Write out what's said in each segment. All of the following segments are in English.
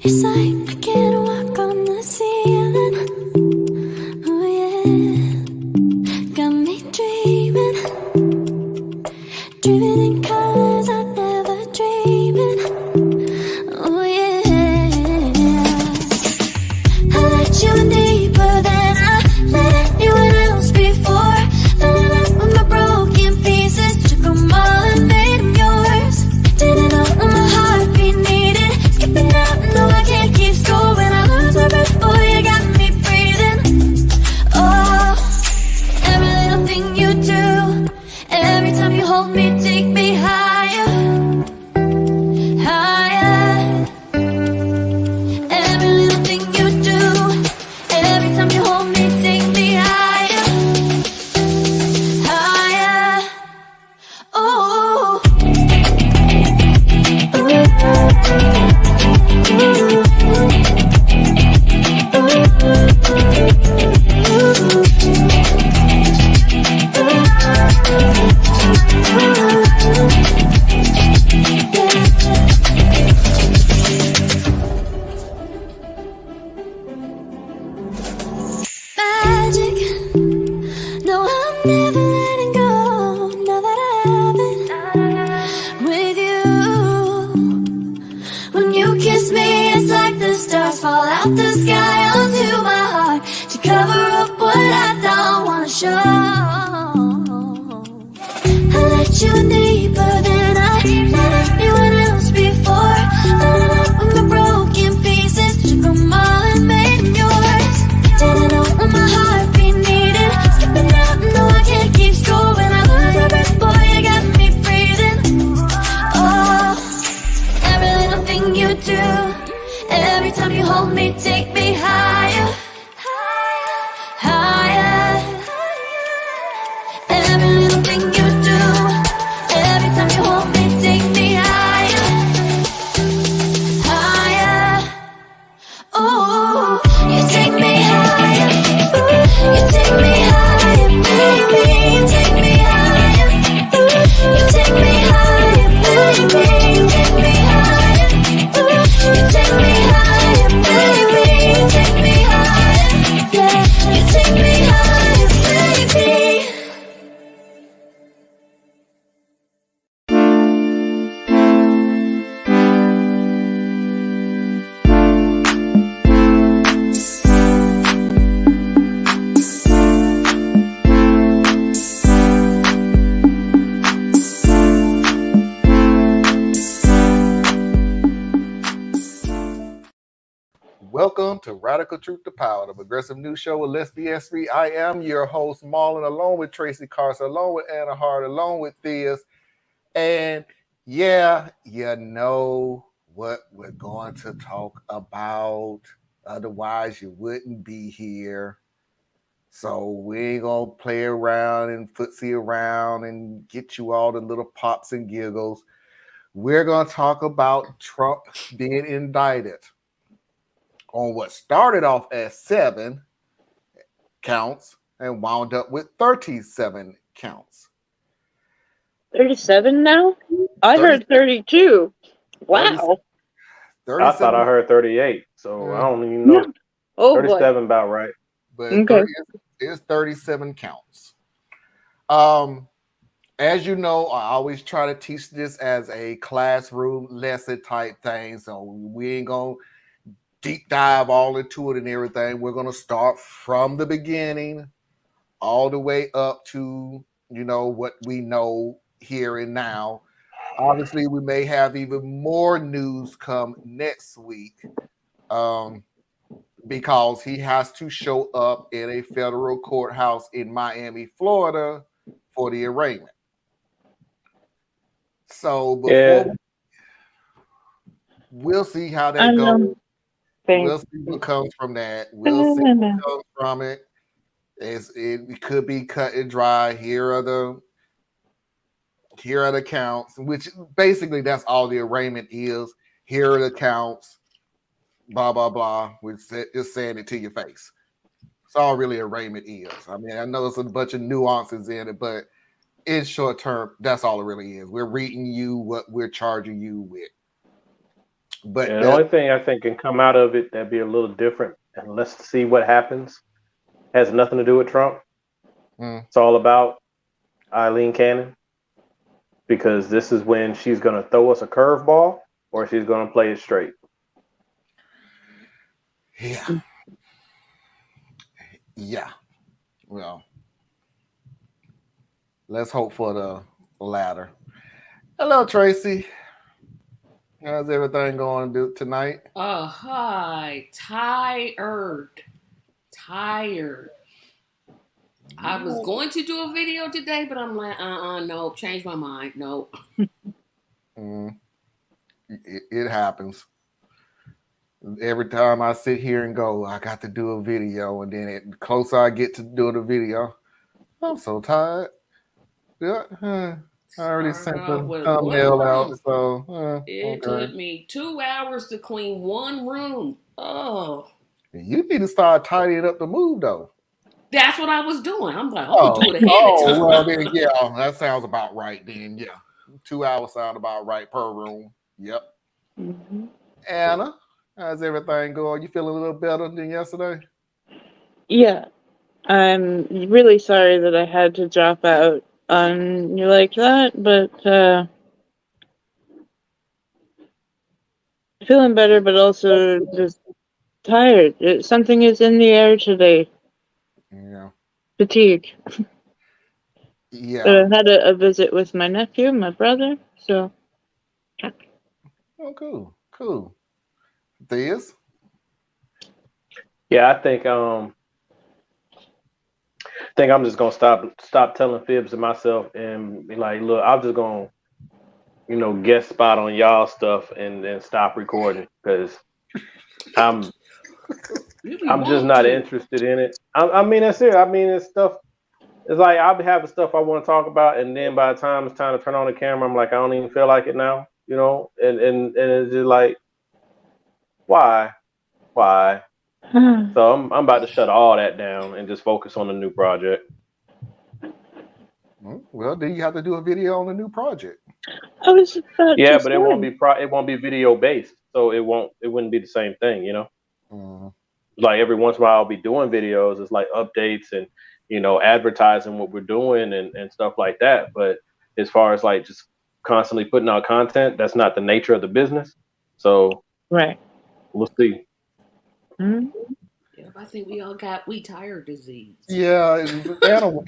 It's like I can't walk on the ceiling. Oh yeah, got me dreaming, dreaming in colors I never dreamed. Oh yeah, I let you in deeper than I let anyone else before. Filling up with my broken pieces, took them all and made them yours. Didn't know what my heartbeat needed. Skipping out, no I can't keep score. When I lose my breath, boy, you got me breathing. Oh, every little thing you do, every time you hold me, take me higher, higher. Every little thing you do, every time you hold me, take me higher, higher. Oh. Magic. No, I'm never letting go. Now that I have it with you. When you kiss me, it's like the stars fall out the sky onto my heart to cover up what I don't wanna show. I let you in deeper than I let anyone else before. Filling up with my broken pieces, took them all and made them yours. Didn't know what my heartbeat needed. Skipping out, no I can't keep score. When I lose my breath, boy, you got me breathing. Oh, every little thing you do, every time you hold me, take me higher, higher. Every little thing you do, every time you hold me, take me higher, higher. Oh, you take me higher, you take me higher, baby, you take me higher, you take me higher, baby, you take me higher, you take me higher, baby, you take me higher, yeah, you take me higher, baby. Welcome to Radical Truth to Power, the progressive news show with Let's BS Free. I am your host, Marlon, along with Tracy Carson, along with Anna Hart, along with Theus. And yeah, you know what we're going to talk about. Otherwise, you wouldn't be here. So we ain't going to play around and footsie around and get you all the little pops and giggles. We're going to talk about Trump being indicted on what started off as 7 counts and wound up with 37 counts. 37 now? I heard 32. Wow. 37, I thought I heard 38, so I don't even know. Oh, 37 about right. But Okay. 30 is 37 counts. As you know, I always try to teach this as a classroom lesson type thing, so we ain't gonna deep dive all into it and everything. We're going to start from the beginning all the way up to, you know, what we know here and now. Obviously, we may have even more news come next week because he has to show up in a federal courthouse in Miami, Florida for the arraignment. So before we'll see how that goes. We'll see what comes from that. We'll see what comes from it. It could be cut and dry. Here are the counts, which basically that's all the arraignment is. Here are the counts, blah, blah, blah. We're just saying it to your face. It's all really arraignment is. I mean, I know there's a bunch of nuances in it, but in short term, that's all it really is. We're reading you what we're charging you with. But And the only thing I think can come out of it that'd be a little different, and let's see what happens, has nothing to do with Trump. It's all about Eileen Cannon, because this is when she's going to throw us a curveball or she's going to play it straight. Yeah. Well, let's hope for the latter. Hello, Tracy. How's everything going tonight? Hi. Tired. I was going to do a video today, but I'm like, nope, change my mind. Nope. It happens. Every time I sit here and go, I got to do a video, and then the closer I get to doing the video, I'm so tired. Yeah, I already sent the thumbnail out, so it took me 2 hours to clean one room. Oh, you need to start tidying up the move, though. That's what I was doing. I'm like, I'll do it ahead of time. Well, then, yeah, that sounds about right. Then, yeah, 2 hours sound about right per room. Yep. Mm-hmm. Anna, how's everything going? You feeling a little better than yesterday? Yeah, I'm really sorry that I had to drop out on you like that, but feeling better, but also just tired. Something is in the air today. Yeah. Fatigue. Yeah. I had a visit with my nephew, my brother, so. Oh, cool. This? Yeah, I think I'm just gonna stop telling fibs to myself and be like, look, I'm just gonna, guest spot on y'all stuff and stop recording, because I'm just not interested in it. I mean, that's it. I mean, it's stuff. It's like I'll be having stuff I want to talk about, and then by the time it's time to turn on the camera, I'm like, I don't even feel like it now, and it's just like, why? So I'm about to shut all that down and just focus on the new project. Well, then you have to do a video on the new project. I was about Yeah, to but say. it won't be video based, so it wouldn't be the same thing, Like every once in a while I'll be doing videos. It's like updates and advertising what we're doing and stuff like that. But as far as like just constantly putting out content, that's not the nature of the business. So right, we'll see. Mm-hmm. Yeah, I think we tired disease. Yeah,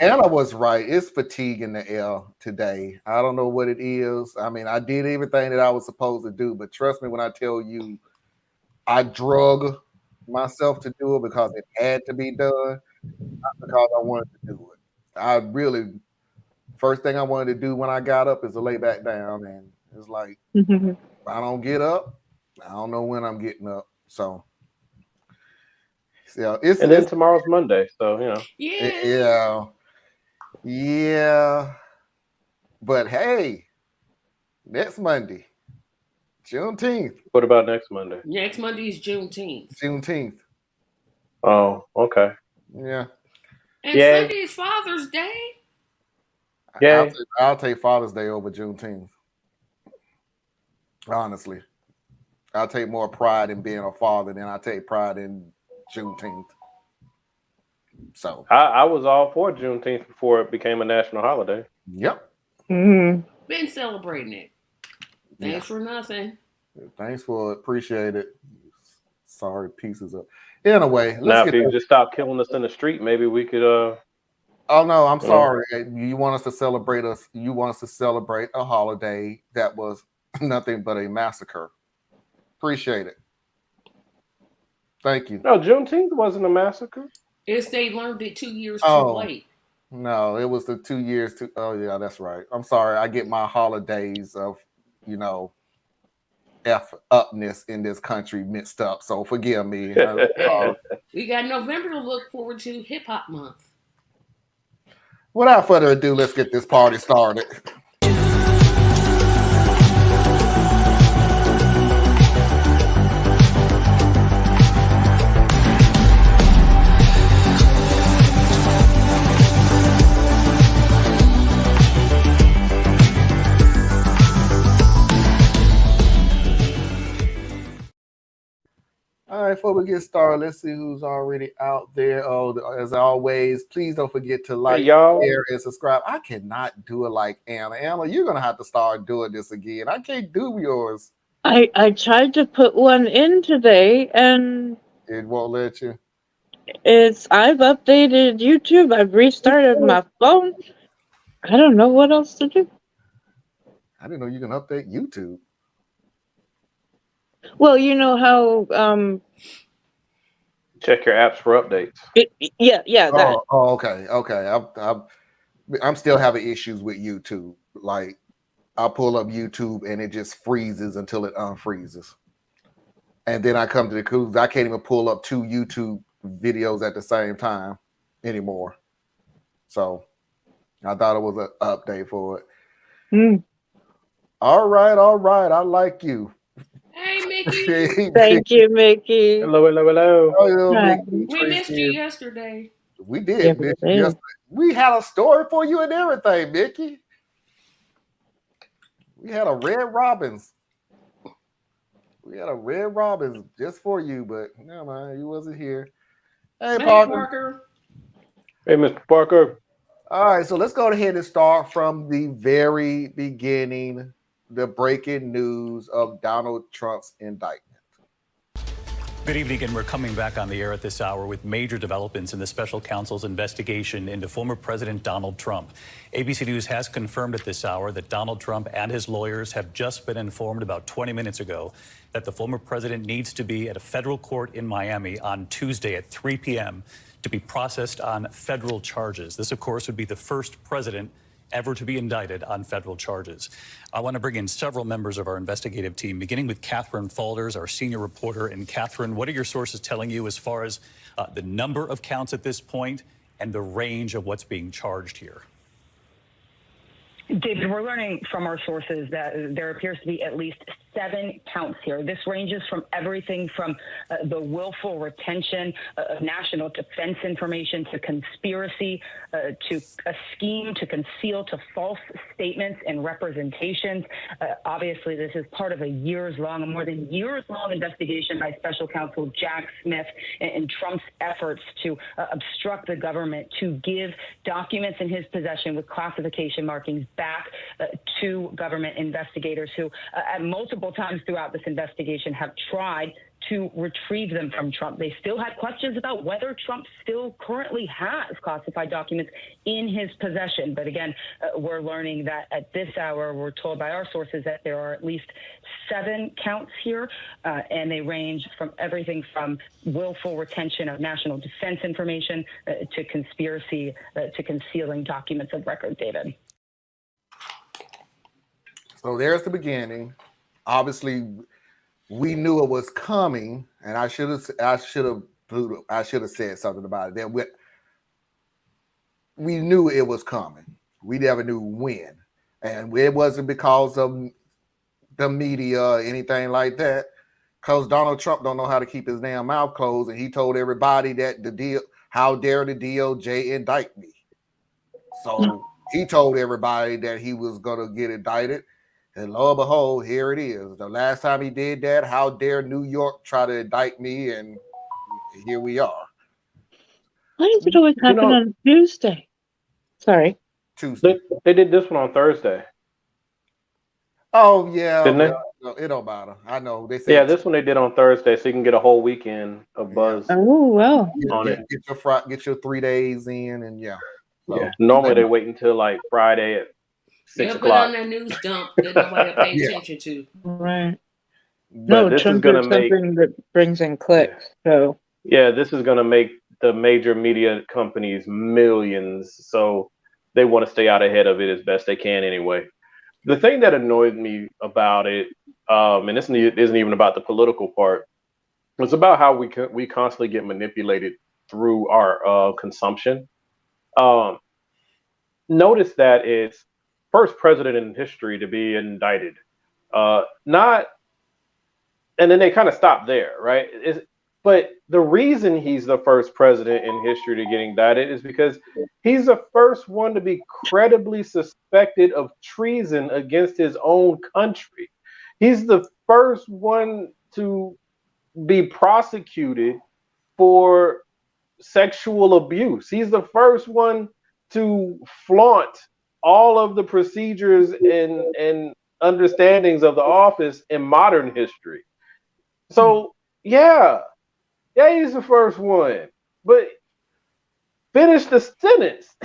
Anna was right. It's fatigue in the air today. I don't know what it is. I mean, I did everything that I was supposed to do, but trust me when I tell you, I drug myself to do it because it had to be done, not because I wanted to do it. First thing I wanted to do when I got up is to lay back down, and it's like, if I don't get up, I don't know when I'm getting up. So. Yeah, and then tomorrow's Monday, so Yeah. But hey, next Monday, Juneteenth. What about next Monday? Next Monday is Juneteenth. Oh, okay. Yeah. And Sunday is Father's Day. Yeah. I'll take Father's Day over Juneteenth. Honestly, I'll take more pride in being a father than I take pride in Juneteenth. So I was all for Juneteenth before it became a national holiday. Yep. Mm-hmm. Been celebrating it. Thanks for nothing. Thanks for it. Appreciate it. Sorry, pieces of. Anyway, now if you just stop killing us in the street, maybe we could. Oh no, I'm sorry. You want us to celebrate us? You want us to celebrate a holiday that was nothing but a massacre? Appreciate it. Thank you. No, Juneteenth wasn't a massacre. It's they learned it 2 years too late. No, it was the 2 years too. Oh yeah, that's right. I'm sorry. I get my holidays of, F upness in this country mixed up. So forgive me. We got November to look forward to, Hip Hop Month. Without further ado, let's get this party started. before we get started, let's see who's already out there. Oh, as always, please don't forget to like, y'all. share, and subscribe. I cannot do it like Anna. Anna, you're gonna have to start doing this again. I can't do yours. I tried to put one in today, and It won't let you. I've updated YouTube. I've restarted my phone. I don't know what else to do. I didn't know you can update YouTube. Well, you know how Check your apps for updates. yeah, that. Okay. I'm still having issues with YouTube. Like, I'll pull up YouTube and it just freezes until it unfreezes. And then I come to the conclusion I can't even pull up 2 YouTube videos at the same time anymore. So I thought it was an update for it. All right. I like you. Hey, Mickey. Thank you, Mickey. Hello. Oh, Hi. Mickey, We missed you Tracy. yesterday. We did. Yeah, miss we you did. yesterday. We had a story for you and everything, Mickey. We had a Red Robins. We had a Red Robins just for you, but never mind, you wasn't here. Hey, Hey, Parker. Parker. Hey, Mr. Parker. All right, so let's go ahead and start from the very beginning, the breaking news of Donald Trump's indictment. Good evening, and we're coming back on the air at this hour with major developments in the special counsel's investigation into former President Donald Trump. ABC News has confirmed at this hour that Donald Trump and his lawyers have just been informed about 20 minutes ago that the former president needs to be at a federal court in Miami on Tuesday at 3 p.m. to be processed on federal charges. This, of course, would be the first president ever to be indicted on federal charges. I want to bring in several members of our investigative team, beginning with Catherine Falders, our senior reporter. And Catherine, what are your sources telling you as far as the number of counts at this point and the range of what's being charged here? David, we're learning from our sources that there appears to be at least 7 counts here. This ranges from everything from the willful retention of national defense information to conspiracy, to a scheme to conceal, to false statements and representations. Obviously, this is part of a more than years-long investigation by special counsel Jack Smith and Trump's efforts to obstruct the government to give documents in his possession with classification markings back to government investigators who at multiple times throughout this investigation have tried to retrieve them from Trump. They still had questions about whether Trump still currently has classified documents in his possession. But again, we're learning that at this hour, we're told by our sources that there are at least 7 counts here, and they range from everything from willful retention of national defense information to conspiracy to concealing documents of record, David. So there's the beginning. Obviously, we knew it was coming, and I should have said something about it. That we knew it was coming. We never knew when, and it wasn't because of the media or anything like that. Because Donald Trump don't know how to keep his damn mouth closed, and he told everybody that how dare the DOJ indict me? So he told everybody that he was gonna get indicted. And lo and behold, here it is. The last time he did that, how dare New York try to indict me? And here we are. Why does it always happen on Tuesday? Sorry. Tuesday. They did this one on Thursday. Oh, yeah. Didn't they? No, it don't matter. I know. They said this one they did on Thursday, so you can get a whole weekend of buzz. Oh, well. On it. Get your 3 days in, and yeah. So, Yeah. Normally they wait until like Friday at 6 They'll put o'clock. on that news dump that nobody will pay attention to. Right. But No, this Trump is going to is make something that brings in clicks. So this is going to make the major media companies millions. So they want to stay out ahead of it as best they can anyway. The thing that annoyed me about it, and this isn't even about the political part, it's about how we constantly get manipulated through our consumption. Notice that it's first president in history to be indicted. And then they kind of stop there, right? But the reason he's the first president in history to get indicted is because he's the first one to be credibly suspected of treason against his own country. He's the first one to be prosecuted for sexual abuse. He's the first one to flaunt all of the procedures and understandings of the office in modern history. So yeah, he's the first one. But finish the sentence.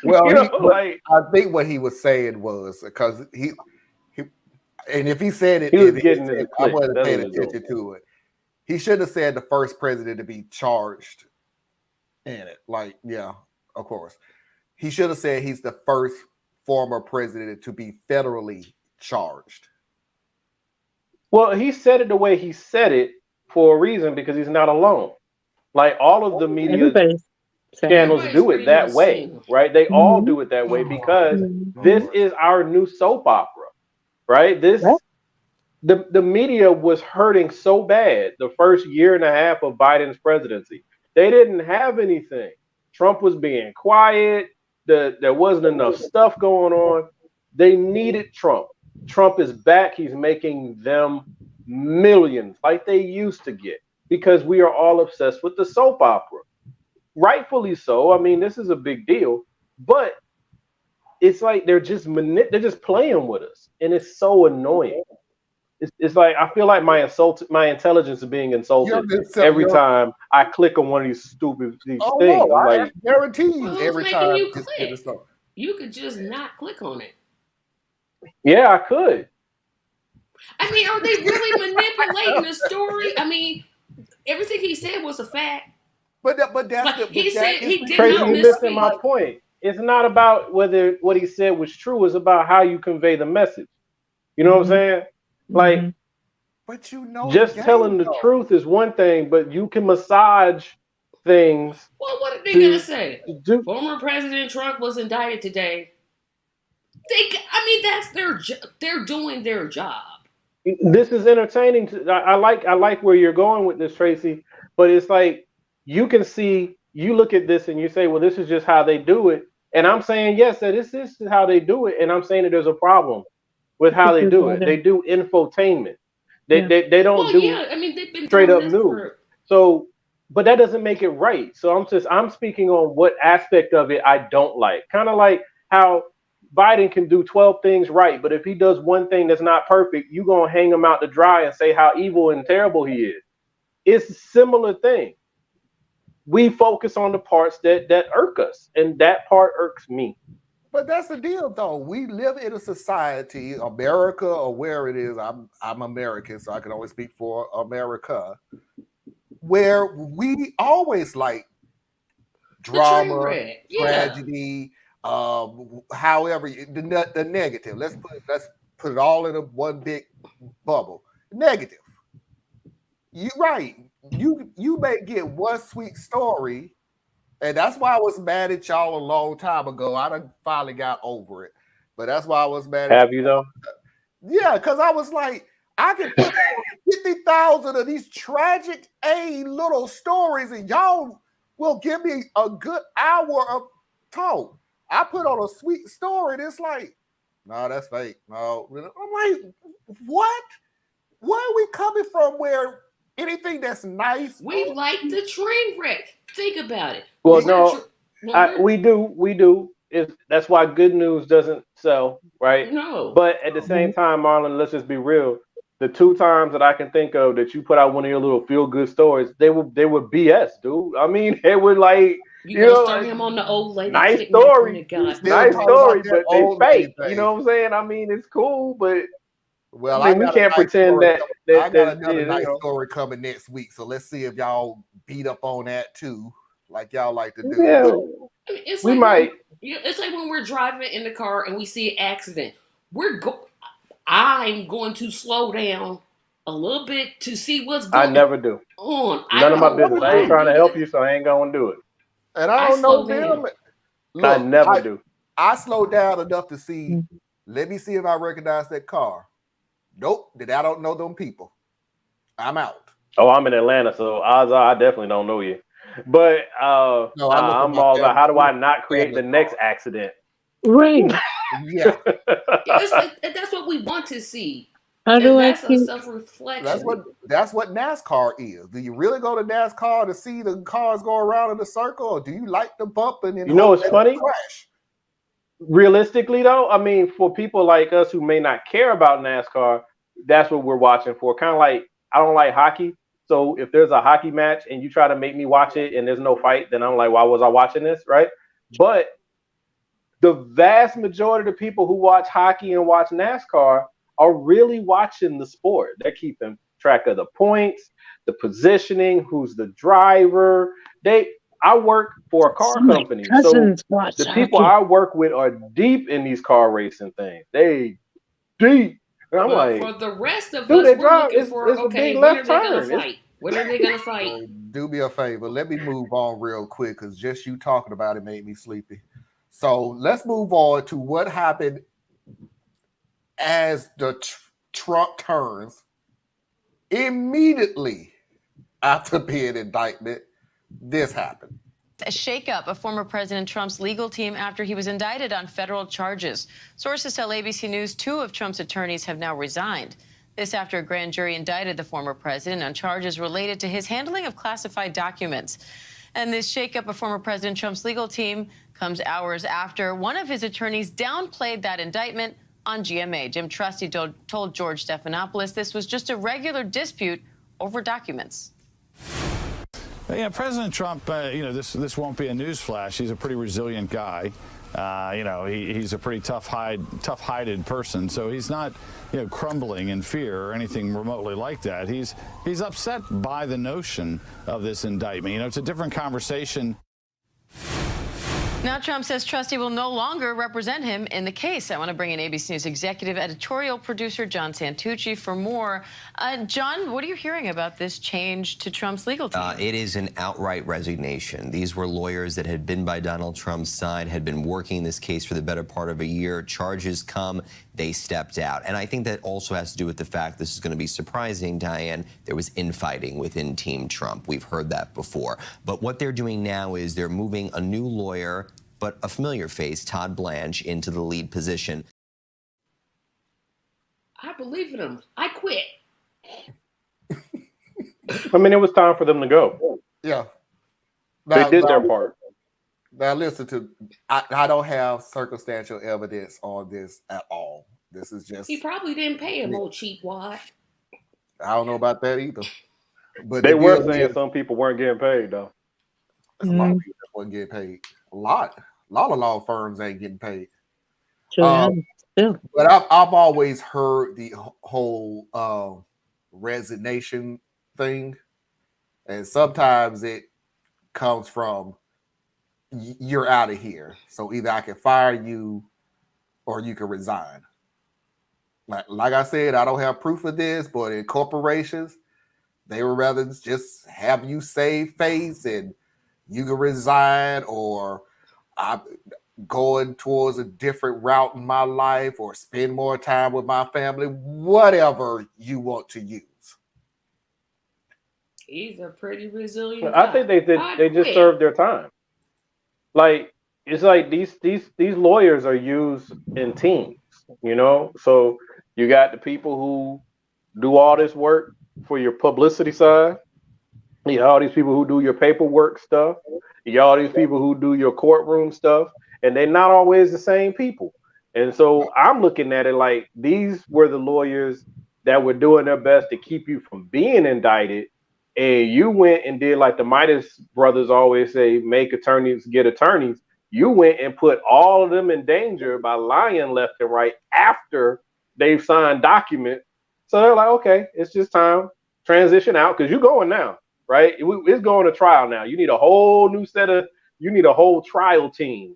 Well, Like, I think what he was saying was because he and if he said it, he was getting to the I clip. wasn't That's paying what he was attention to it. He should have said the first president to be charged in it. Like, yeah, of course. He should have said he's the first former president to be federally charged. Well, he said it the way he said it for a reason, because he's not alone. Like, all of the media Everybody's saying channels Everybody's do it pretty that much way, saying it. right? They all Mhm. do it that way because Mhm. this is our new soap opera, right? Yeah. The media was hurting so bad the first year and a half of Biden's presidency. They didn't have anything. Trump was being quiet. There wasn't enough stuff going on. They needed Trump. Trump is back. He's making them millions like they used to get, because we are all obsessed with the soap opera. Rightfully so. I mean, this is a big deal, but it's like they're just playing with us, and it's so annoying. It's like I feel like my intelligence is being insulted every time I click on one of these stupid things. No, I'm I like, guarantee you, Well, who's every making time you it's click? it's so. You could just not click on it. yeah, I could. I mean, are they really manipulating the story? I mean, everything he said was a fact. But that's Like, he said he did Tracy, not you're missing my misspeak. point. It's not about whether what he said was true. It's about how you convey the message. You know what I'm saying? Like, Mhm. But you know, just telling the truth is one thing, but you can massage things. Well, what are they to- gonna say? to do. Former President Trump was indicted today. I mean, that's they're doing their job. This is entertaining. I like where you're going with this, Tracy. But it's like you can see. You look at this and you say, "Well, this is just how they do it." And I'm saying, yes, that this is how they do it. And I'm saying that there's a problem with how they do it. They do infotainment. They don't Well, do yeah, I mean, they've been straight doing up this news. for. So, but that doesn't make it right. So I'm speaking on what aspect of it I don't like. Kind of like how Biden can do 12 things right, but if he does one thing that's not perfect, you're going to hang him out to dry and say how evil and terrible he is. It's a similar thing. We focus on the parts that irk us, and that part irks me. But that's the deal, though. We live in a society, America or where it is. I'm American, so I can always speak for America, where we always like drama, tragedy, however the negative. Let's put it all in one big bubble. Negative. You're right. You may get one sweet story. And that's why I was mad at y'all a long time ago. I done finally got over it. But that's why I was mad at Have you though? Yeah, because I was like, I can put 50,000 of these tragic little stories, and y'all will give me a good hour of talk. I put on a sweet story, and it's like, no, that's fake. No. I'm like, what? Where are we coming from where anything that's nice? We like the train wreck. Think about it. Well, we do. That's why good news doesn't sell, right? No. But at the same time, Marlon, let's just be real. The 2 times that I can think of that you put out one of your little feel good stories, they were BS, dude. I mean, they were like, you know, start him on the old lady. Nice story, nice story, but they fake. You know what I'm saying? I mean, it's cool, but well, I mean, we can't pretend that I got another nice story coming next week. So let's see if y'all beat up on that too, like y'all like to do. Yeah. I mean, we might. It's like when we're driving in the car and we see an accident. I'm going to slow down a little bit to see what's going on. I never do. None of my business. I ain't trying to help you, so I ain't going to do it. And I don't know them. Look, I never do. I slow down enough to see. Let me see if I recognize that car. Nope. I don't know them people. I'm out. Oh, I'm in Atlanta, so odds are I definitely don't know you. But no, I'm all about how do I not create the next accident? Right. Yeah. That's what we want to see. How And do I that's a keep? self-reflection. That's what NASCAR is. Do you really go to NASCAR to see the cars go around in a circle, or do you like the bumping and You know, hope it's that funny. it crash? Realistically, though, I mean, for people like us who may not care about NASCAR, that's what we're watching for. Kind of like I don't like hockey, so if there's a hockey match and you try to make me watch it and there's no fight, then I'm like, why was I watching this, right? But the vast majority of the people who watch hockey and watch NASCAR are really watching the sport. They're keeping track of the points, the positioning, who's the driver. I work for a car Some of my company, so cousins watch the people hockey. I work with are deep in these car racing things. They deep. And I'm But for like, the rest of dude, us, they we're drive. looking for, It's a big okay, when are left they gonna turn. fight? When are they gonna fight? So do me a favor. Let me move on real quick because just you talking about it made me sleepy. So let's move on to what happened as the Trump turns immediately after being indicted. This happened. A shakeup of former President Trump's legal team after he was indicted on federal charges. Sources tell ABC News 2 of Trump's attorneys have now resigned. This after a grand jury indicted the former president on charges related to his handling of classified documents. And this shakeup of former President Trump's legal team comes hours after one of his attorneys downplayed that indictment on GMA. Jim Trusty told George Stephanopoulos this was just a regular dispute over documents. Yeah, President Trump, this won't be a newsflash. He's a pretty resilient guy. He's a pretty tough-hided person, so he's not, crumbling in fear or anything remotely like that. He's upset by the notion of this indictment. It's a different conversation. Now Trump says Trusty will no longer represent him in the case. I want to bring in ABC News executive editorial producer John Santucci for more. John, what are you hearing about this change to Trump's legal team? It is an outright resignation. These were lawyers that had been by Donald Trump's side, had been working this case for the better part of a year. Charges come, they stepped out. And I think that also has to do with the fact, this is going to be surprising, Diane, there was infighting within Team Trump. We've heard that before. But what they're doing now is they're moving a new lawyer, but a familiar face, Todd Blanche, into the lead position. I believe in him. I quit. I mean, it was time for them to go. Yeah. They did their part. Now listen to, I don't have circumstantial evidence on this at all. This is just. He probably didn't pay him, old cheap wad. I don't know about that either. But They were saying some people weren't getting paid, though. There's a lot of people that wasn't getting paid. A lot of law firms ain't getting paid. But I've always heard the whole resignation thing, and sometimes it comes from you're out of here. So either I can fire you or you can resign. Like I said, I don't have proof of this, but in corporations, they would rather just have you save face and you can resign, or I'm going towards a different route in my life, or spend more time with my family, whatever you want to use. He's a pretty resilient I guy. think they just served their time. Like, it's like these lawyers are used in teams, So you got the people who do all this work for your publicity side. You got all these people who do your paperwork stuff. You got all these people who do your courtroom stuff, and they're not always the same people. And so I'm looking at it like these were the lawyers that were doing their best to keep you from being indicted. And you went and did like the Midas brothers always say, make attorneys get attorneys. You went and put all of them in danger by lying left and right after they've signed documents. So they're like, okay, it's just time. Transition out, because you're going now, right? It's going to trial now. You need a whole new you need a whole trial team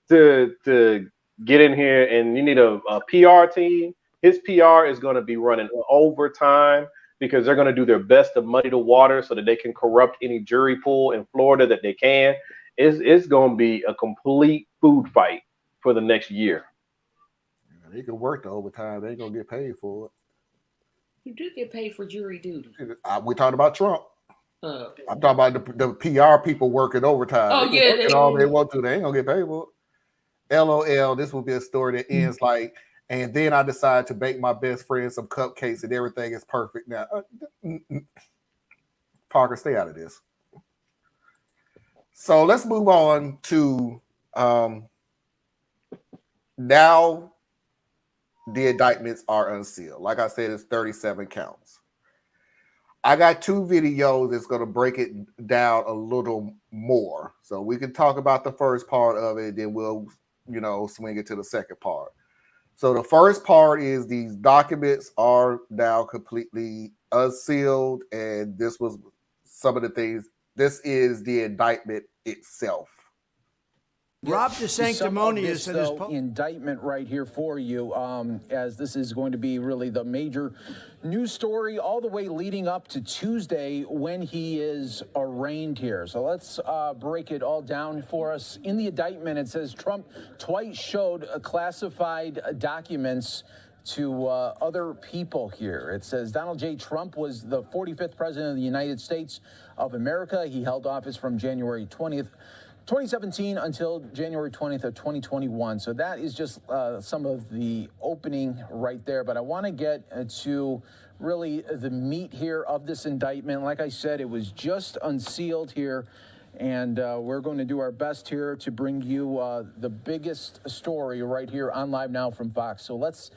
to get in here, and you need a PR team. His PR is going to be running overtime, because they're going to do their best to muddy the water so that they can corrupt any jury pool in Florida that they can. It's going to be a complete food fight for the next year. They can work the overtime. They ain't going to get paid for it. You do get paid for jury duty. We're talking about Trump. I'm talking about the PR people working overtime. Oh, they all they want to. They ain't going to get paid for it. LOL, this will be a story that ends like And then I decided to bake my best friend some cupcakes and everything is perfect now. Parker, stay out of this. So let's move on to now the indictments are unsealed. Like I said, it's 37 counts. I got 2 videos that's going to break it down a little more. So we can talk about the first part of it, then we'll, swing it to the second part. So the first part is these documents are now completely unsealed, and this was some of the things. This is the indictment itself. Rob DeSanctimonious and his indictment right here for you, as this is going to be really the major news story all the way leading up to Tuesday when he is arraigned here. So let's break it all down for us. In the indictment, it says Trump twice showed classified documents to other people here. It says Donald J. Trump was the 45th president of the United States of America. He held office from January 20th. 2017 until January 20th of 2021. So that is just some of the opening right there. But I want to get to really the meat here of this indictment. Like I said, it was just unsealed here. And we're going to do our best here to bring you the biggest story right here on Live Now from Fox. So let's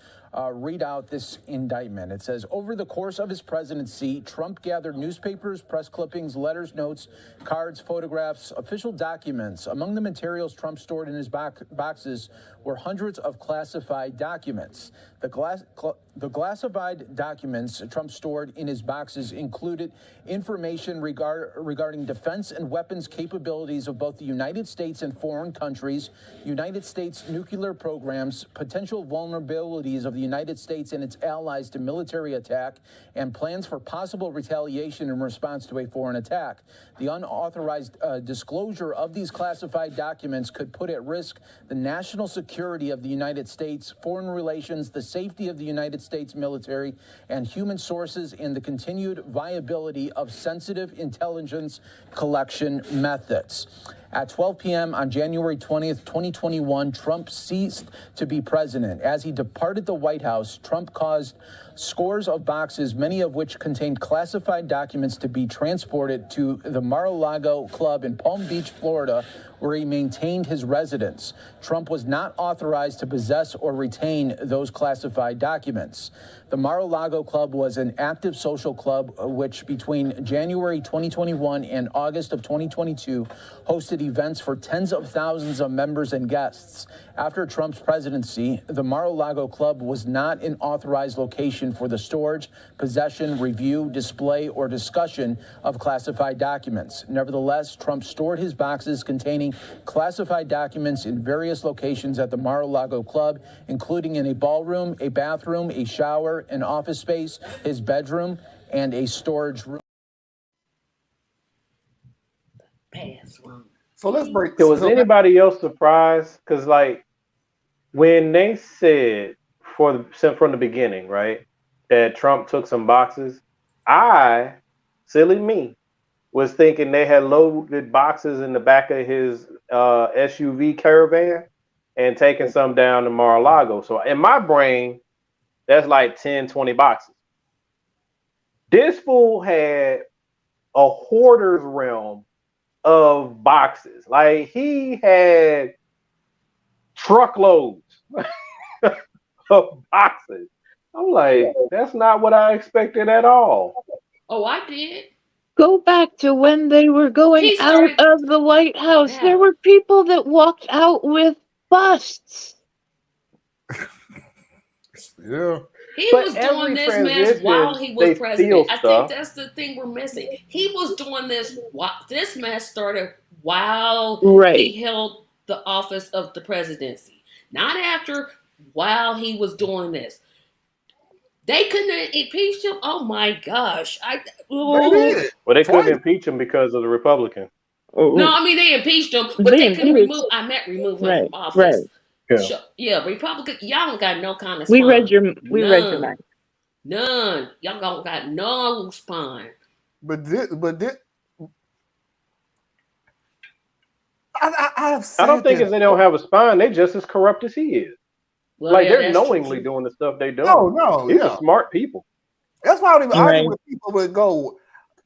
read out this indictment. It says, over the course of his presidency, Trump gathered newspapers, press clippings, letters, notes, cards, photographs, official documents. Among the materials Trump stored in his boxes were hundreds of classified documents. The classified documents Trump stored in his boxes included information regarding defense and weapons capabilities of both the United States and foreign countries, United States nuclear programs, potential vulnerabilities of the United States and its allies to military attack, and plans for possible retaliation in response to a foreign attack. The unauthorized disclosure of these classified documents could put at risk the national security of the United States, foreign relations, the safety of the United States military and human sources, and the continued viability of sensitive intelligence collection methods. At 12 p.m. on January 20th, 2021, Trump ceased to be president. As he departed the White House, Trump caused scores of boxes, many of which contained classified documents, to be transported to the Mar-a-Lago Club in Palm Beach, Florida, where he maintained his residence. Trump was not authorized to possess or retain those classified documents. The Mar-a-Lago Club was an active social club which between January 2021 and August of 2022 hosted events for tens of thousands of members and guests. After Trump's presidency, the Mar-a-Lago Club was not an authorized location for the storage, possession, review, display, or discussion of classified documents. Nevertheless, Trump stored his boxes containing classified documents in various locations at the Mar-a-Lago Club, including in a ballroom, a bathroom, a shower, an office space, his bedroom, and a storage room. So let's break. Was anybody else surprised? Because when they said from the beginning, right, that Trump took some boxes, I, silly me, was thinking they had loaded boxes in the back of his SUV Caravan and taken some down to Mar-a-Lago. So in my brain, that's like 10, 20 boxes. This fool had a hoarder's realm of boxes. Like, he had truckloads of boxes. I'm like, that's not what I expected at all. Oh, I did. Go back to when they were going out of the White House. Yeah. There were people that walked out with busts. Yeah. He was doing this mess while he was president. I think that's the thing we're missing. He was doing this. This mess started while he held the office of the presidency. Not after, while he was doing this. They couldn't impeach him. Oh my gosh! Well, they couldn't impeach him because of the Republican. No, I mean they impeached him, but they couldn't remove. I meant remove him from office. Yeah, Republican. Y'all don't got no kind of spine. We read your mind. None. Y'all don't got no spine. But I don't think they don't have a spine. They just as corrupt as he is. Well, Like yeah, they're that's true. knowingly doing the stuff they do. No, These yeah. are smart people. That's why I don't even argue Right. with people that go,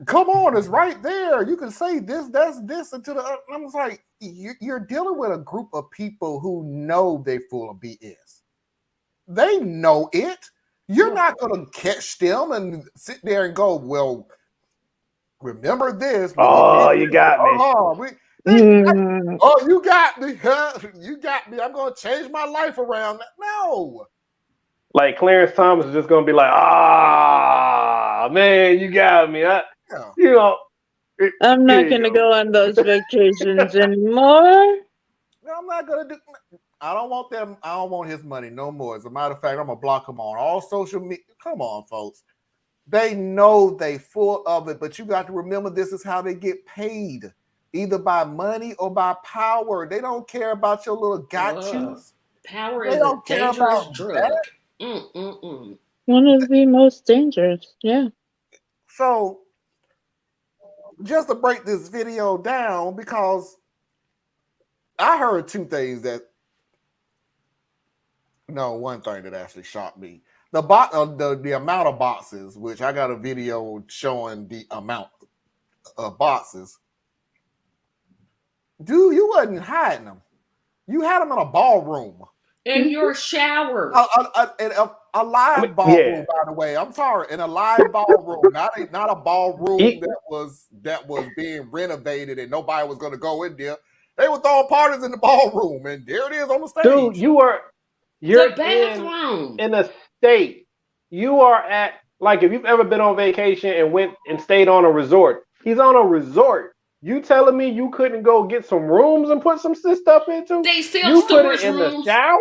come on, it's right there. You can say this, that's this, and to the other. I was like, you're dealing with a group of people who know they're full of BS. They know it. You're not going to catch them and sit there and go, well, remember this. When Oh, you you got me. You got me. Huh? You got me. I'm going to change my life around. No. Like Clarence Thomas is just gonna be like, man, you got me. You know, I'm not going to go on those vacations anymore. No, I'm not going to do. I don't want them. I don't want his money no more. As a matter of fact, I'm gonna block him on all social media. Come on, folks. They know they full of it, but you got to remember this is how they get paid, either by money or by power. They don't care about your little gotchas. Power They is don't a care dangerous about drug. that. One of the most dangerous, yeah. So, just to break this video down, because I heard two things one thing that actually shocked me. The amount of boxes, which I got a video showing the amount of boxes. Dude, you wasn't hiding them. You had them in a ballroom. In your shower. A live ballroom, by the way. I'm sorry, in a live ballroom, not a ballroom that was being renovated and nobody was going to go in there. They were throwing parties in the ballroom, and there it is on the stage. Dude, you're the bathroom in a state. You are at, like, if you've ever been on vacation and went and stayed on a resort. He's on a resort. You telling me you couldn't go get some rooms and put some stuff into? They sell you storage put it in rooms. the shower?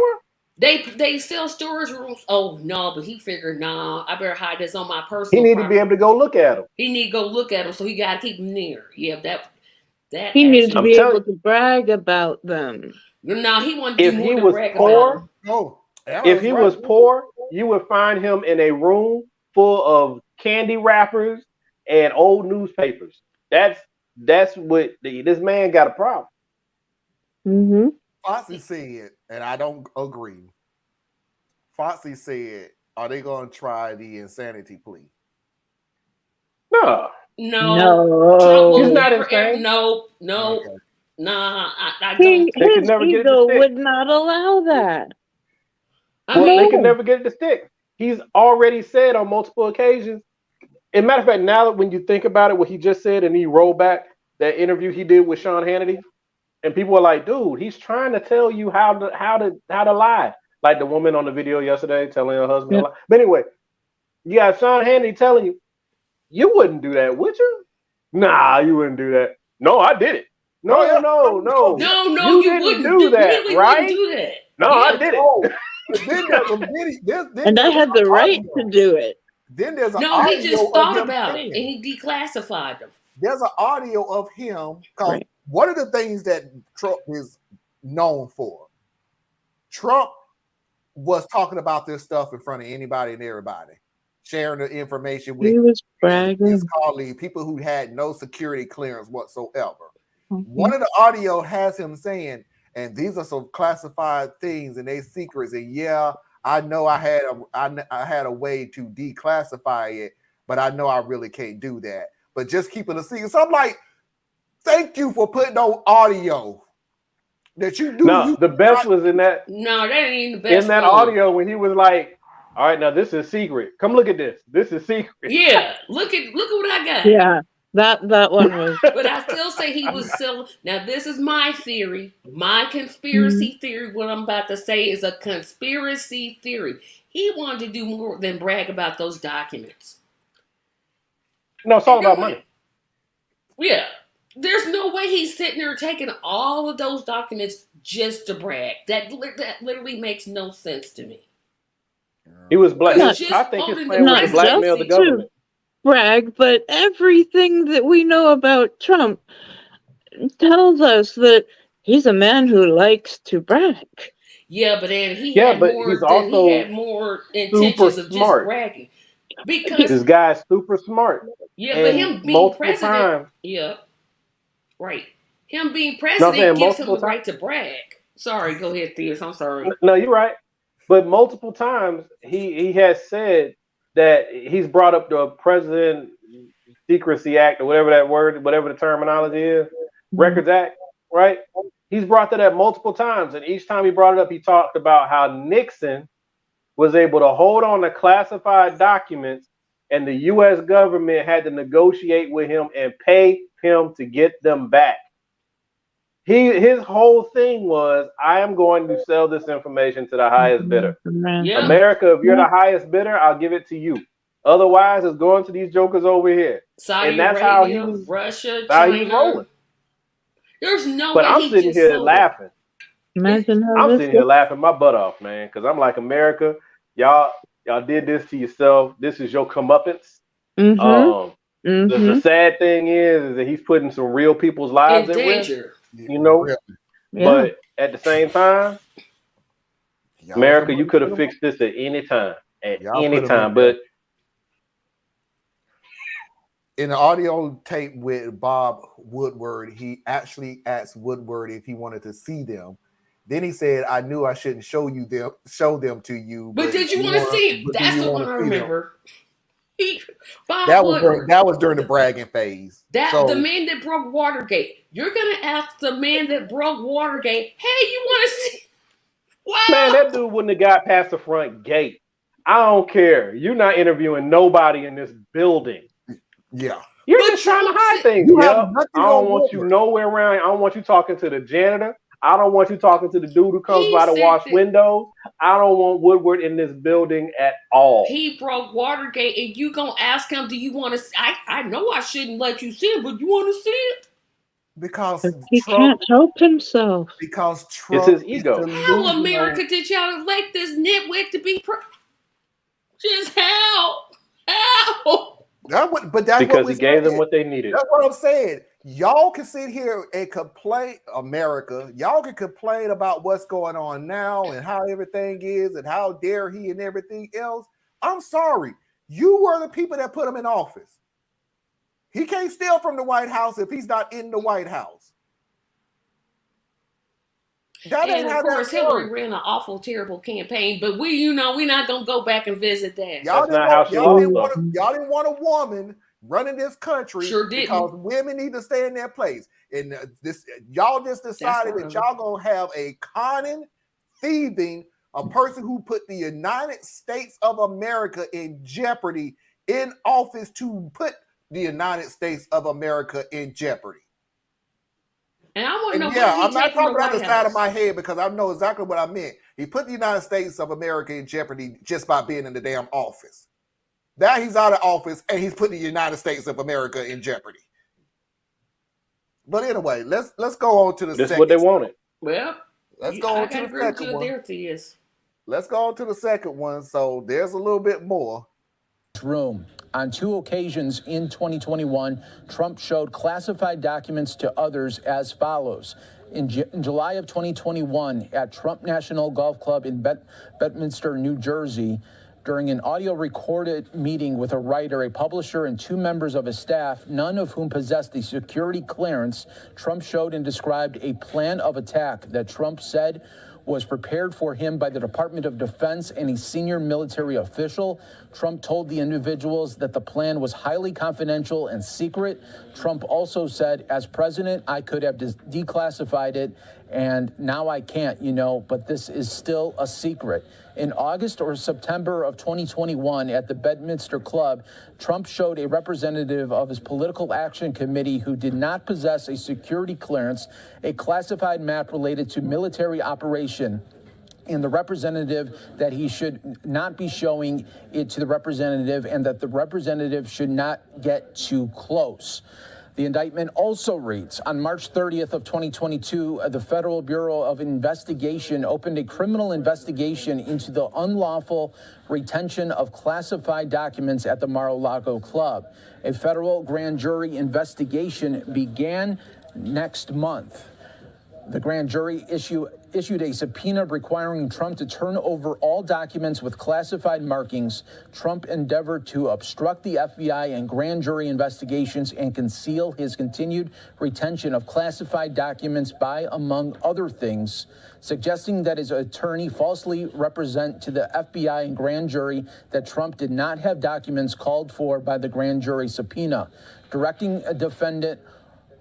They sell storage rooms. Oh no, but he figured, I better hide this on my personal. He need property. to be able to go look at them. He need to go look at them, so he got to keep them near. Yeah, that. He needed to be able to brag about them. No, he wanted to do more than brag about them. No, if he was poor, you would find him in a room full of candy wrappers and old newspapers. That's what this man got a problem. Mm-hmm. Foxy said, and I don't agree. Foxy said, "Are they going to try the insanity plea?" No. Trump he's not insane. No. Okay. Nah, I don't. His ego would not allow that. They can never get it to stick. He's already said on multiple occasions. As a matter of fact, now that when you think about it, what he just said, and he rolled back that interview he did with Sean Hannity, and people were like, "Dude, he's trying to tell you how to lie." Like the woman on the video yesterday telling her husband to lie. But anyway, you got Sean Hannity telling you, "You wouldn't do that, would you?" Nah, you wouldn't do that. No, I did it. No, you didn't do that, right? Do that. No, I did it. Then there's a video, and I had the right to do it. Then there's he just thought about it and he declassified them. There's an audio of him. Because one of the things that Trump is known for, Trump was talking about this stuff in front of anybody and everybody, sharing the information with his colleagues, people who had no security clearance whatsoever. One of the audio has him saying, and these are some classified things and they secrets. And yeah, I know I had a way to declassify it, but I know I really can't do that. But just keeping a secret. So I'm like, thank you for putting on audio that you do. No, the best was in that. No, that ain't even the best. In that audio when he was like, "All right, now this is secret. Come look at this. This is secret." Yeah, look at what I got. Yeah. That one was. But I still say he was still. Now this is my theory, my conspiracy theory. What I'm about to say is a conspiracy theory. He wanted to do more than brag about those documents. No, it's all about money. Yeah, there's no way he's sitting there taking all of those documents just to brag. That literally makes no sense to me. He was black. I think his plan was to blackmail the government. Brag, but everything that we know about Trump tells us that he's a man who likes to brag. Yeah, but then he had more intentions of just bragging. Because this guy's super smart. Yeah, but him being president. Yeah, right. Him being president gives him the right to brag. Sorry, go ahead, Theus. I'm sorry. No, you're right. But multiple times he has said that he's brought up the President Secrecy Act or whatever the terminology is, Records Act, right? He's brought that up multiple times, and each time he brought it up, he talked about how Nixon was able to hold on to classified documents, and the U.S. government had to negotiate with him and pay him to get them back. His whole thing was, I am going to sell this information to the highest bidder. Yeah. America, if you're the highest bidder, I'll give it to you. Otherwise, it's going to these jokers over here. Saudi and that's Arabia, how he was, Russia, how China. he was rolling. There's no But way I'm he sitting just here sold laughing. Imagine how I'm this sitting here laughing my butt off, man, because I'm like, America, y'all did this to yourself. This is your comeuppance. The sad thing is that he's putting some real people's lives in at risk, danger. you know. Yeah. But at the same time, Y'all America, somebody you could put have 'em fixed this at any time. At Y'all any put 'em in time. there. But in the audio tape with Bob Woodward, he actually asked Woodward if he wanted to see them. Then he said, "I knew I shouldn't show them to you." But did you want to see it? but do That's you the wanna one I see them? remember. Bob That Woodward. was during the bragging phase. The man that broke Watergate. You're gonna ask the man that broke Watergate, hey, you want to see? Wow. man, that dude wouldn't have got past the front gate. I don't care. You're not interviewing nobody in this building. Yeah. You're just trying to hide things. You Yeah. have nothing I don't on want you Woodward. nowhere around. I don't want you talking to the janitor. I don't want you talking to the dude who comes He by to said wash that- windows. I don't want Woodward in this building at all. He broke Watergate, and you gonna ask him, do you want to see? I know I shouldn't let you see it, but you want to see it? Because he Trump, can't help himself. because It's Trump his is ego. How delusional. America did y'all elect this nitwit to be just how? But that's Because what he gave them what they needed. That's what I'm saying. Y'all can sit here and complain, America. Y'all can complain about what's going on now and how everything is and how dare he and everything else. I'm sorry. You were the people that put him in office. He can't steal from the White House if he's not in the White House. That ain't And how of course, that Hillary works. ran an awful, terrible campaign, but we're not gonna go back and visit that. Y'all That's not how she lost, y'all didn't want a woman running this country Sure didn't. because women need to stay in their place. And y'all just decided that y'all gonna have a conning, thieving, a person who put the United States of America in jeopardy in office to put the United States of America in jeopardy. And I want to know And what I'm he not take from talking the out the White side of House. my head because I know exactly what I meant. He put the United States of America in jeopardy just by being in the damn office. Now he's out of office and he's putting the United States of America in jeopardy. But anyway, let's go on to the This is second. what they wanted. Well, Let's go on to the second one. Let's go on to the second one. So there's a little bit more. Room. On 2 occasions in 2021, Trump showed classified documents to others as follows. In July of 2021, at Trump National Golf Club in Bedminster, New Jersey, during an audio recorded meeting with a writer, a publisher, and 2 members of his staff, none of whom possessed a security clearance, Trump showed and described a plan of attack that Trump said was prepared for him by the Department of Defense and a senior military official. Trump told the individuals that the plan was highly confidential and secret. Trump also said, as president, I could have declassified it, and now I can't, but this is still a secret. In August or September of 2021 at the Bedminster Club, Trump showed a representative of his political action committee who did not possess a security clearance a classified map related to military operation, and the representative that he should not be showing it to the representative and that the representative should not get too close. The indictment also reads, on March 30th of 2022, the Federal Bureau of Investigation opened a criminal investigation into the unlawful retention of classified documents at the Mar-a-Lago Club. A federal grand jury investigation began next month. The grand jury issued a subpoena requiring Trump to turn over all documents with classified markings. Trump endeavored to obstruct the FBI and grand jury investigations and conceal his continued retention of classified documents by, among other things, suggesting that his attorney falsely represent to the FBI and grand jury that Trump did not have documents called for by the grand jury subpoena, directing a defendant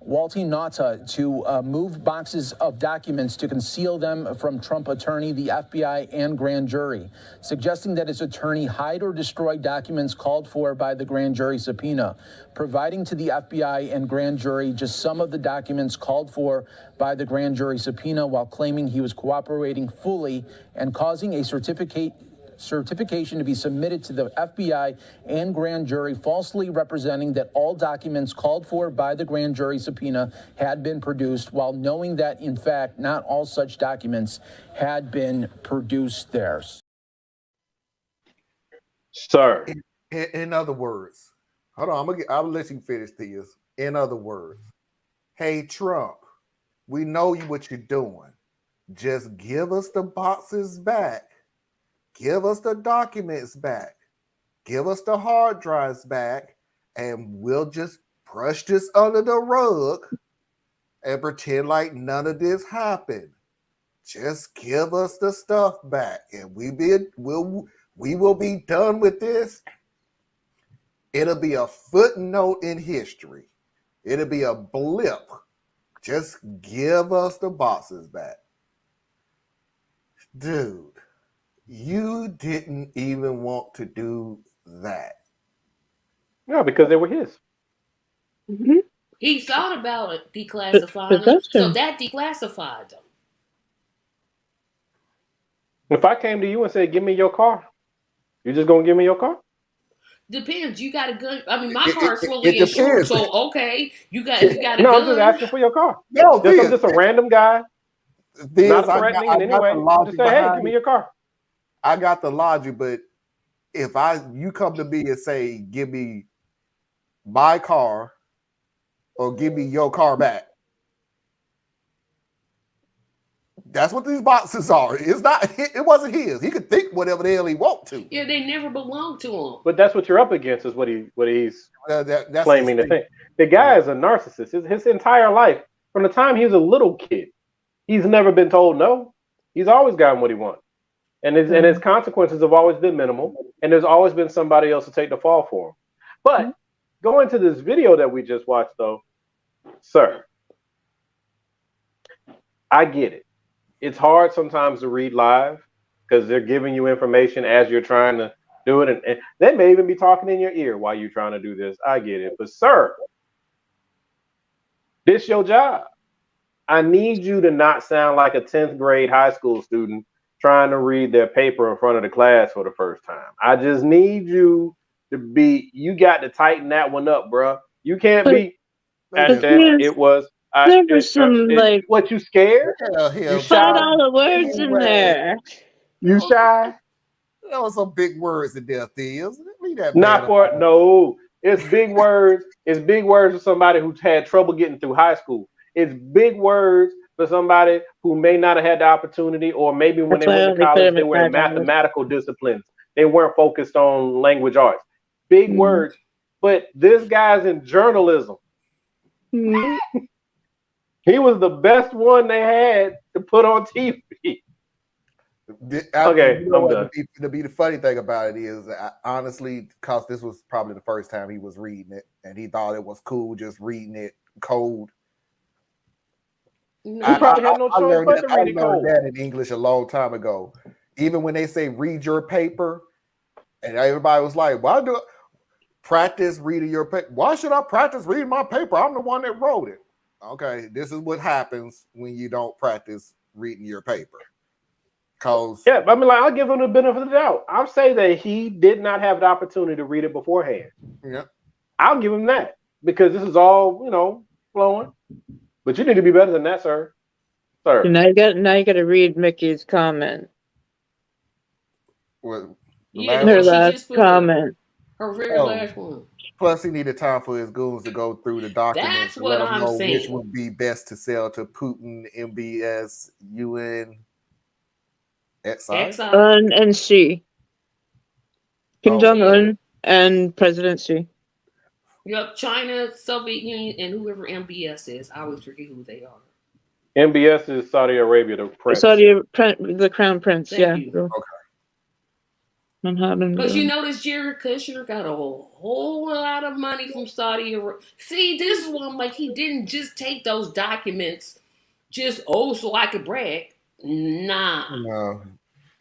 Walty Nauta to move boxes of documents to conceal them from Trump attorney, the FBI, and grand jury, suggesting that his attorney hide or destroy documents called for by the grand jury subpoena, providing to the FBI and grand jury just some of the documents called for by the grand jury subpoena while claiming he was cooperating fully, and causing a certification to be submitted to the FBI and grand jury, falsely representing that all documents called for by the grand jury subpoena had been produced, while knowing that, in fact, not all such documents had been produced there. Sir. In other words, hold on, I'll let you finish this. In other words, hey, Trump, we know what you're doing. Just give us the boxes back. Give us the documents back. Give us the hard drives back, and we'll just brush this under the rug and pretend like none of this happened. Just give us the stuff back, and we will be done with this. It'll be a footnote in history. It'll be a blip. Just give us the boxes back. Dude. You didn't even want to do that. No, because they were his. Mm-hmm. He thought about it, declassifying them, so that declassified them. If I came to you and said, give me your car, you just going to give me your car? Depends. You got a gun. I mean, my car is fully insured, so okay. You got a gun. No, I'm just asking for your car. No, I'm just a random guy. Not threatening in any way. Just say, hey, give me your car. I got the logic, but if you come to me and say, give me my car or give me your car back, that's what these boxes are. It wasn't his. He could think whatever the hell he want to. Yeah, they never belonged to him. But that's what you're up against, is what he's claiming to think. The guy is a narcissist. His entire life, from the time he was a little kid, he's never been told no. He's always gotten what he wants. And his consequences have always been minimal, and there's always been somebody else to take the fall for him. But going to this video that we just watched, though, sir, I get it. It's hard sometimes to read live because they're giving you information as you're trying to do it, and they may even be talking in your ear while you're trying to do this. I get it. But, sir, this your job. I need you to not sound like a 10th grade high school student trying to read their paper in front of the class for the first time. I just need you to you got to tighten that one up, bro. You can't be, it was, there was some, what, you scared? You found all the words in there. You shy? There was some big words in there, Theos. No, it's big words. It's big words for somebody who's had trouble getting through high school. It's big words for somebody who may not have had the opportunity, or maybe when they went to college, they were in mathematical disciplines. They weren't focused on language arts. Big words. But this guy's in journalism. He was the best one they had to put on TV. Okay, I'm done. The funny thing about it is, honestly, because this was probably the first time he was reading it, and he thought it was cool just reading it cold. I learned that in English a long time ago. Even when they say read your paper, and everybody was like, "Why do practice reading your paper? Why should I practice reading my paper? I'm the one that wrote it." Okay, this is what happens when you don't practice reading your paper. Yeah, I mean, like, I'll give him the benefit of the doubt. I'll say that he did not have the opportunity to read it beforehand. Yeah, I'll give him that, because this is all, flowing. But you need to be better than that, sir. Now you got to read Mickey's comment. Her last comment. Her very last one. Plus, he needed time for his goons to go through the documents and let them know which would be best to sell to Putin, MBS, UN, XI? And Xi. Kim Jong-un and President Xi. Yep, China, Soviet Union, and whoever MBS is. I always forget who they are. MBS is Saudi Arabia, the prince. The crown prince, Thank you. Okay. Manhattan. Because you notice Jared Kushner got a whole lot of money from Saudi Arabia. See, this is one like he didn't just take those documents so I could brag. Nah. No.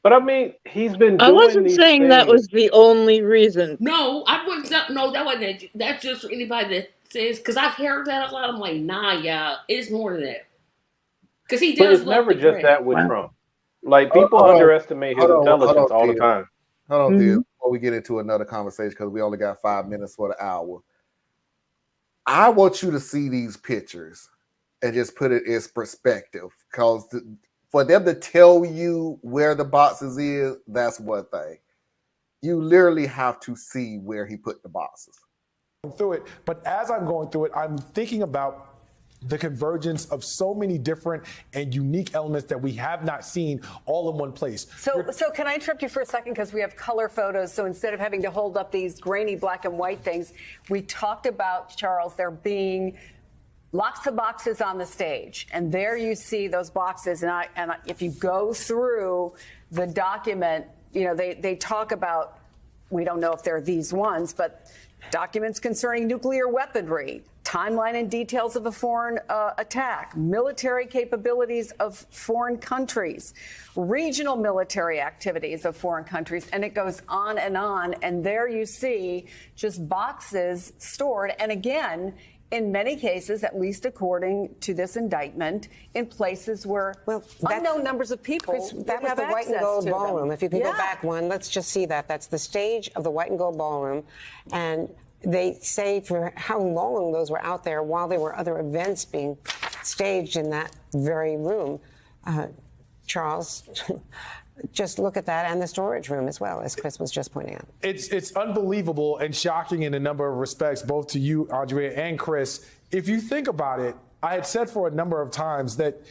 But I mean, he's been doing I wasn't these saying things. that was the only reason. No, I wouldn't. No, that wasn't it. That's just for anybody that says, because I've heard that a lot. I'm like, nah, y'all, it's more than that. Because he does. But it's never just that with Trump. Like people underestimate his intelligence all the time. Hold on, Theo, before we get into another conversation, because we only got 5 minutes for the hour. I want you to see these pictures and just put it in perspective, because for them to tell you where the boxes is, that's one thing. You literally have to see where he put the boxes. Through it, but as I'm going through it, I'm thinking about the convergence of so many different and unique elements that we have not seen all in one place. So can I interrupt you for a second, because we have color photos. So instead of having to hold up these grainy black and white things, we talked about, Charles, there being lots of boxes on the stage, and there you see those boxes. And if you go through the document, you know, they talk about, we don't know if they're these ones, but documents concerning nuclear weaponry, timeline and details of a foreign attack, military capabilities of foreign countries, regional military activities of foreign countries, and it goes on. And there you see just boxes stored. And again, in many cases, at least according to this indictment, in places where unknown numbers of people that was the White and Gold Ballroom. If you can go back one, let's just see that. That's the stage of the White and Gold Ballroom. And they say for how long those were out there while there were other events being staged in that very room. Charles, just look at that, and the storage room as well, as Chris was just pointing out. It's unbelievable and shocking in a number of respects, both to you, Andrea, and Chris. If you think about it, I had said for a number of times that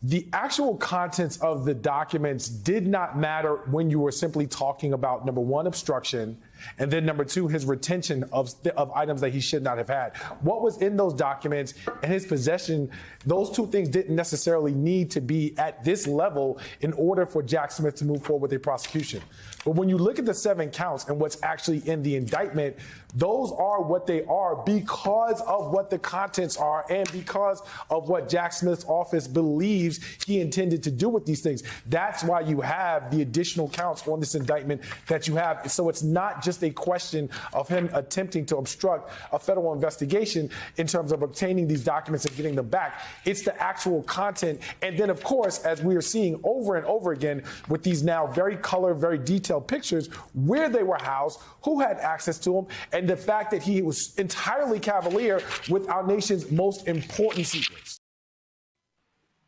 the actual contents of the documents did not matter when you were simply talking about, number one, obstruction, and then number two, his retention of items that he should not have had. What was in those documents and his possession, those two things didn't necessarily need to be at this level in order for Jack Smith to move forward with a prosecution. But when you look at the 7 counts and what's actually in the indictment, those are what they are because of what the contents are and because of what Jack Smith's office believes he intended to do with these things. That's why you have the additional counts on this indictment that you have. So it's not just a question of him attempting to obstruct a federal investigation in terms of obtaining these documents and getting them back. It's the actual content. And then, of course, as we are seeing over and over again with these now very colored, very detailed pictures, where they were housed, who had access to them, and the fact that he was entirely cavalier with our nation's most important secrets.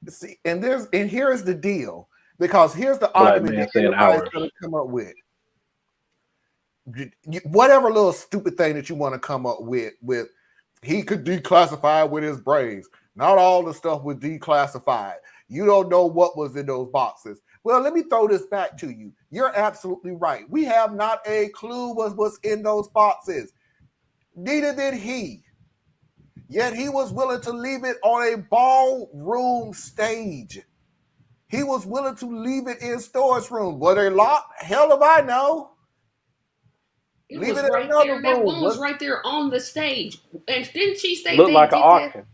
See, and here is the deal, because here's the argument that everybody's going to come up with. Whatever little stupid thing that you want to come up with he could declassify with his brains. Not all the stuff was declassified. You don't know what was in those boxes. Well, let me throw this back to you. You're absolutely right. We have not a clue what's in those boxes. Neither did he. Yet he was willing to leave it on a ballroom stage. He was willing to leave it in storage room. Were they locked? Hell if I know. Leave it in right another room. That one was right there on the stage. And didn't she say looked like an auction?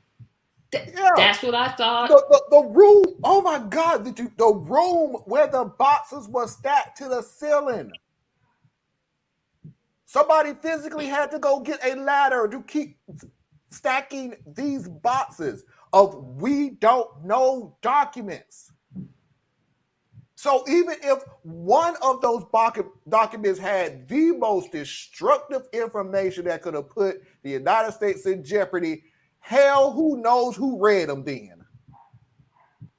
Yeah. That's what I thought. The room, oh my God, the room where the boxes were stacked to the ceiling. Somebody physically had to go get a ladder to keep stacking these boxes of we don't know documents. So even if one of those documents had the most destructive information that could have put the United States in jeopardy, hell, who knows who read them then?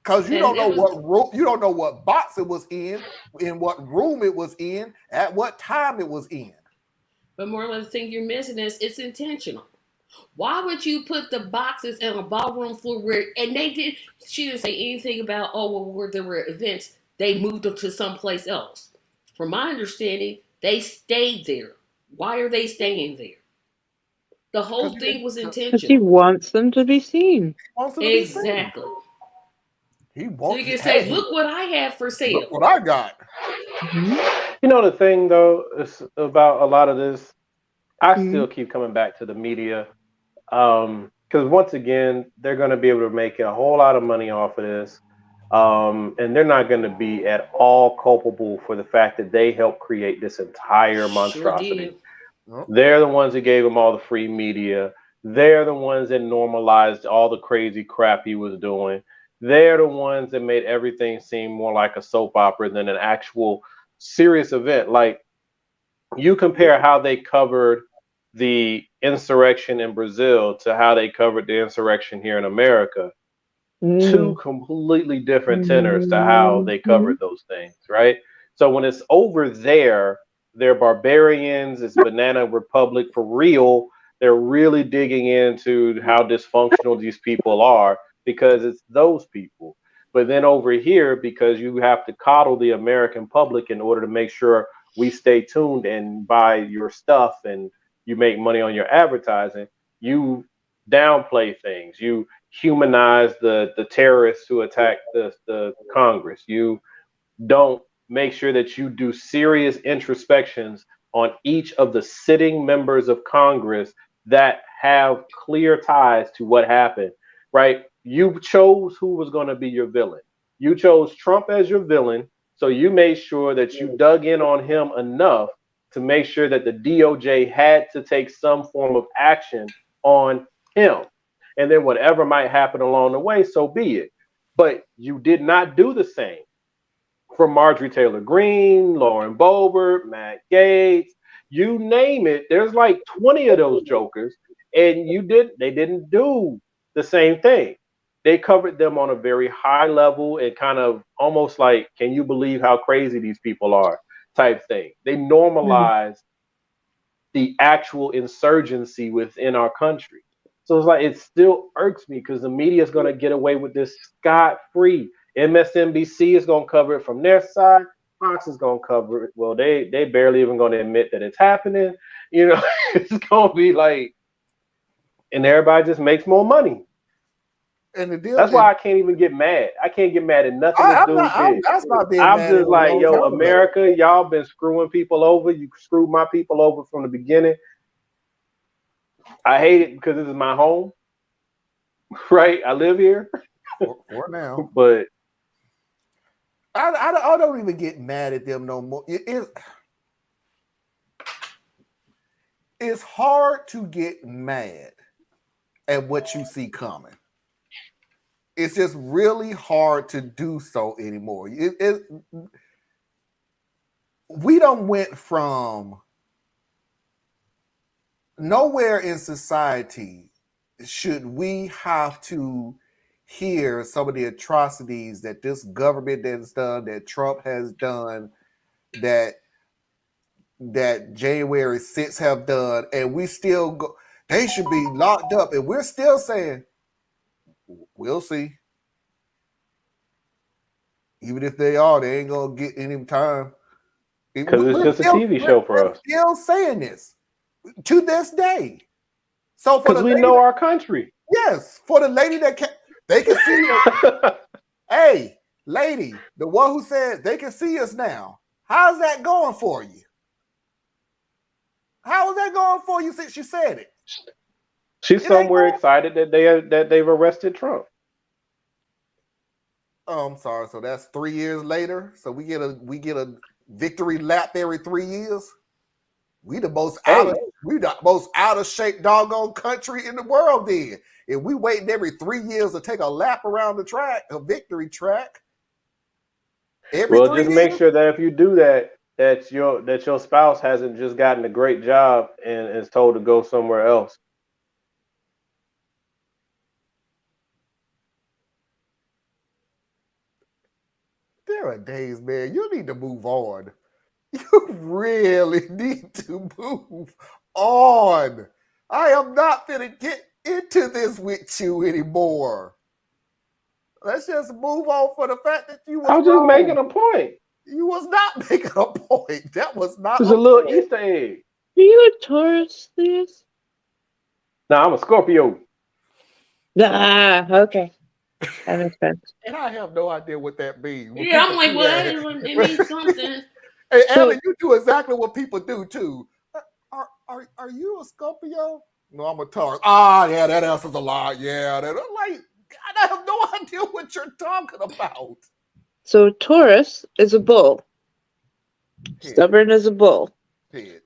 Because you don't know what box it was in what room it was in, at what time it was in. But more of the thing you're missing is it's intentional. Why would you put the boxes in a ballroom floor where, and she didn't say anything about, oh, well, where there were events, they moved them to someplace else. From my understanding, they stayed there. Why are they staying there? The whole thing was intentional. Because he wants them to be seen. Exactly. He So wants. you can say, look what I have for sale. Look what I got. You know, the thing though is about a lot of this, I still keep coming back to the media. Because once again, they're going to be able to make a whole lot of money off of this. And they're not going to be at all culpable for the fact that they helped create this entire monstrosity. They're the ones that gave him all the free media. They're the ones that normalized all the crazy crap he was doing. They're the ones that made everything seem more like a soap opera than an actual serious event. Like, you compare how they covered the insurrection in Brazil to how they covered the insurrection here in America. Two completely different tenors to how they covered those things, right? So when it's over there, they're barbarians, it's Banana Republic for real. They're really digging into how dysfunctional these people are because it's those people. But then over here, because you have to coddle the American public in order to make sure we stay tuned and buy your stuff and you make money on your advertising, you downplay things. You humanize the terrorists who attacked the Congress. You don't make sure that you do serious introspections on each of the sitting members of Congress that have clear ties to what happened, right? You chose who was going to be your villain. You chose Trump as your villain, so you made sure that you dug in on him enough to make sure that the DOJ had to take some form of action on him. And then whatever might happen along the way, so be it. But you did not do the same for Marjorie Taylor Greene, Lauren Boebert, Matt Gaetz, you name it. There's like 20 of those jokers, and they didn't do the same thing. They covered them on a very high level and kind of almost like, can you believe how crazy these people are type thing. They normalized the actual insurgency within our country. So it's like, it still irks me because the media is going to get away with this scot-free. MSNBC is going to cover it from their side. Fox is going to cover it. Well, they barely even going to admit that it's happening. You know, it's going to be like, and everybody just makes more money. And the deal that's why I can't even get mad. I can't get mad at nothing this dude did. I'm just like, yo, America, y'all been screwing people over. You screwed my people over from the beginning. I hate it because this is my home, right? I live here for now, but I don't even get mad at them no more. It's hard to get mad at what you see coming. It's just really hard to do so anymore. We done went from nowhere in society should we have to hear some of the atrocities that this government has done, that Trump has done, that January 6th have done, and we still go, they should be locked up, and we're still saying, we'll see. Even if they are, they ain't gonna get any time. Because it's just a TV show for us. Still saying this to this day. So because we know our country. Yes, for the lady that they can see us. Hey, lady, the one who said they can see us now. How's that going for you? How is that going for you since you said it? She's somewhere excited that they've arrested Trump. Oh, I'm sorry. So that's 3 years later. So we get a victory lap every 3 years. We the most out of shape doggone country in the world. Then if we waiting every 3 years to take a lap around the track, a victory track. Well, just make sure that if you do that, that your spouse hasn't just gotten a great job and is told to go somewhere else. There are days, man, you need to move on. You really need to move on. I am not going to get into this with you anymore. Let's just move on for the fact that you was I was just making a point. You was not making a point. That was not It's a little Easter egg. Are you a Taurus, Theus? No, I'm a Scorpio. Ah, okay. That makes sense. And I have no idea what that means. Yeah, I'm like, well, it means something. Hey, Ellie, you do exactly what people do too. Are you a Scorpio? No, I'm a Taurus. Ah, yeah, that answers a lot. Yeah, I'm like, God, I have no idea what you're talking about. So Taurus is a bull. Stubborn as a bull.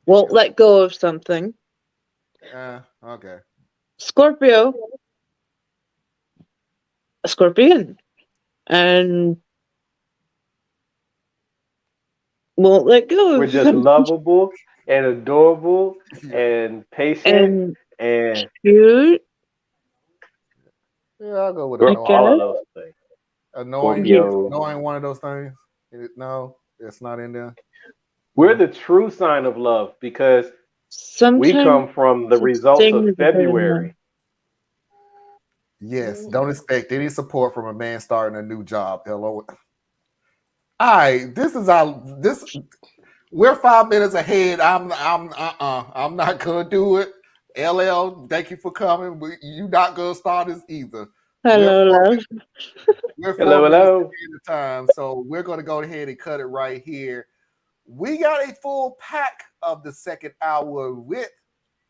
Won't let go of something. Okay. Scorpio. A scorpion. And won't let go. We're just lovable and adorable and patient and cute. Yeah, I'll go with all of those things. Annoying one of those things. No, it's not in there. We're the true sign of love because we come from the results of February. Yes, don't expect any support from a man starting a new job. Hello. All right, we're 5 minutes ahead. I'm not gonna do it. LL, thank you for coming. You're not gonna start this either. Hello. We're 4 hello. minutes ahead of time, so we're gonna go ahead and cut it right here. We got a full pack of the second hour with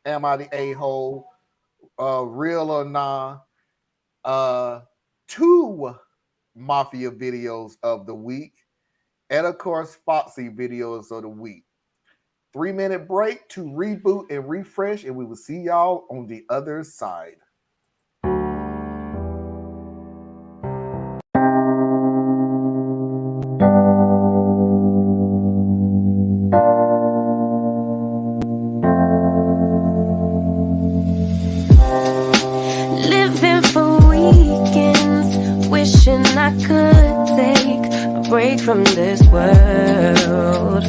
Am I the A-Hole? Real or Nah? 2 Mafia videos of the week, and of course, Foxy videos of the week. 3-minute break to reboot and refresh, and we will see y'all on the other side. Living for weekends, wishing I could take a break from this world.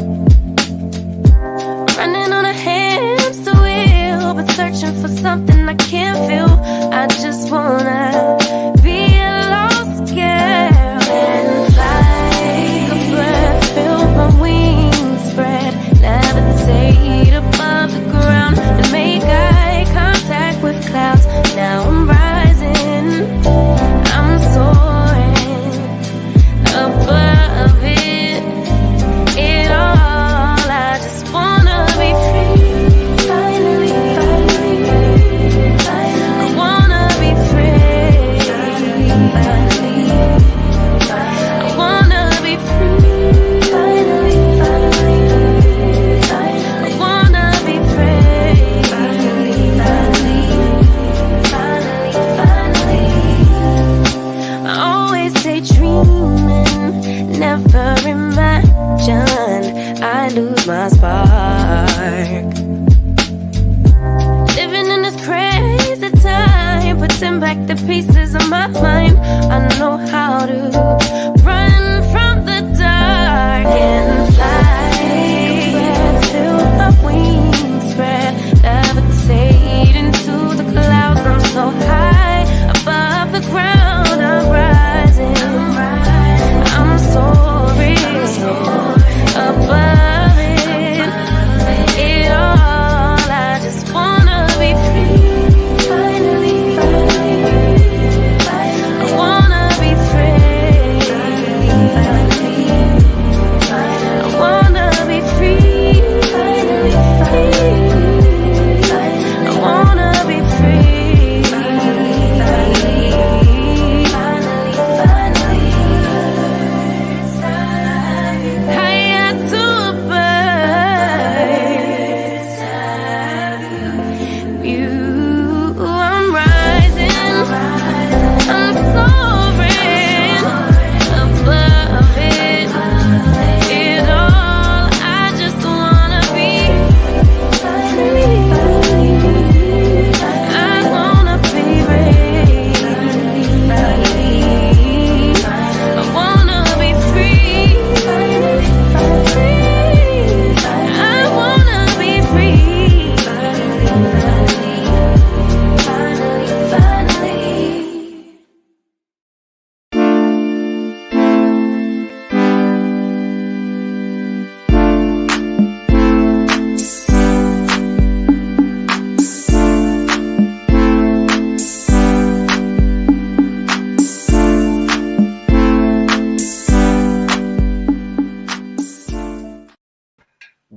Running on a hamster wheel, but searching for something I can't feel. I just wanna be a lost girl and fly. Take a breath, feel my wings spread, levitate above the ground and make eye contact with clouds. Now I'm rising, I'm soaring above it all. I just wanna be free. Finally, I wanna be free. I wanna be free. Finally, I wanna be free. Finally, I always stay dreaming, never imagine I lose my spark. Living in this crazy time, putting back the pieces of my mind. I know how to run from the dark and fly. Feel my wings spread, levitate into the clouds. I'm so high above the ground. I'm rising, I'm soaring above it all. I just wanna be free. Finally, I wanna be free.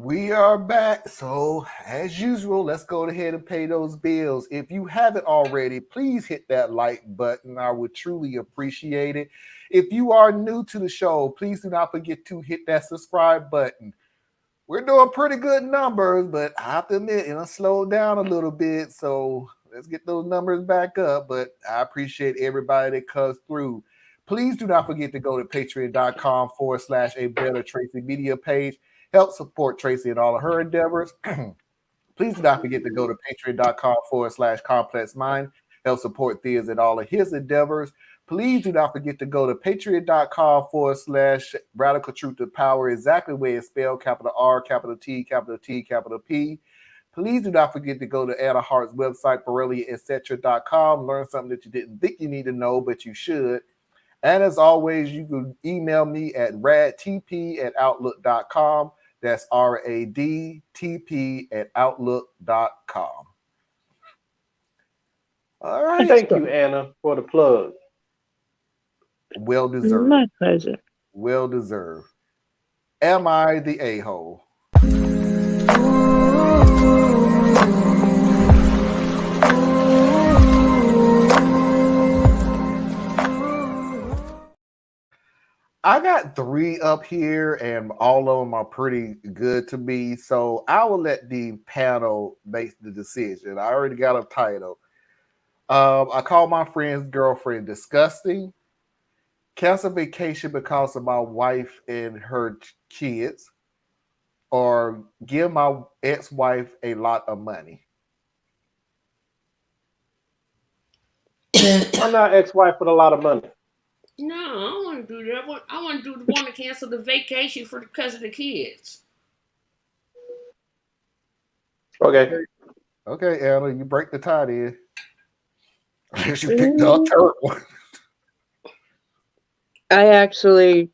We are back. So, as usual, let's go ahead and pay those bills. If you haven't already, please hit that like button. I would truly appreciate it. If you are new to the show, please do not forget to hit that subscribe button. We're doing pretty good numbers, but I have to admit, it'll slow down a little bit. So, let's get those numbers back up. But I appreciate everybody that comes through. Please do not forget to go to patreon.com/A Better Tracy Media page. Help support Tracy in all of her endeavors. Please do not forget to go to patreon.com/Complex Mind. Help support Thea's in all of his endeavors. Please do not forget to go to patreon.com/Radical Truth to Power, exactly where it's spelled, capital R, capital T, capital T, capital P. Please do not forget to go to Anna Hart's website, BorelliaEtc.com. Learn something that you didn't think you need to know, but you should. And as always, you can email me at radtp@outlook.com. That's radtp@outlook.com. All right. Thank you, Anna, for the plug. Well deserved. My pleasure. Well deserved. Am I the a-hole? I got 3 up here, and all of them are pretty good to me. So I will let the panel make the decision. I already got a title. I call my friend's girlfriend disgusting. Cancel vacation because of my wife and her kids. Or give my ex-wife a lot of money. I'm not ex-wife with a lot of money. No, I don't want to do that. I want to do the one to cancel the vacation because of the kids. Okay. Okay, Anna, you break the tie then. You picked the third one. I actually,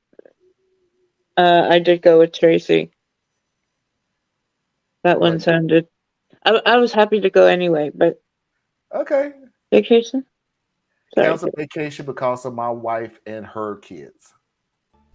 I did go with Tracy. That one sounded. I was happy to go anyway, but. Okay. Vacation? Sorry. Cancel vacation because of my wife and her kids.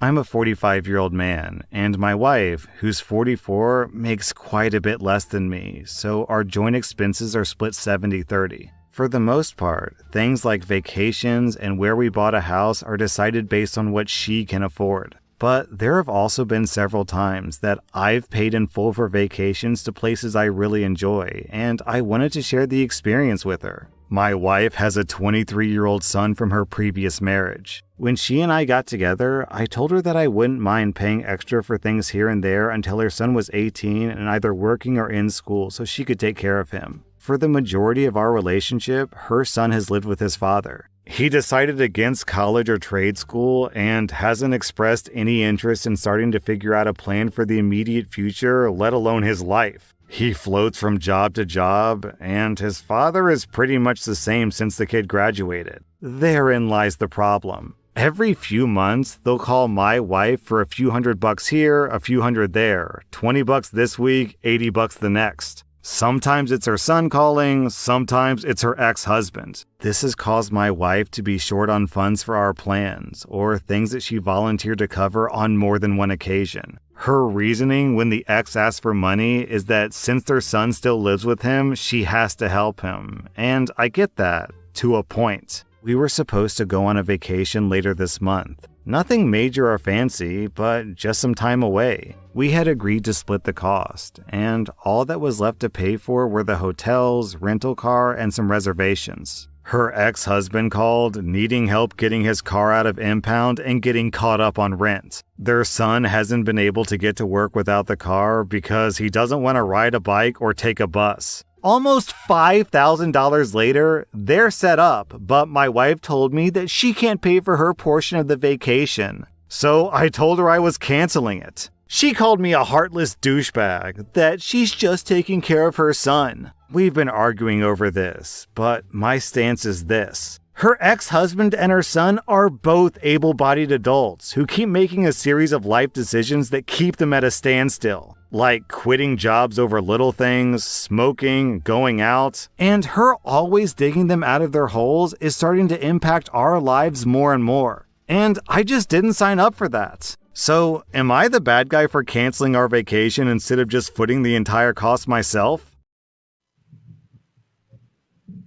I'm a 45-year-old man, and my wife, who's 44, makes quite a bit less than me, so our joint expenses are split 70-30. For the most part, things like vacations and where we bought a house are decided based on what she can afford. But there have also been several times that I've paid in full for vacations to places I really enjoy, and I wanted to share the experience with her. My wife has a 23-year-old son from her previous marriage. When she and I got together, I told her that I wouldn't mind paying extra for things here and there until her son was 18 and either working or in school so she could take care of him. For the majority of our relationship, her son has lived with his father. He decided against college or trade school and hasn't expressed any interest in starting to figure out a plan for the immediate future, let alone his life. He floats from job to job, and his father is pretty much the same since the kid graduated. Therein lies the problem. Every few months, they'll call my wife for a few $100 here, a few hundred there, $20 this week, $80 the next. Sometimes it's her son calling, sometimes it's her ex-husband. This has caused my wife to be short on funds for our plans, or things that she volunteered to cover on more than one occasion. Her reasoning when the ex asks for money is that since their son still lives with him, she has to help him. And I get that, to a point. We were supposed to go on a vacation later this month. Nothing major or fancy, but just some time away. We had agreed to split the cost, and all that was left to pay for were the hotels, rental car, and some reservations. Her ex-husband called, needing help getting his car out of impound and getting caught up on rent. Their son hasn't been able to get to work without the car because he doesn't want to ride a bike or take a bus. Almost $5,000 later, they're set up, but my wife told me that she can't pay for her portion of the vacation. So I told her I was canceling it. She called me a heartless douchebag, that she's just taking care of her son. We've been arguing over this, but my stance is this. Her ex-husband and her son are both able-bodied adults who keep making a series of life decisions that keep them at a standstill, like quitting jobs over little things, smoking, going out, and her always digging them out of their holes is starting to impact our lives more and more. And I just didn't sign up for that. So, am I the bad guy for canceling our vacation instead of just footing the entire cost myself?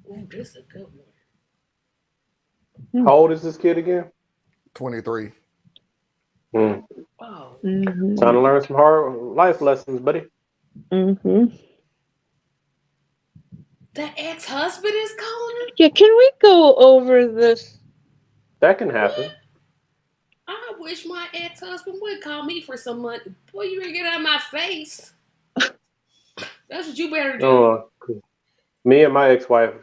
Ooh, this is a good one. How old is this kid again? 23. Mm. Oh. Mm-hmm. Time to learn some hard life lessons, buddy. Mm-hmm. The ex-husband is calling her? Yeah, can we go over this? That can happen. What? I wish my ex-husband would call me for some money. Boy, you better get out of my face. That's what you better do. Me and my ex-wife,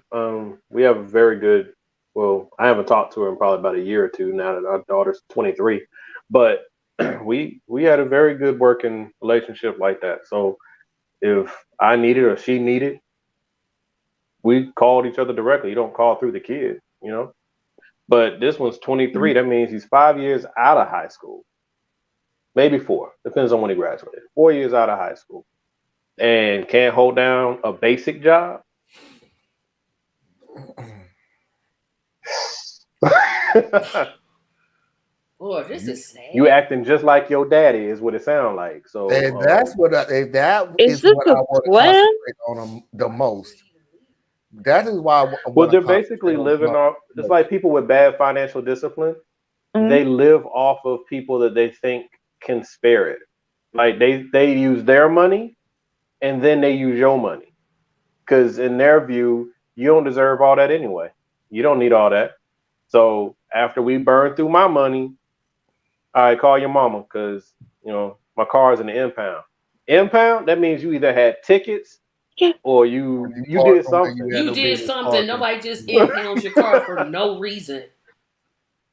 we have a very good, well, I haven't talked to her in probably about a year or two now that our daughter's 23, but we had a very good working relationship like that. So if I needed or she needed, we called each other directly. You don't call through the kid, you know? But this one's 23. That means he's 5 years out of high school. Maybe 4. Depends on when he graduated. 4 years out of high school. And can't hold down a basic job. Boy, this is sad. You acting just like your daddy is what it sounds like. So And that's what that is this what I want to concentrate on the most. That is why well, they're basically living off. It's like people with bad financial discipline. They live off of people that they think can spare it. Like they use their money, and then they use your money, because in their view, you don't deserve all that anyway. You don't need all that. So after we burn through my money, I call your mama, because my car is in the impound. Impound, that means you either had tickets or you did something. You did something. Nobody just impounds your car for no reason.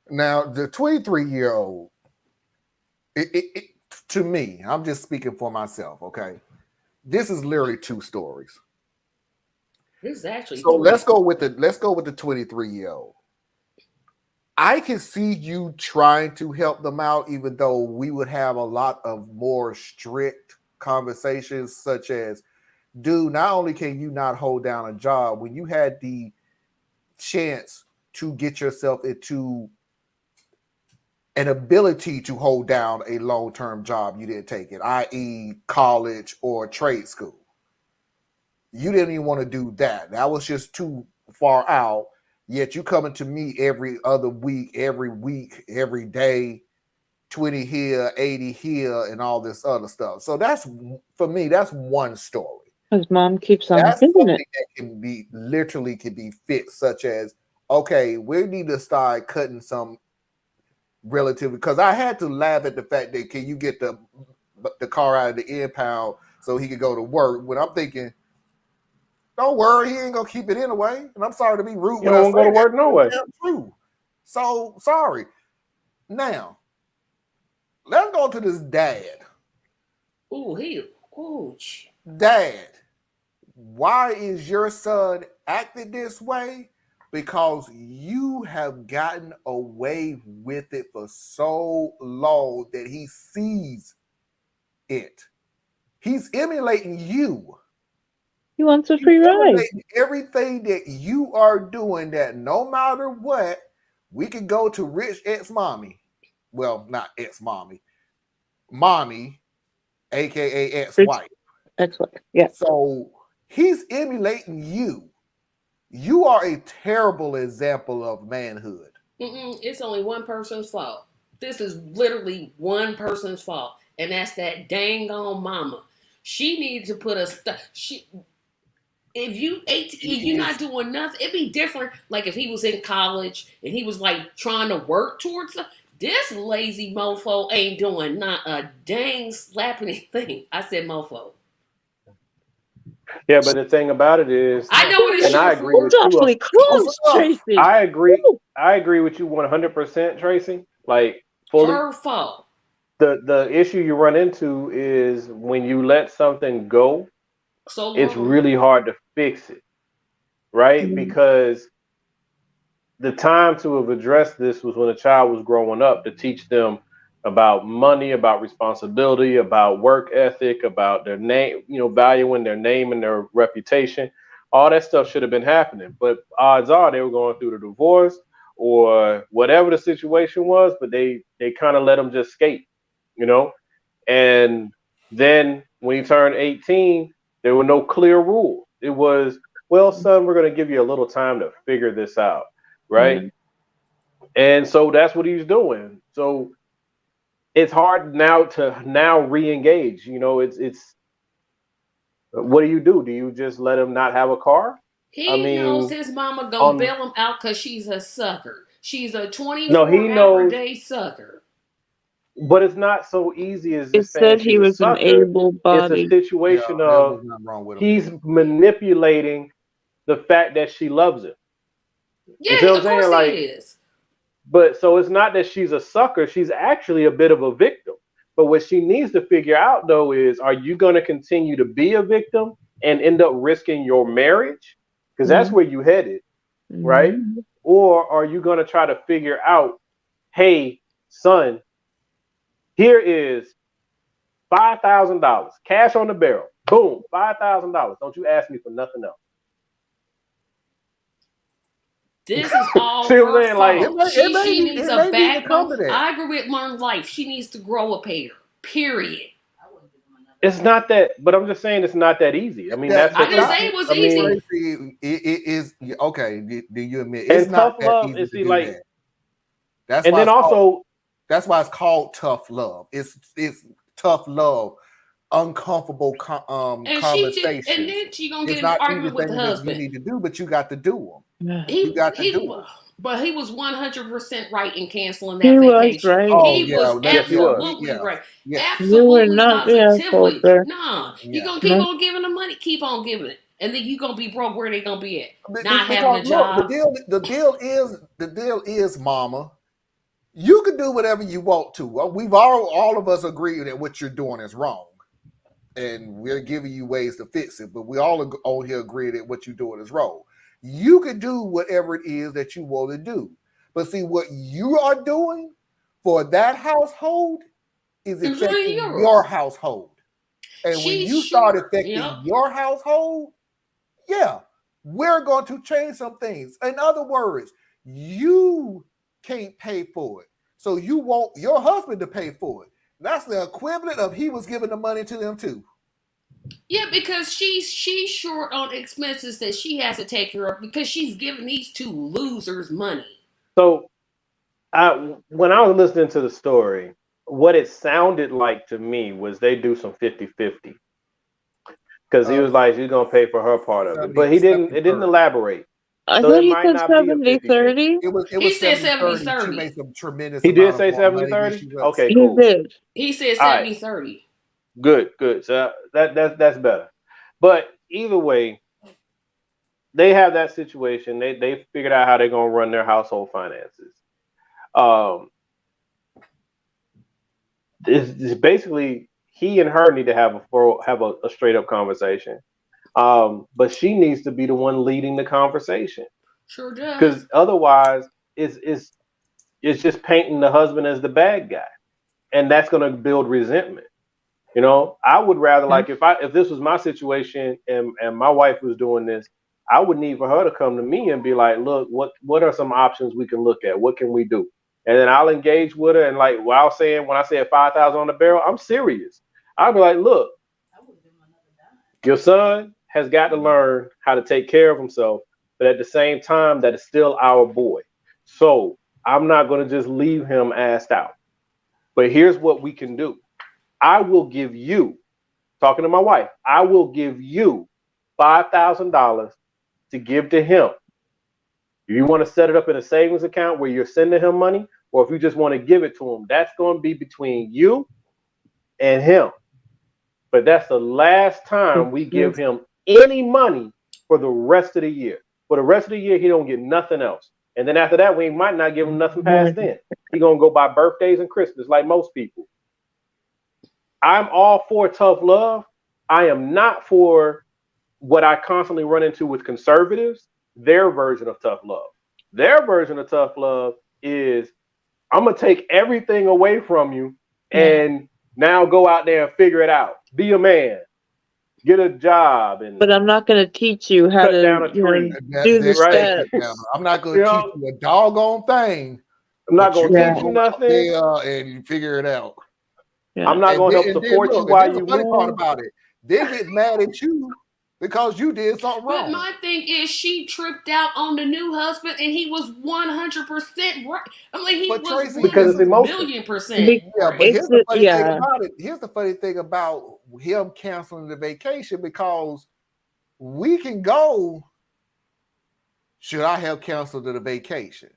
Now, the 23-year-old, to me, I'm just speaking for myself, okay? This is literally 2 stories. This is actually so 3. Let's go with the 23-year-old. I can see you trying to help them out, even though we would have a lot of more strict conversations, such as, dude, not only can you not hold down a job, when you had the chance to get yourself into an ability to hold down a long-term job, you didn't take it, i.e. college or trade school. You didn't even want to do that. That was just too far out. Yet you coming to me every other week, every day, 20 here, 80 here, and all this other stuff. So that's, for me, that's one story. His mom keeps on That's doing something it. that can be fixed, such as, okay, we need to start cutting some relatively, because I had to laugh at the fact that, can you get the car out of the impound so he could go to work? When I'm thinking, don't worry, he ain't gonna keep it anyway. And I'm sorry to be rude. You don't go to work no way. True. So sorry. Now, let's go to this dad. Dad, why is your son acting this way? Because you have gotten away with it for so long that he sees it. He's emulating you. He wants a free ride. Everything that you are doing, that no matter what, we can go to rich ex-mommy. Well, not ex-mommy. Mommy, a.k.a. ex-wife. Ex-wife, yeah. So he's emulating you. You are a terrible example of manhood. It's only one person's fault. This is literally one person's fault. And that's that dang on mama. She needs to put a if you're not doing nothing, it'd be different. Like if he was in college and he was like trying to work towards it. This lazy mofo ain't doing not a dang slapping thing. I said mofo. Yeah, but the thing about it is, I know what it's, and I agree with you. I agree with you 100%, Tracy. Like fully. Her fault. The issue you run into is when you let something go, it's really hard to fix it, right? Because the time to have addressed this was when a child was growing up, to teach them about money, about responsibility, about work ethic, about their name, valuing their name and their reputation. All that stuff should have been happening. But odds are they were going through the divorce or whatever the situation was, but they kind of let them just skate. you know. And then when he turned 18, there were no clear rules. It was, well, son, we're going to give you a little time to figure this out, right? Mm-hmm. And so that's what he's doing. So it's hard now to re-engage. You know, it's what do? Do you just let him not have a car? He knows his mama gonna bail him out because she's a sucker. She's a 24-hour-day sucker. But it's not so easy as It said he was an able-bodied. It's a situation of he's manipulating the fact that she loves him. Yeah, of course he is. But so it's not that she's a sucker. She's actually a bit of a victim. But what she needs to figure out, though, is are you going to continue to be a victim and end up risking your marriage? Because that's where you headed, right? Or are you going to try to figure out, hey, son, here is $5,000, cash on the barrel. Boom, $5,000. Don't you ask me for nothing else. This is all her fault. She needs a backbone. I agree with Learn Life. She needs to grow a pair. Period. It's not that, but I'm just saying it's not that easy. I mean, I didn't say it was easy. It is okay. Do you admit it's not that easy to do that? That's why it's called tough love. It's tough love, uncomfortable conversations. And then she gonna get in an argument with the husband. You need to do, but you got to do them. But he was 100% right in canceling that vacation. Right. He was absolutely right. Absolutely positively. No, you gonna keep on giving the money, keep on giving it, and then you gonna be broke. Where they gonna be at? Not having a job. The deal is, Mama. You can do whatever you want to. We've all of us agree that what you're doing is wrong, and we're giving you ways to fix it. But we all on here agree that what you're doing is wrong. You can do whatever it is that you want to do. But see, what you are doing for that household is affecting your household. And when you start affecting your household, we're going to change some things. In other words, you can't pay for it. So you want your husband to pay for it. That's the equivalent of he was giving the money to them too. Yeah, because she's short on expenses that she has to take care of because she's giving these two losers money. So when I was listening to the story, what it sounded like to me was they do some 50-50. Because he was like, she's going to pay for her part of it. But it didn't elaborate. I thought he said 70-30. He said 70-30. She made some tremendous. He did say 70-30? Okay, cool. He did. He said 70-30. Good. So that's better. But either way, they have that situation. They figured out how they're gonna run their household finances. It's basically he and her need to have a straight up conversation. But she needs to be the one leading the conversation. Sure does. Because otherwise, it's just painting the husband as the bad guy, and that's gonna build resentment. You know, I would rather if this was my situation and my wife was doing this, I would need for her to come to me and be like, look, what are some options we can look at? What can we do? And then I'll engage with her. And like when I said 5,000 on the barrel, I'm serious. I'll be like, look, your son has got to learn how to take care of himself, but at the same time, that is still our boy. So I'm not going to just leave him assed out. But here's what we can do. I will give you, talking to my wife, I will give you $5,000 to give to him. If you want to set it up in a savings account where you're sending him money, or if you just want to give it to him, that's going to be between you and him. But that's the last time we give him any money for the rest of the year. For the rest of the year, he don't get nothing else. And then after that, we might not give him nothing past then. He's going to go by birthdays and Christmas like most people. I'm all for tough love. I am not for what I constantly run into with conservatives, their version of tough love. Their version of tough love is I'm going to take everything away from you and now go out there and figure it out. Be a man. Get a job. But I'm not going to teach you how to down a tree. Do the steps. I'm not going to teach you a doggone thing. I'm not going to teach you nothing. And you figure it out. I'm not going to help support you while you the funny part move. about it. They get mad at you because you did something wrong. But my thing is, she tripped out on the new husband, and he was 100% right. I mean, he was Tracy, because it's emotion. 1,000,000% Yeah, but right. here's the funny thing about it. Here's the funny thing about him canceling the vacation, because we can go. Should I have canceled the vacation?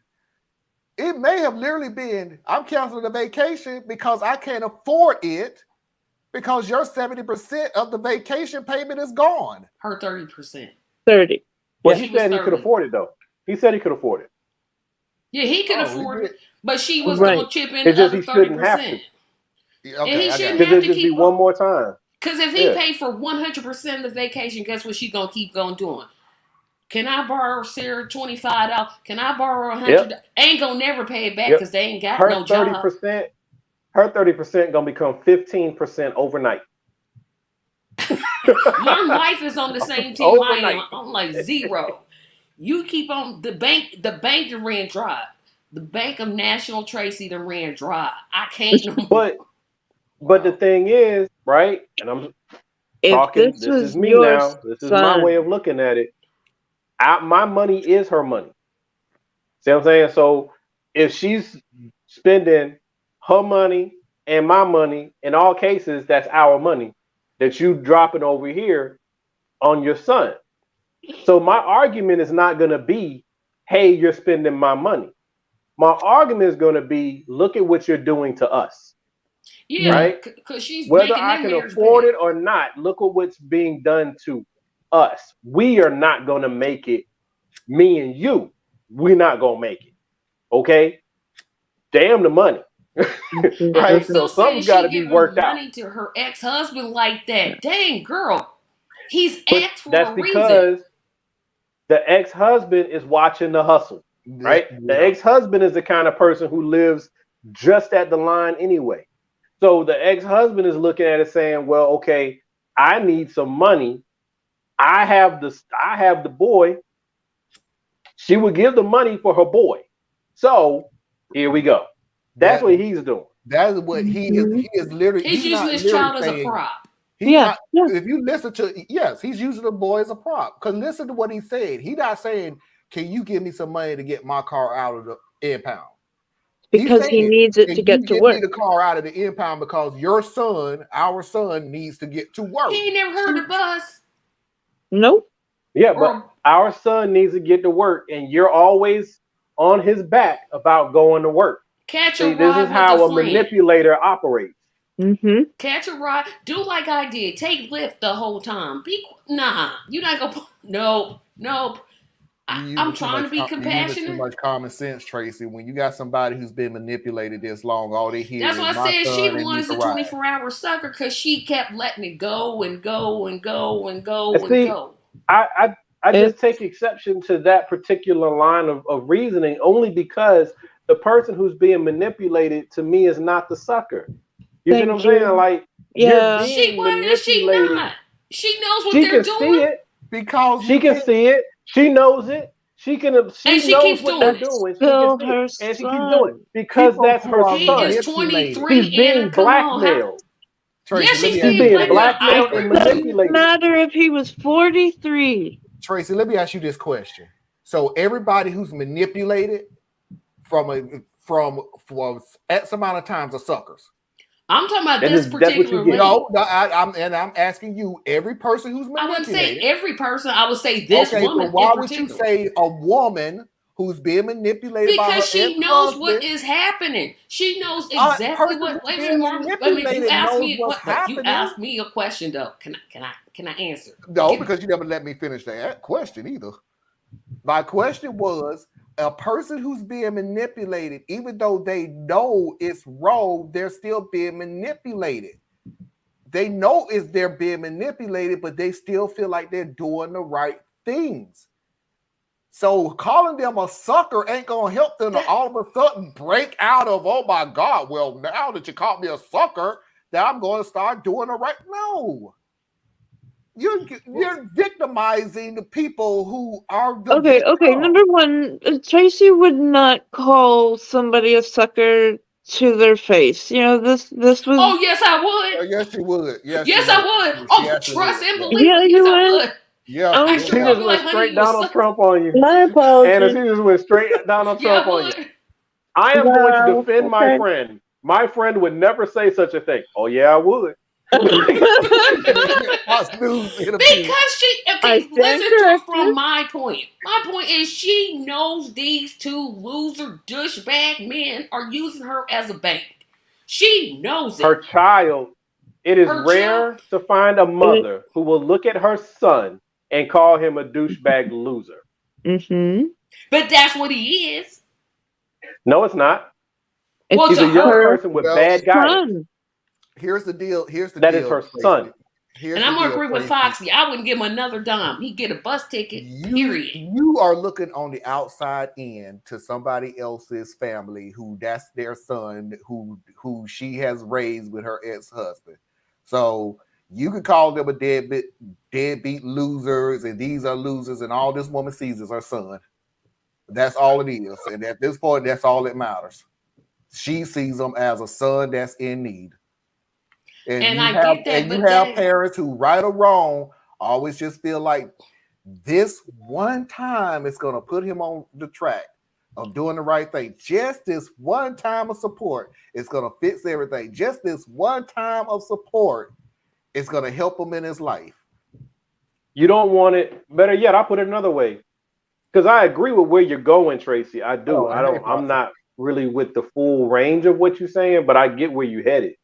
It may have literally been, I'm canceling the vacation because I can't afford it, because your 70% of the vacation payment is gone. Her 30%. 30. Well, he said he could afford it, though. He said he could afford it. Yeah, he could afford it, but she was Right. going to chip in It's the just other he shouldn't 30%. have to. Yeah, And he shouldn't Because have it'll to just be keep one more time. Because if he paid for 100% of the vacation, guess what she gonna keep going doing? Can I borrow Sarah $25? Can I borrow $100? Ain't gonna never pay it back because they ain't got her no job. 30%, her 30% gonna become 15% overnight. My wife is on the same team I am. I'm like 0. You keep on the bank that ran dry. The Bank of National Tracy that ran dry. I can't no more. But the thing is, right? And I'm If talking. this This was is me your now. This is my way of looking at it. My money is her money. See what I'm saying? So if she's spending her money and my money, in all cases, that's our money that you dropping over here on your son. So my argument is not going to be, hey, you're spending my money. My argument is going to be, look at what you're doing to us. Yeah, right? Because she's Whether making I them can marriage afford bad. it or not, look at what's being done to us. We are not going to make it. Me and you, we're not going to make it. Okay? Damn the money. Right? So something's got to be worked out. Money to her ex-husband like that. Dang, girl. He's But asked for that's a because reason. the ex-husband is watching the hustle. Right? The ex-husband is the kind of person who lives just at the line anyway. So the ex-husband is looking at it saying, well, okay, I need some money. I have the boy. She would give the money for her boy. So here we go. That's what he's doing. That is what he is. He is literally. He's using not his literally child as a saying, prop. He's not. If you listen to, yes, he's using the boy as a prop. Because listen to what he said. He's not saying, "Can you give me some money to get my car out of the impound?" Because he needs it to get to give work. me the car out of the impound because your son, our son, needs to get to work. He ain't never heard the bus. Nope. Yeah, but our son needs to get to work, and you're always on his back about going to work. Catch See, a this ride is with how a a friend. manipulator operates. Mm-hmm. Catch a ride. Do like I did. Take Lyft the whole time. Nah, you're not gonna. Nope. I'm trying to be You're using too compassionate. much common sense, Tracy. When you got somebody who's been manipulated this long, all they hear That's is why I my said son she the and one needs is a a ride. 24-hour sucker because she kept letting it go and go and go and go And and see, go. I just take exception to that particular line of reasoning only because the person who's being manipulated to me is not the sucker. You see what I'm saying? Like, you're being Why is she manipulated. not? She knows what She they're can doing. see it. Because she can see it. She knows it. She knows keeps what doing they're it. doing. She Still can see her it. And she keeps doing it because People that's who her are He son. is manipulated. 23, She's being Anna. Come on. blackmailed. Tracy, Yes, let she's me ask She's you being this being blackmailed. question. blackmailed and manipulated. Matter if he was 43. Tracy, let me ask you this question. So everybody who's manipulated from X amount of times are suckers. I'm talking about That's this particular lady. No, I'm asking you, every person who's I wouldn't say manipulated. every person. I would say this Okay, woman so why in would you particular. say a woman who's being manipulated by her Because she knows ex-husband? what is happening. She knows exactly what. Wait a minute, Mom. Wait a minute. You asked me you asked me a question though. Can I answer? No, because you never let me finish that question either. My question was, a person who's being manipulated, even though they know it's wrong, they're still being manipulated. They know they're being manipulated, but they still feel like they're doing the right things. So calling them a sucker ain't gonna help them to all of a sudden break out of, oh my God, well, now that you called me a sucker, that I'm going to start doing the right. No. You're victimizing the people who are the Okay. Number one, Tracy would not call somebody a sucker to their face. You know, this was. Oh yes, I would. Yes, you would. Yes, I would. Oh, trust and believe Yeah, me. you Yes, I would. would. Yeah. Oh, I She sure would just be went like, honey, straight you a Donald son. Trump on you. My Anna, apologies. she just went straight Donald Yeah, Trump I on you. would. I am going to Wow, defend my okay. friend. My friend would never say such a thing. Oh yeah, I would. Fox News interview. Because she, I okay, stand listen to it corrected. from my point. My point is she knows these two loser douchebag men are using her as a bait. She knows it. Her child. It is Her rare to find a mother who will look at her son and call him a douchebag loser. Mm-hmm. But that's what he is. No, it's not. Well, He's to a young her person with bad guidance. Son. Here's the deal. Here's the That deal. is her Tracy. son. Here's and the I'm gonna deal, agree with Tracy. Foxy. I wouldn't give him another dime. He'd get a bus ticket. Period. You are looking on the outside in to somebody else's family who that's their son who she has raised with her ex-husband. So you could call them a deadbeat losers, and these are losers, and all this woman sees is her son. That's all it is. And at this point, that's all that matters. She sees him as a son that's in need. And I get that, and you but have parents who, right or wrong, always just feel like this one time it's going to put him on the track of doing the right thing. Just this one time of support is going to fix everything. Just this one time of support is going to help him in his life. You don't want it. Better yet, I'll put it another way. Because I agree with where you're going, Tracy. I do. I'm not really with the full range of what you're saying, but I get where you're headed,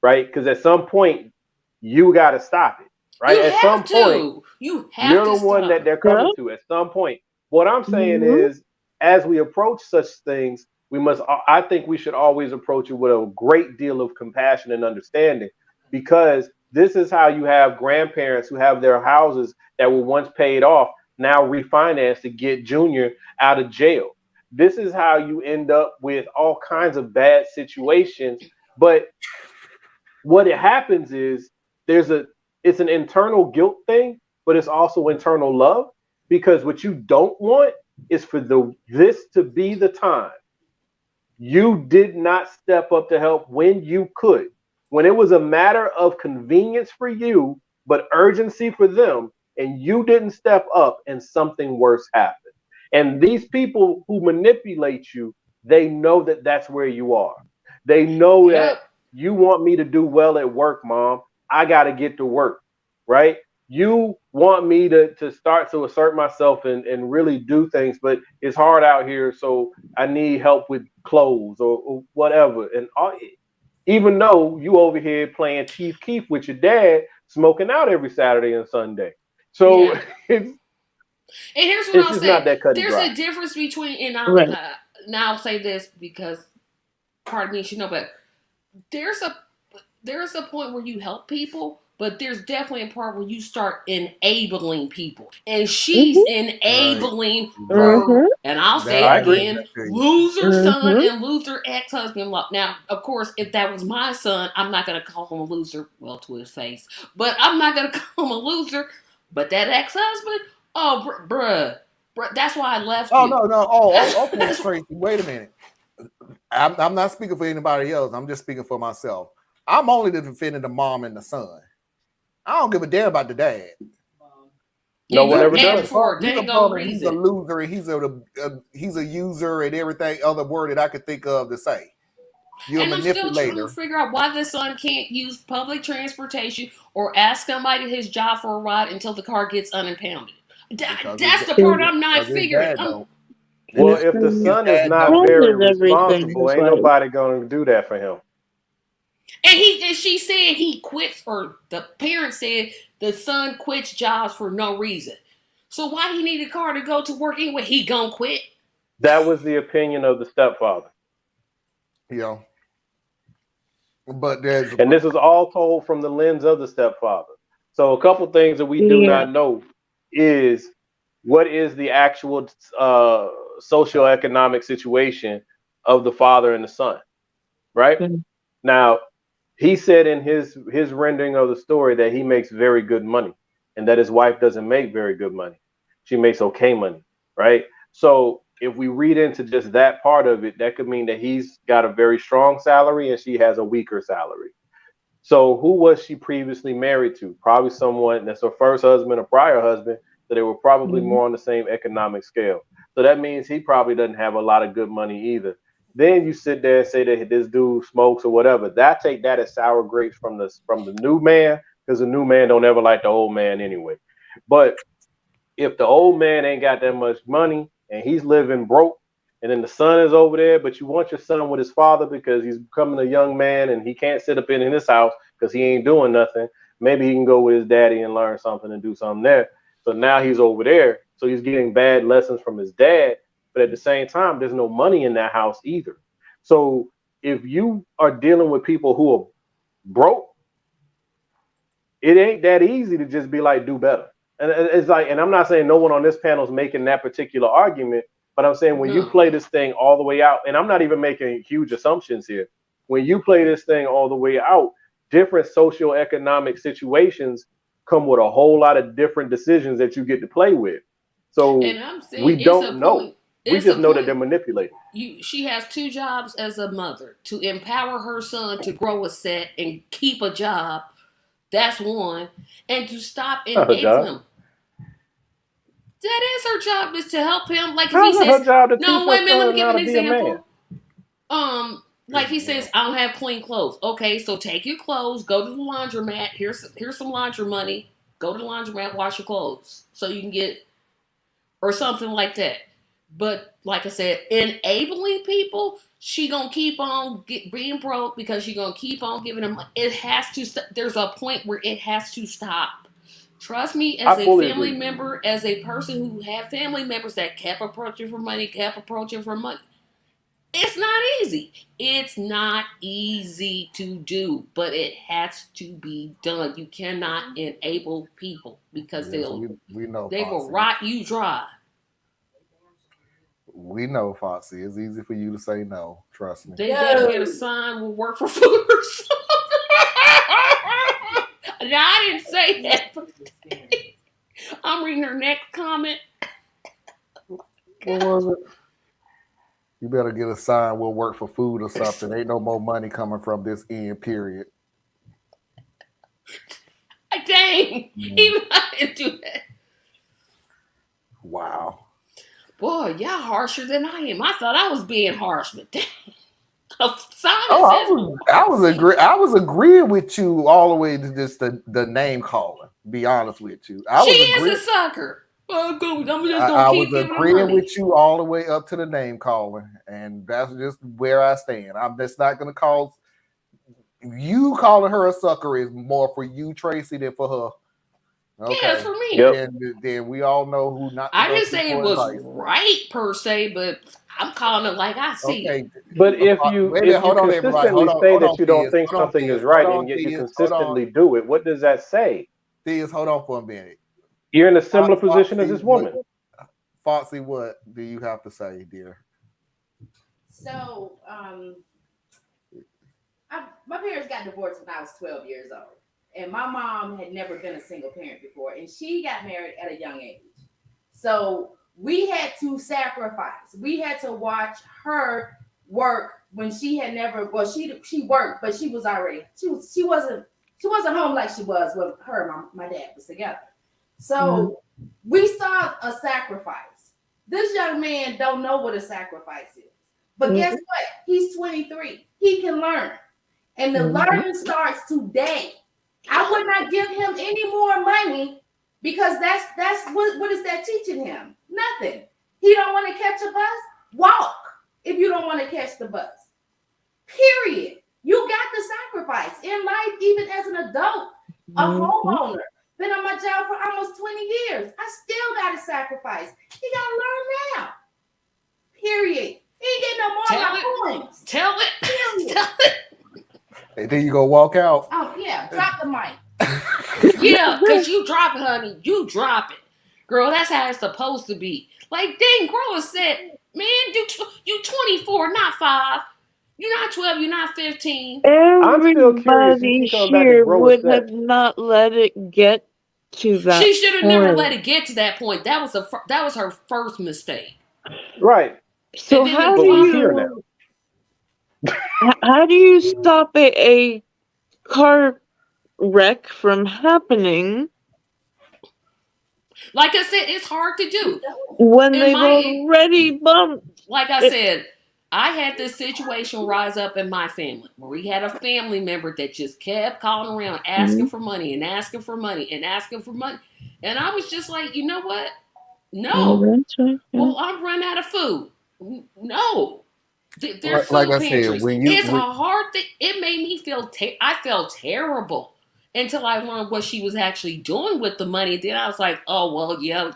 right? Because at some point, you got to stop it, right? At some point, you're the one that they're coming to at some point. What I'm saying is, as we approach such things, I think we should always approach it with a great deal of compassion and understanding, because this is how you have grandparents who have their houses that were once paid off now refinanced to get Junior out of jail. This is how you end up with all kinds of bad situations. But what it happens is it's an internal guilt thing, but it's also internal love, because what you don't want is for this to be the time you did not step up to help when you could, when it was a matter of convenience for you, but urgency for them, and you didn't step up and something worse happened. And these people who manipulate you, they know that that's where you are. They know that you want me to do well at work, Mom. I got to get to work, right? You want me to start to assert myself and really do things, but it's hard out here, so I need help with clothes or whatever. And even though you over here playing Chief Keef with your dad, smoking out every Saturday and Sunday. So and here's what I'll say. Not that There's a difference between, and now I'll say this because part of me should know, but there's a point where you help people, but there's definitely a part where you start enabling people. And she's enabling her, and I'll say it again, loser son and loser ex-husband. Now, of course, if that was my son, I'm not going to call him a loser, well, to his face, but I'm not going to call him a loser. But that ex-husband, bruh, that's why I left you. No. Okay, Tracy, wait a minute. I'm not speaking for anybody else. I'm just speaking for myself. I'm only defending the mom and the son. I don't give a damn about the dad. No one ever does. He's a loser, and he's a user, and everything other word that I could think of to say. You're a manipulator. I'm still trying to figure out why the son can't use public transportation or ask somebody at his job for a ride until the car gets unimpounded. That's the part I'm not figuring. Well, if the son is not very responsible, ain't nobody going to do that for him. And she said he quits, or the parent said the son quits jobs for no reason. So why he need a car to go to work anyway? He gonna quit? That was the opinion of the stepfather. Yeah. And this is all told from the lens of the stepfather. So a couple things that we do not know is what is the actual socioeconomic situation of the father and the son, right? Now, he said in his rendering of the story that he makes very good money and that his wife doesn't make very good money. She makes okay money, right? So if we read into just that part of it, that could mean that he's got a very strong salary and she has a weaker salary. So who was she previously married to? Probably someone that's her first husband or prior husband, so they were probably more on the same economic scale. So that means he probably doesn't have a lot of good money either. Then you sit there and say that this dude smokes or whatever. That take that as sour grapes from the new man, because the new man don't ever like the old man anyway. But if the old man ain't got that much money and he's living broke, and then the son is over there, but you want your son with his father because he's becoming a young man and he can't sit up in his house because he ain't doing nothing. Maybe he can go with his daddy and learn something and do something there. So now he's over there. So he's getting bad lessons from his dad. But at the same time, there's no money in that house either. So if you are dealing with people who are broke, it ain't that easy to just be like, do better. And it's like, and I'm not saying no one on this panel is making that particular argument, but I'm saying when you play this thing all the way out, and I'm not even making huge assumptions here. When you play this thing all the way out, different socioeconomic situations come with a whole lot of different decisions that you get to play with. So we don't know. We just know that they're manipulating. She has 2 jobs as a mother: to empower her son to grow a set and keep a job. That's one. And to stop enabling him. That is her job, is to help him. Like if he says, no, wait a minute, let me give an example. Like he says, I don't have clean clothes. Okay, so take your clothes, go to the laundromat. Here's some laundry money. Go to the laundromat, wash your clothes so you can get, or something like that. But like I said, enabling people, she gonna keep on being broke because she gonna keep on giving them. It has to. There's a point where it has to stop. Trust me, as a family member, as a person who had family members that kept approaching for money. It's not easy. It's not easy to do, but it has to be done. You cannot enable people because they will rot you dry. We know, Foxy. It's easy for you to say no. Trust me. They get a sign, will work for food or something. Now, I didn't say that. I'm reading her next comment. What was it? You better get a sign, will work for food or something. Ain't no more money coming from this end, period. Dang. Even I didn't do that. Wow. Boy, y'all harsher than I am. I thought I was being harsh, but dang. I was agreeing with you all the way to just the name calling. Be honest with you, she is a sucker. I was agreeing with you all the way up to the name calling, and that's just where I stand. I'm just not going to call you calling her a sucker is more for you, Tracy, than for her. Okay. Yeah, for me. Yep. Then we all know who not. I didn't say it was right per se, but I'm calling it like I see it. But if you consistently say that you don't think something is right and yet you consistently do it, what does that say? Hold on for a minute. You're in a similar position as this woman. Foxy, what do you have to say, dear? So, my parents got divorced when I was 12 years old. And my mom had never been a single parent before. And she got married at a young age. So we had to sacrifice. We had to watch her work when she had never, well, she worked, but she was already, she wasn't home like she was when her and my dad was together. So we saw a sacrifice. This young man don't know what a sacrifice is. But guess what? He's 23. He can learn. And the learning starts today. I would not give him any more money because that's what is that teaching him? Nothing. He don't want to catch a bus? Walk if you don't want to catch the bus. Period. You got to sacrifice in life, even as an adult, a homeowner. Been on my job for almost 20 years. I still got to sacrifice. He got to learn now. Period. He ain't getting no more of my points. Tell it. Period. Tell it. And then you go walk out. Oh, yeah. Drop the mic. Yeah, because you drop it, honey. You drop it. Girl, that's how it's supposed to be. Like, dang, Grower said, man, you 24, not 5. You're not 12, you're not 15. Everybody here would have not let it get to that She should have point. never let it get to that point. That was her first mistake. Right. So how do you stop a car wreck from happening? Like I said, it's hard to do when they've already bumped. Like I said, I had this situation rise up in my family where we had a family member that just kept calling around asking for money and asking for money and asking for money. And I was just like, you know what? No. Well, I'm running out of food. No. There's food like I pantries. said, when It's a hard thing. It made me feel, I felt terrible until I learned what she was actually doing with the money. Then I was like, oh, well, yeah,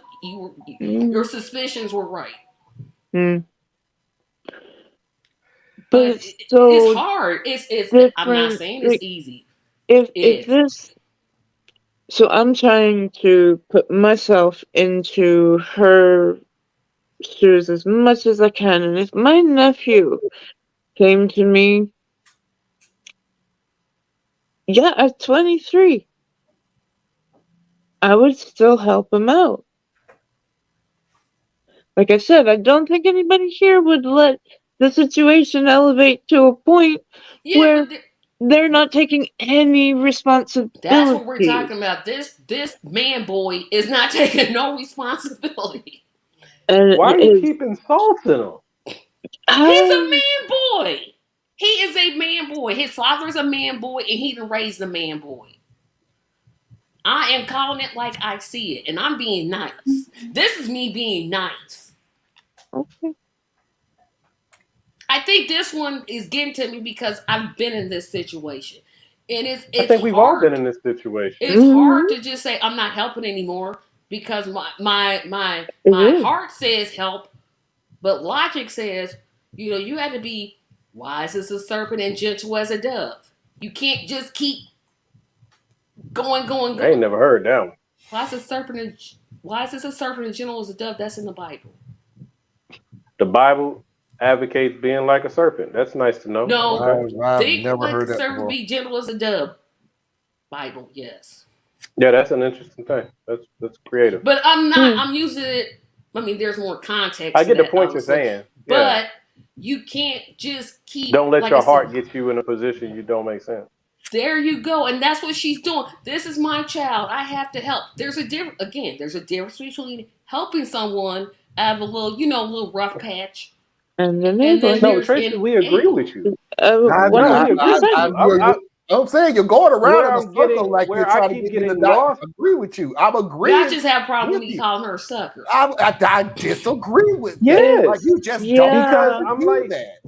your suspicions were right. But it's hard. It's I'm not saying it's easy. If this, so I'm trying to put myself into her shoes as much as I can, and if my nephew came to me, at 23, I would still help him out. Like I said, I don't think anybody here would let the situation elevate to a point where they're not taking any responsibility. That's what we're talking about. This man boy is not taking no responsibility. Why are you keep insulting him? He's a man boy. He is a man boy. His father is a man boy, and he done raised a man boy. I am calling it like I see it, and I'm being nice. This is me being nice. Okay. I think this one is getting to me because I've been in this situation. And it's I think we've all been in this situation. It's hard to just say I'm not helping anymore because my heart says help, but logic says, you had to be wise as a serpent and gentle as a dove. You can't just keep going. I ain't never heard that one. Wise as a serpent and gentle as a dove? That's in the Bible. The Bible advocates being like a serpent. That's nice to know. No, I've never heard that serpent before. be gentle as a dove. Bible, yes. Yeah, that's an interesting thing. That's creative. But I'm not. I'm using it. I mean, there's more context. I get the point you're saying. But you can't just keep. Don't let your heart get you in a position you don't make sense. There you go, and that's what she's doing. This is my child. I have to help. There's a difference. Again, there's a difference between helping someone out of a little rough patch. And then no, Tracy, we agree with you. I'm saying you're going around in a circle like you're trying to get me to not agree with you. I'm agreeing. I just have a problem when you calling her a sucker. I disagree with that. Yes. Like you just don't because I'm like that.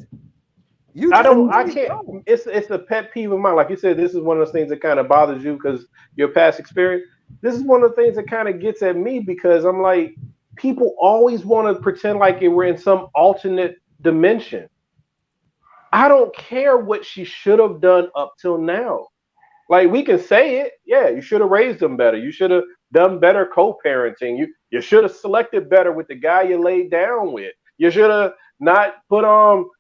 I can't. It's a pet peeve of mine. Like you said, this is one of those things that kind of bothers you because your past experience. This is one of the things that kind of gets at me because I'm like, people always want to pretend like we're in some alternate dimension. I don't care what she should have done up till now. Like we can say it, yeah, you should have raised them better. You should have done better co-parenting. You should have selected better with the guy you laid down with. You should have not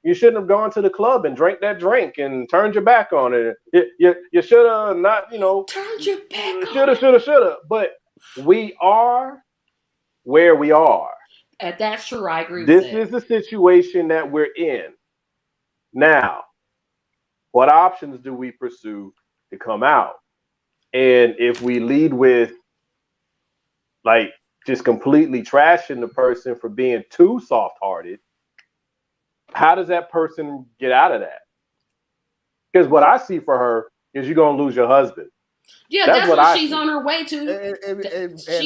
you shouldn't have gone to the club and drank that drink and turned your back on it. You should have not, turned your back should have. But we are where we are. That's true. I agree with that. This is the situation that we're in. Now, what options do we pursue to come out? And if we lead with like just completely trashing the person for being too soft-hearted, how does that person get out of that? Because what I see for her is you're going to lose your husband. Yeah, that's what she's on her way to. And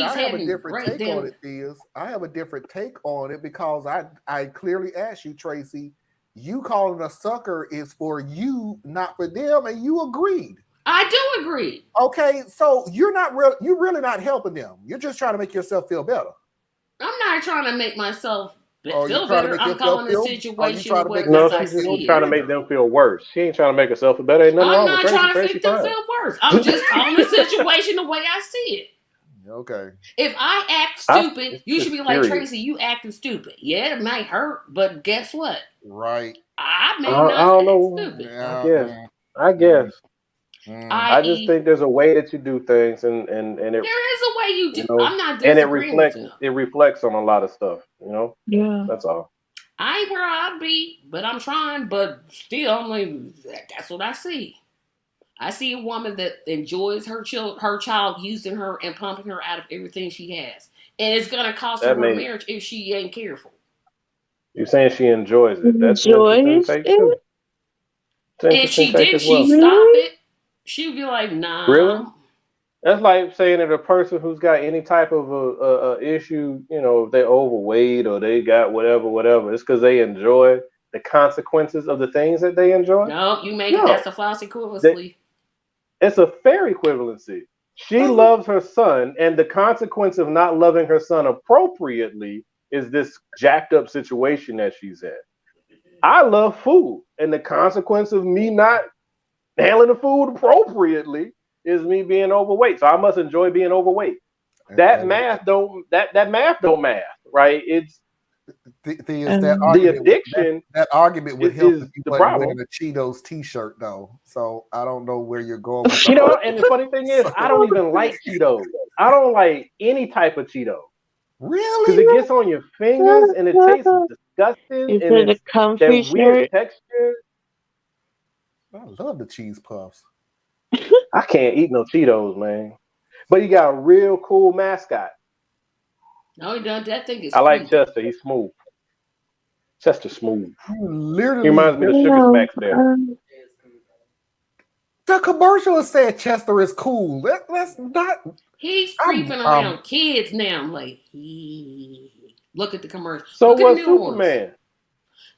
I have a different take on it, Theus. I have a different take on it because I clearly asked you, Tracy, you calling a sucker is for you, not for them, and you agreed. I do agree. Okay, so you're really not helping them. You're just trying to make yourself feel better. I'm not trying to make myself feel better. I'm calling the situation where she's trying to make them feel worse. She ain't trying to make herself feel better. Ain't nothing wrong with Tracy. I'm not trying to make them feel worse. I'm just calling the situation the way I see it. Okay. If I act stupid, you should be like, Tracy, you acting stupid. Yeah, it might hurt, but guess what? Right. I may not act stupid. I guess. I just think there's a way that you do things, and it there is a way you do. I'm not and disagreeing with you. it reflects on a lot of stuff. Yeah, that's all. I ain't where I'd be, but I'm trying. But still, I'm like, that's what I see. I see a woman that enjoys her child using her and pumping her out of everything she has, and it's gonna cost her her marriage if she ain't careful. You're saying she enjoys it. That's an interesting take too. And she did. She stop it. She'd be like, "Nah." Really? That's like saying that a person who's got any type of a issue, if they're overweight or they got whatever, it's because they enjoy the consequences of the things that they enjoy. No, you make it. That's a false equivalency. It's a fair equivalency. She loves her son, and the consequence of not loving her son appropriately is this jacked up situation that she's in. I love food, and the consequence of me not handling the food appropriately is me being overweight. So I must enjoy being overweight. That math don't math, right? It's the addiction. That argument would help if you the wasn't problem. wearing a Cheetos T-shirt, though. So I don't know where you're going with And the funny thing is, I don't even like Cheetos. I don't like any type of Cheeto. Really? Because it gets on your fingers and it tastes disgusting. Is and it it's a comfy that weird shirt? texture. I love the cheese puffs. I can't eat no Cheetos, man. But he got a real cool mascot. No, he done. That thing is. I like Chester. He's smooth. Chester smooth. Literally, he reminds me of Sugar Smacks there. The commercial said Chester is cool. That's not. He's creeping around kids now. I'm like, look at the commercial. So look was at the new Superman. ones.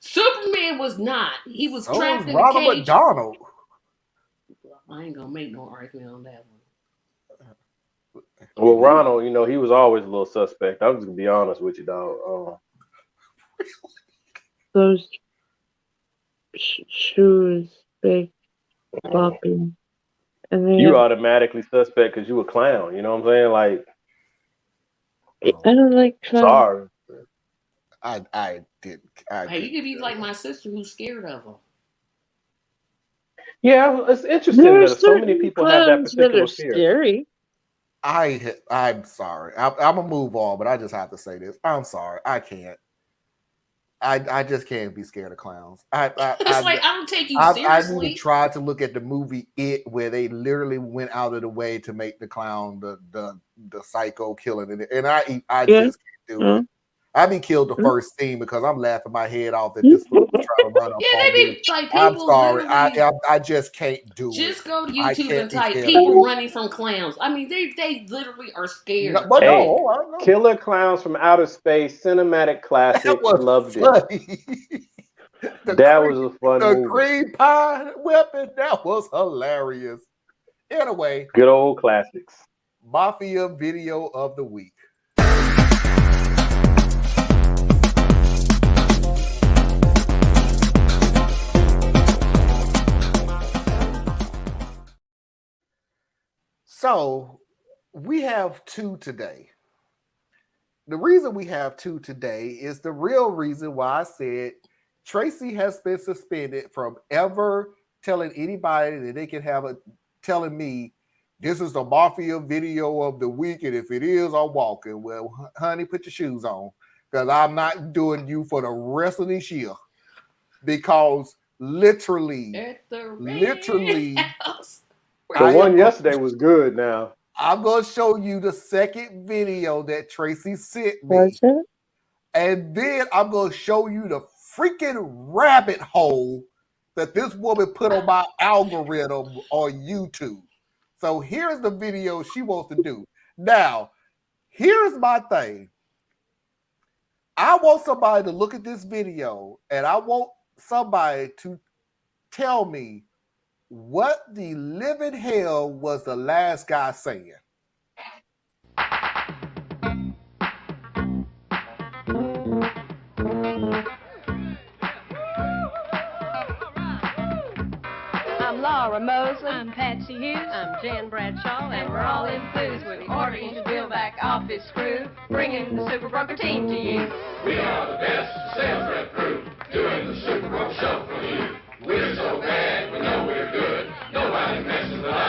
Superman was not. He was trapped in a Ronald cage. McDonald. I ain't gonna make no argument on that one. Well, Ronald, he was always a little suspect. I'm just gonna be honest with you, dog. Those shoes, big, floppy, and then you automatically suspect because you a clown. You know what I'm saying? Like, I don't like clowns. Sorry. I did. Hey, you could be like my sister who's scared of them. Yeah, it's interesting that so many people have that particular fear. Scary. I'm sorry. I'm gonna move on, but I just have to say this. I'm sorry. I can't. I just can't be scared of clowns. I don't take you seriously. I even tried to look at the movie It, where they literally went out of the way to make the clown the psycho killing it, and I just can't do it. I be killed the first scene because I'm laughing my head off that this fool was trying to run up on me. I'm sorry. I just can't do it. Just go to YouTube and type people running from clowns. I mean, they literally are scared. Killer Clowns from Outer Space, cinematic classic. Loved it. That was a fun movie. The green pie weapon, that was hilarious. Anyway. Good old classics. Mafia video of the week. So we have two today. The reason we have two today is the real reason why I said Tracy has been suspended from ever telling anybody that they can have telling me this is the Mafia video of the week, and if it is, I'm walking. Well, honey, put your shoes on, because I'm not doing you for the rest of this year. Because literally, the one yesterday was good. Now I'm going to show you the second video that Tracy sent me. And then I'm going to show you the freaking rabbit hole that this woman put on my algorithm on YouTube. So here's the video she wants to do. Now, here's my thing. I want somebody to look at this video, and I want somebody to tell me what the living hell was the last guy saying. I'm Laura Mosley. I'm Patsy Hughes. I'm Jan Bradshaw. And we're all enthused with the Order to Build Back Office crew, bringing the Super Broker team to you. We are the best sales rep crew, doing the Super Broker show for you. We're so bad, we know we're good. Nobody messes with us.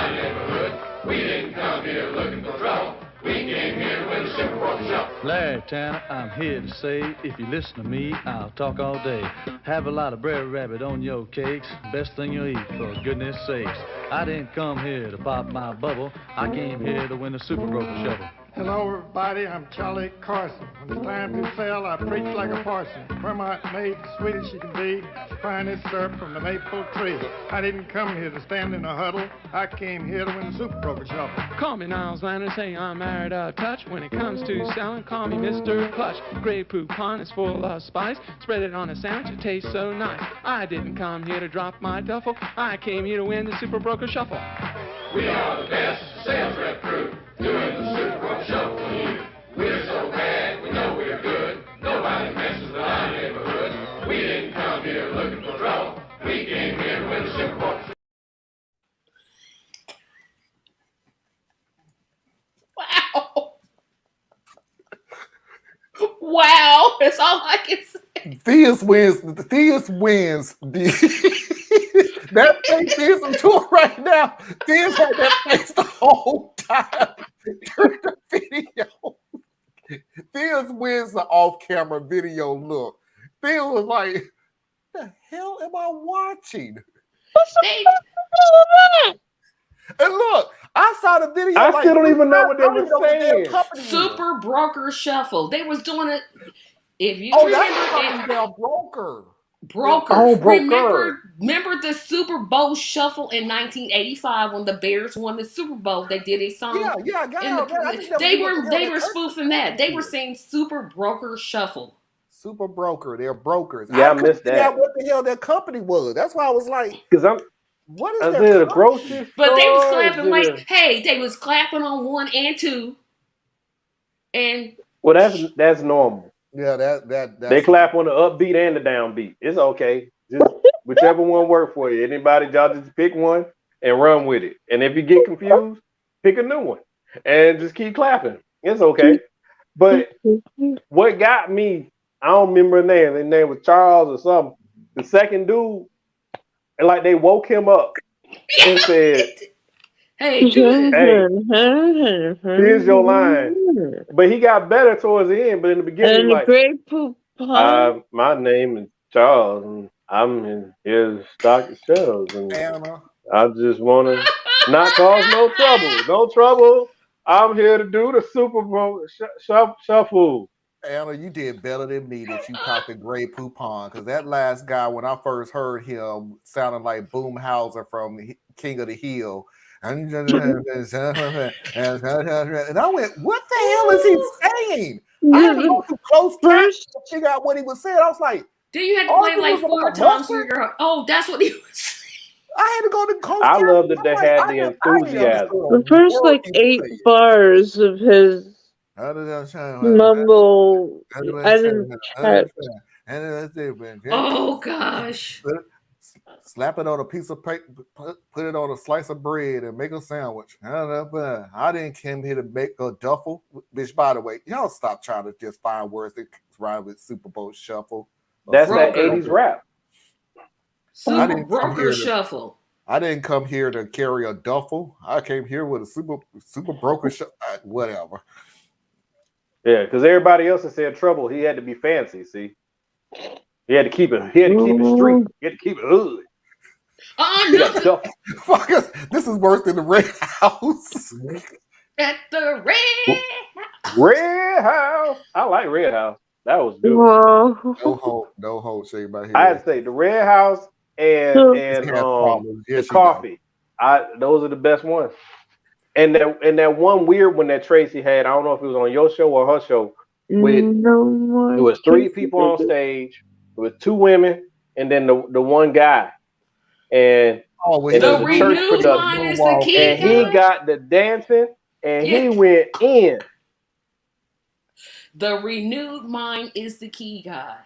Larry Tanner, I'm here to say, if you listen to me, I'll talk all day. Have a lot of bread rabbit on your cakes, best thing you'll eat, for goodness sakes. I didn't come here to pop my bubble, I came here to win the Super Broker Shovel. Hello, everybody. I'm Charlie Carson. When it's time to sell, I preach like a parson. Vermont made, sweet as she can be, finest syrup from the maple tree. I didn't come here to stand in a huddle. I came here to win the Super Broker Shuffle. Call me Niles Lander, say I'm married out of touch. When it comes to selling, call me Mr. Clutch. Grey Poupon is full of spice. Spread it on a sandwich, it tastes so nice. I didn't come here to drop my duffel. I came here to win the Super Broker Shuffle. We are the best sales rep crew, doing the Super Broker Shuffle for you. We're so bad, we know we're good. Nobody messes with our neighborhood. We didn't come here looking for trouble. We came here to win the Super Broker Shuffle. Wow, that's all I can say. Theus wins. That face is into it right now. Theus had that face the whole time during the video. Theus wins the off-camera video look. Theus was like, the hell am I watching? What's the And look, I saw the video. I still don't even know what they were saying. Super Broker Shuffle. They was doing it. If you remember, broker. Oh, Remember the Super Bowl Shuffle in 1985 when the Bears won the Super Bowl? They did a song. They were spoofing that. They were saying Super Broker Shuffle. Super Broker. They're brokers. Yeah, I missed that. What the hell that company was? That's why I was like, what is that? A grocery But they was store? clapping like, hey, they was clapping on 1 and 2. And that's normal. Yeah, that's they clap on the upbeat and the downbeat. It's okay. Just whichever one work for you. Anybody, y'all just pick one and run with it. And if you get confused, pick a new one and just keep clapping. It's okay. But what got me, I don't remember his name. His name was Charles or something. The second dude, and like they woke him up and said, hey, here's your line. But he got better towards the end. But in the beginning, like, Great Poupon. My name is Charles, and I'm in here stock shelves, and I just want to not cause no trouble. No trouble. I'm here to do the Super Bowl shuffle. Anna, you did better than me that you caught the Grey Poupon, because that last guy, when I first heard him, sounded like Boomhauser from King of the Hill. And I went, what the hell is he saying? I had to go to close first to figure out what he was saying. I was like, do you have to play like 4 times for your girl? Oh, that's what he was saying. I had to go to close. I love that they had the enthusiasm. The first like 8 bars of his mumble, I didn't catch. Oh gosh. Slap it on a piece of paper, put it on a slice of bread, and make a sandwich. I didn't come here to make a duffel. Bitch, by the way, y'all stop trying to just find words that rhyme with Super Bowl Shuffle. That's that 80s rap. Super Broker Shuffle. I didn't come here to carry a duffel. I came here with a Super Broker Shuffle. Whatever. Yeah, because everybody else that said trouble, he had to be fancy, see? He had to keep it. He had to keep it street. He had to keep it hood. No. This is worse than the Red House. At the Red House. I like Red House. That was good. No hope, shake my head. I had to say the Red House and the coffee. Those are the best ones. And that one weird one that Tracy had, I don't know if it was on your show or her show. It was 3 people on stage. It was 2 women and then the one guy. And the renewed mind is the key. And he got the dancing and he went in. The renewed mind is the key guy.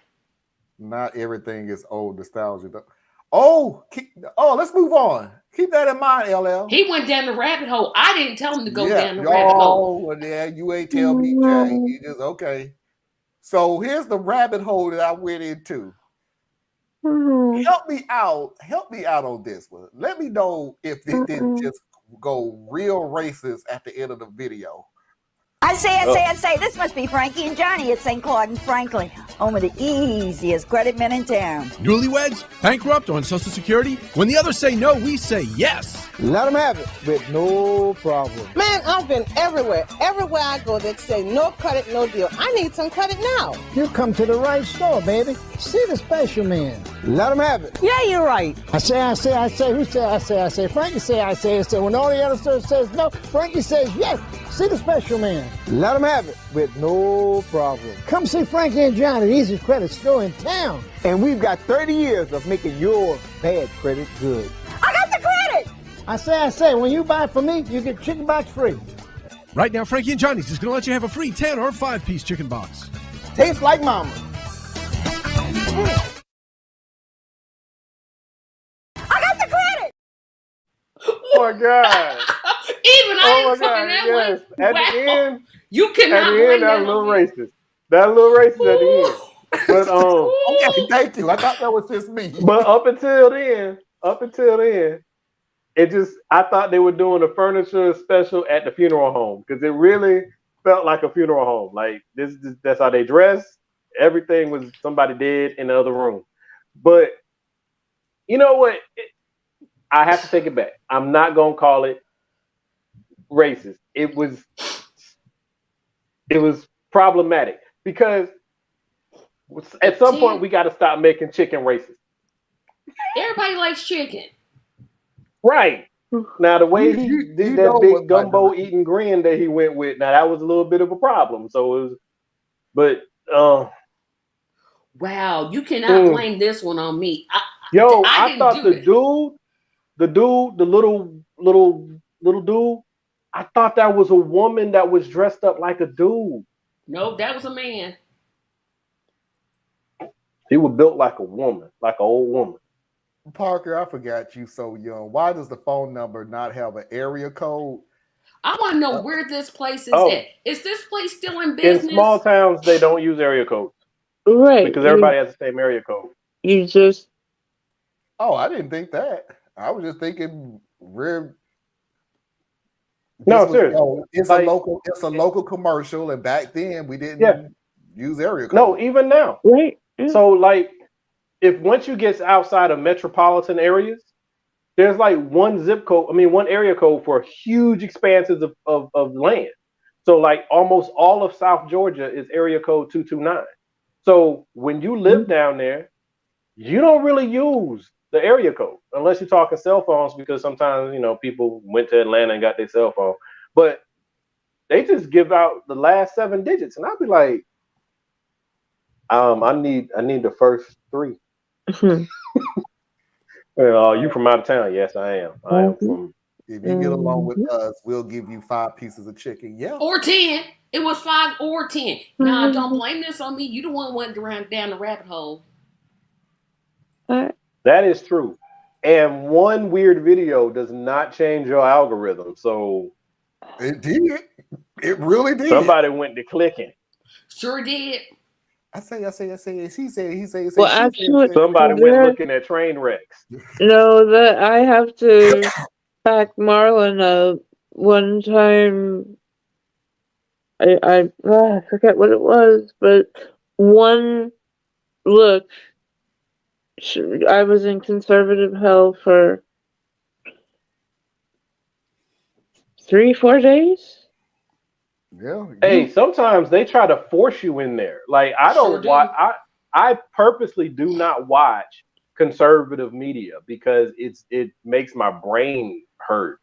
Not everything is old nostalgia. Let's move on. Keep that in mind, LL. He went down the rabbit hole. I didn't tell him to go down the rabbit hole. Well, yeah, you ain't tell me, Jay. You just okay. So here's the rabbit hole that I went into. Help me out on this one. Let me know if they didn't just go real racist at the end of the video. I say, this must be Frankie and Johnny at St. Claude and Franklin, home of the easiest credit men in town. Newlyweds? Bankrupt on Social Security? When the others say no, we say yes. Let them have it with no problem. Man, I've been everywhere. Everywhere I go, they say no credit, no deal. I need some credit now. You come to the right store, baby. See the special man. Let them have it. Yeah, you're right. I say. Who say I say? Frankie say I say. When all the other stores says no, Frankie says yes. See the special man. Let them have it with no problem. Come see Frankie and Johnny, the easiest credit store in town. And we've got 30 years of making your bad credit good. I got the credit! I say, when you buy from me, you get chicken box free. Right now, Frankie and Johnny's is going to let you have a free 10 or 5-piece chicken box. Tastes like mama. I got the credit! Oh my God. Even I ain't fucking that yes. way. At Wow. the end, You cannot at the blame end, that that was a little on me. racist. That little racist at the end. But Okay, thank you. I thought that was just me. But up until then, I thought they were doing a furniture special at the funeral home because it really felt like a funeral home. Like that's how they dress. Everything was somebody dead in the other room. But you know what? I have to take it back. I'm not gonna call it racist. It was problematic because at some point we got to stop making chicken racist. Everybody likes chicken. Right. Now, the way he did that big gumbo eating grin that he went with, now that was a little bit of a problem. So it was, wow, you cannot blame this one on me. I thought the little dude, I thought that was a woman that was dressed up like a dude. Nope, that was a man. He was built like a woman, like an old woman. Parker, I forgot you so young. Why does the phone number not have an area code? I want to know where this place is at. Is this place still in business? In small towns, they don't use area codes. Right. Because everybody has the same area code. You just... Oh, I didn't think that. I was just thinking seriously. It's a local commercial, and back then we didn't use area code. No, even now. Right. So if once you get outside of metropolitan areas, there's like one area code for huge expanses of land. So like almost all of South Georgia is area code 229. So when you live down there, you don't really use the area code unless you're talking cell phones, because sometimes, people went to Atlanta and got their cell phone, but they just give out the last 7 digits. And I'd be like, I need the first 3. You from out of town? Yes, I am. I am from. If you get along with us, we'll give you 5 pieces of chicken. Yeah, or 10. It was 5 or 10. Now, don't blame this on me. You the one went down the rabbit hole. That is true. And one weird video does not change your algorithm. So it did. It really did. Somebody went to clicking. Sure did. I say. He said. Well, actually, somebody went looking at train wrecks. No, that I have to back Marlon up. One time, I forget what it was, but one look, I was in conservative hell for 3-4 days. Yeah. Hey, sometimes they try to force you in there. Like I purposely do not watch conservative media because it makes my brain hurt.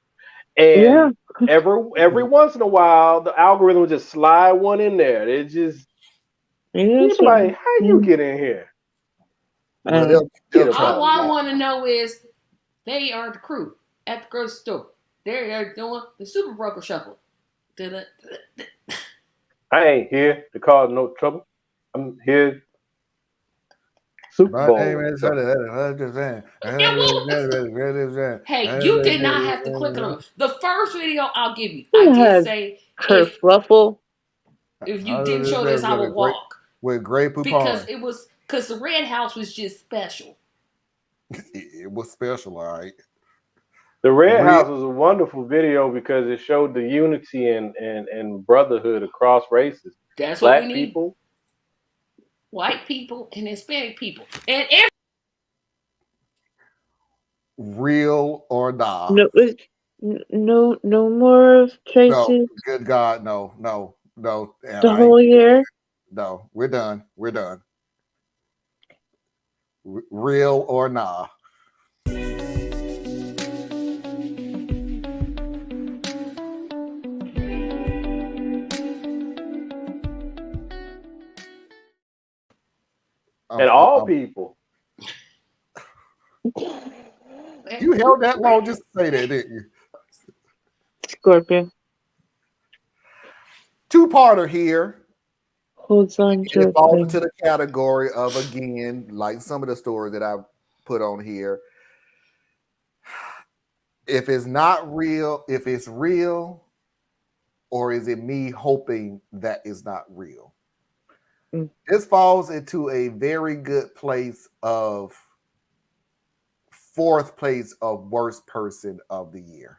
And every once in a while, the algorithm will just slide one in there. It just like, how you get in here? All I want to know is they are the crew at the grocery store. They're doing the Super Broker Shuffle. I ain't here to cause no trouble. I'm here. Super Bowl. Hey, you did not have to click on it. The first video I'll give you, I did say kerfluffle. If you didn't show this, I would walk. With Grey Poupon. Because the Red House was just special. It was special, all right. The Red House was a wonderful video because it showed the unity and brotherhood across races. That's Black what we need. people, white people, and Hispanic people, and Real or nah? No more of Tracy. No, good God, no. And The whole year. No, we're done. Real or nah? and all people. You held that long just to say that, didn't you? Scorpion. Two-parter here. Holds on to it. Falls into the category of, again, like some of the stories that I put on here. If it's not real, if it's real, or is it me hoping that it's not real? This falls into a very good place of fourth place of worst person of the year.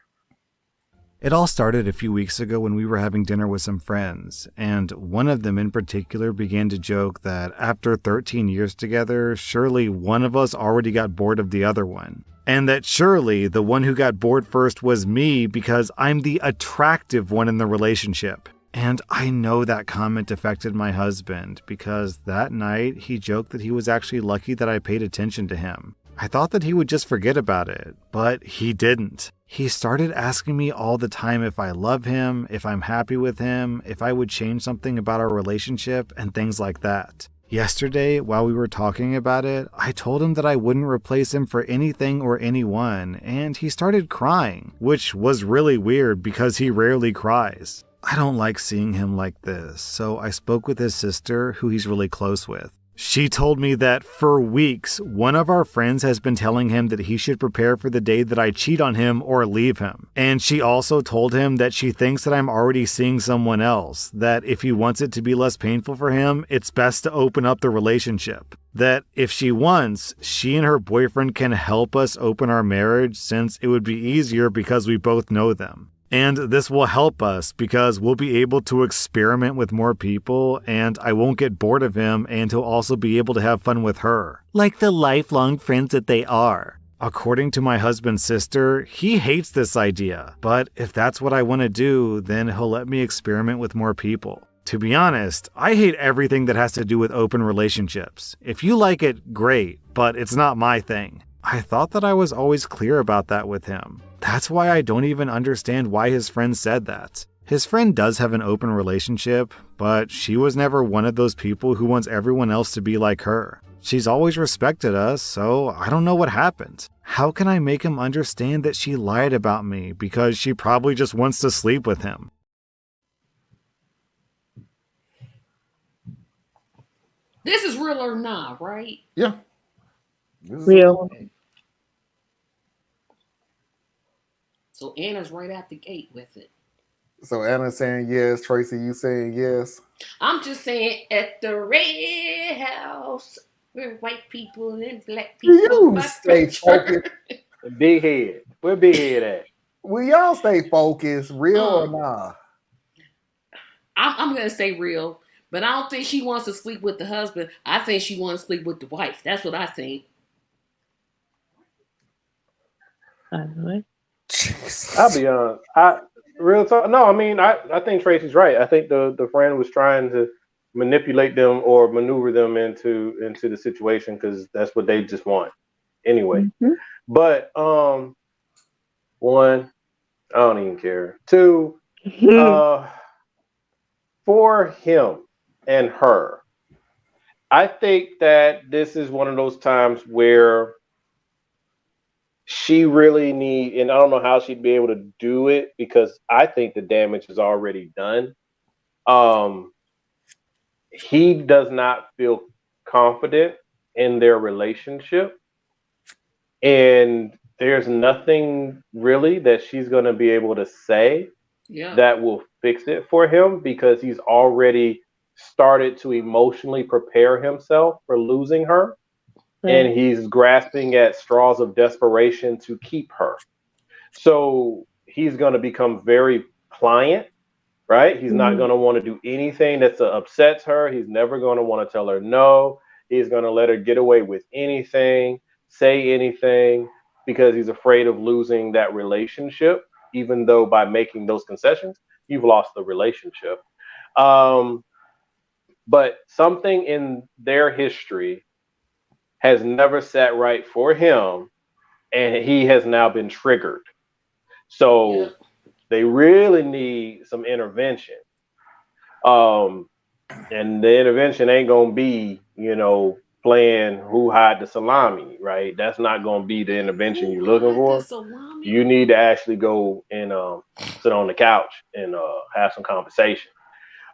It all started a few weeks ago when we were having dinner with some friends, and one of them in particular began to joke that after 13 years together, surely one of us already got bored of the other one. And that surely the one who got bored first was me because I'm the attractive one in the relationship. And I know that comment affected my husband because that night he joked that he was actually lucky that I paid attention to him. I thought that he would just forget about it, but he didn't. He started asking me all the time if I love him, if I'm happy with him, if I would change something about our relationship, and things like that. Yesterday, while we were talking about it, I told him that I wouldn't replace him for anything or anyone, and he started crying, which was really weird because he rarely cries. I don't like seeing him like this, so I spoke with his sister, who he's really close with. She told me that for weeks, one of our friends has been telling him that he should prepare for the day that I cheat on him or leave him. And she also told him that she thinks that I'm already seeing someone else, that if he wants it to be less painful for him, it's best to open up the relationship. That if she wants, she and her boyfriend can help us open our marriage since it would be easier because we both know them. And this will help us because we'll be able to experiment with more people and I won't get bored of him and he'll also be able to have fun with her. Like the lifelong friends that they are. According to my husband's sister, he hates this idea. But if that's what I want to do, then he'll let me experiment with more people. To be honest, I hate everything that has to do with open relationships. If you like it, great, but it's not my thing. I thought that I was always clear about that with him. That's why I don't even understand why his friend said that. His friend does have an open relationship, but she was never one of those people who wants everyone else to be like her. She's always respected us, so I don't know what happened. How can I make him understand that she lied about me because she probably just wants to sleep with him? This is real or not, right? Yeah. Real. So Anna's right out the gate with it. So Anna's saying yes. Tracy, you saying yes? I'm just saying at the Red House, we're white people and black people. You stay focused. Big head. Where Big Head at? Will y'all stay focused? Real or nah? I'm going to say real, but I don't think she wants to sleep with the husband. I think she wants to sleep with the wife. That's what I think. I'll be honest. Real talk. No, I mean, I think Tracy's right. I think the friend was trying to manipulate them or maneuver them into the situation because that's what they just want anyway. But one, I don't even care. Two, for him and her, I think that this is one of those times where she really need, and I don't know how she'd be able to do it because I think the damage is already done. He does not feel confident in their relationship, and there's nothing really that she's going to be able to say that will fix it for him because he's already started to emotionally prepare himself for losing her. And he's grasping at straws of desperation to keep her. So he's going to become very pliant, right? He's not going to want to do anything that upsets her. He's never going to want to tell her no. He's going to let her get away with anything, say anything, because he's afraid of losing that relationship, even though by making those concessions, you've lost the relationship. But something in their history has never sat right for him, and he has now been triggered. So they really need some intervention. And the intervention ain't gonna be, playing who hide the salami, right? That's not gonna be the intervention you're looking for. You need to actually go and sit on the couch and have some conversation.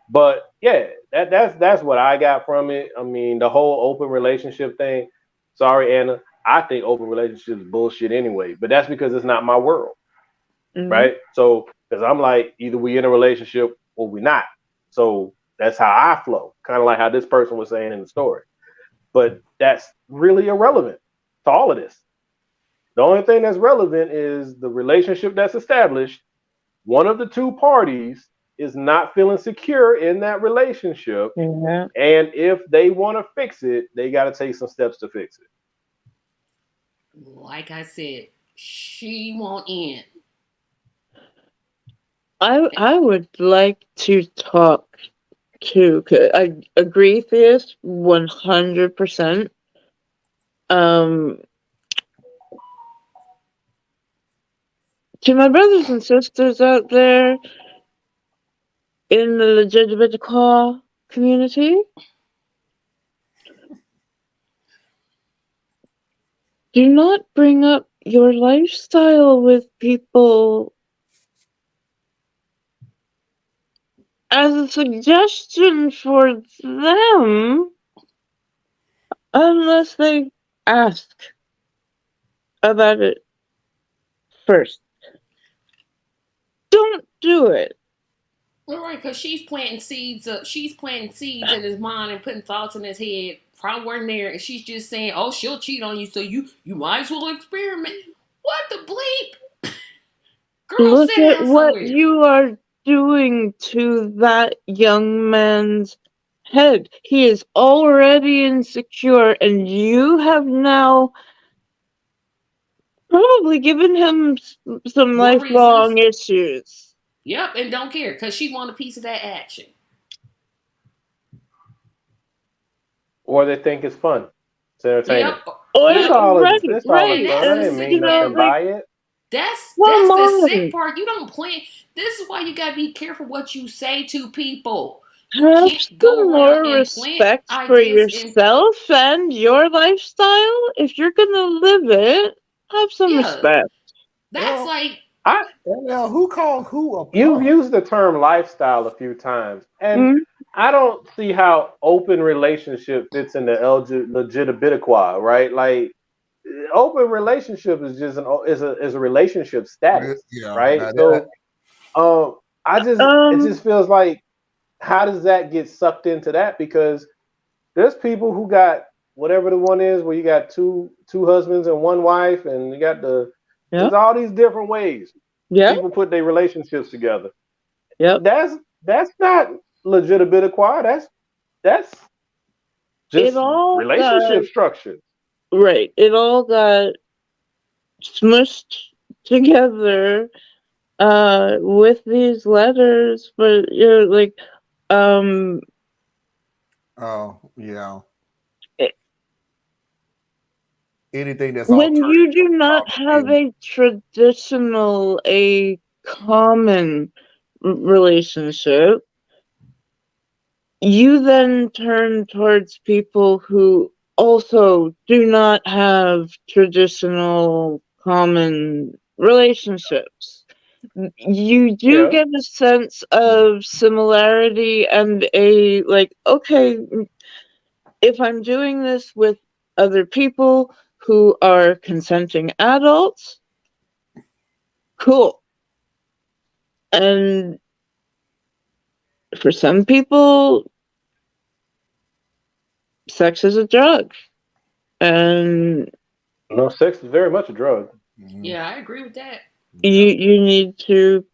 But yeah, that's what I got from it. I mean, the whole open relationship thing. Sorry, Anna. I think open relationships is bullshit anyway. But that's because it's not my world, right? So, because I'm like, either we in a relationship or we not. So that's how I flow. Kind of like how this person was saying in the story. But that's really irrelevant to all of this. The only thing that's relevant is the relationship that's established. One of the two parties is not feeling secure in that relationship. And if they want to fix it, they got to take some steps to fix it. Like I said, she won't end. I would like to talk to. I agree with this 100%. To my brothers and sisters out there in the legitimate call community, do not bring up your lifestyle with people as a suggestion for them unless they ask about it first. Don't do it. All right, because she's planting seeds in his mind and putting thoughts in his head. Probably weren't there, and she's just saying, "Oh, she'll cheat on you, so you might as well experiment." What the bleep? Girl, look sit at down what somewhere. you are doing to that young man's head. He is already insecure, and you have now probably given him some More lifelong reasons. issues. Yep, and don't care because she want a piece of that action. Or they think it's fun. It's entertaining. Yep. It's all right. it's fun. I didn't mean nothing by it. That's the sick part. You don't plan. This is why you gotta be careful what you say to people. You Have can't go some around more and plant respect for ideas yourself and your lifestyle. If you're gonna live it, have some respect. That's like who called who a punk? You've used the term lifestyle a few times, and I don't see how open relationship fits into legitimidiquai, right? Like, open relationship is just is a relationship status, right? So, it just feels like, how does that get sucked into that? Because there's people who got whatever the one is where you got two husbands and one wife, and you got there's all these different ways people put their relationships together. That's not legitimidiquai. That's just relationship structures. Right. It all got smushed together with these letters, but you're like oh yeah. Anything that's when you do not have a traditional, a common relationship, you then turn towards people who also do not have traditional common relationships. You do get a sense of similarity and a like, okay, if I'm doing this with other people who are consenting adults, cool. And for some people, sex is a drug. And no, sex is very much a drug. Yeah, I agree with that. You need to.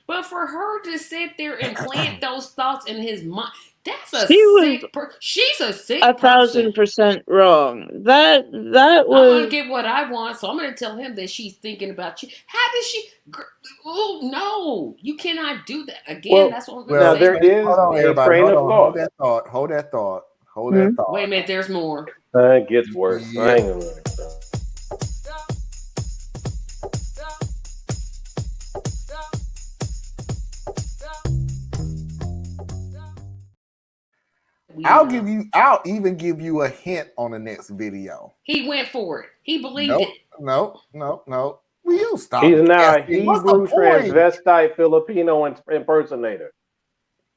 But for her to sit there and plant those thoughts in his mind, that's a She was sick person. She's a sick person. 1,000% wrong. That I'm was. gonna get what I want, so I'm gonna tell him that she's thinking about you. How did she? Oh no, you cannot do that again. Well, that's what I'm now gonna say. there is Hold on, a everybody. train Hold of on. Hold thought. that thought. Hold that thought. Hold Hmm? that thought. Wait a minute, there's more. It gets worse. Yeah. I ain't gonna lie. I'll even give you a hint on the next video. He went for it. He believed Nope, it. no. Will you stop? He's now a guessing? What's the Hebrew point? transvestite Filipino impersonator.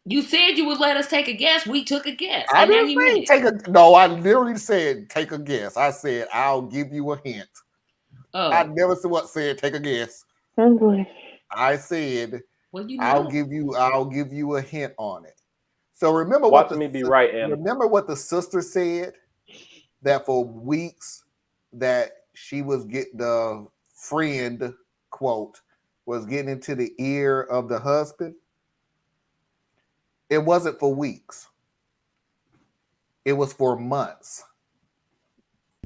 You said you would let us take a guess. We took a guess. I And now didn't you say hit. take a. No, I literally said take a guess. I said I'll give you a hint. Oh. I never said take a guess. Oh boy. I said well, you I'll know. give you a hint on it. So remember Watch me be right, Anna. Remember what the sister said, that for weeks that she was getting the friend quote was getting into the ear of the husband. It wasn't for weeks. It was for months.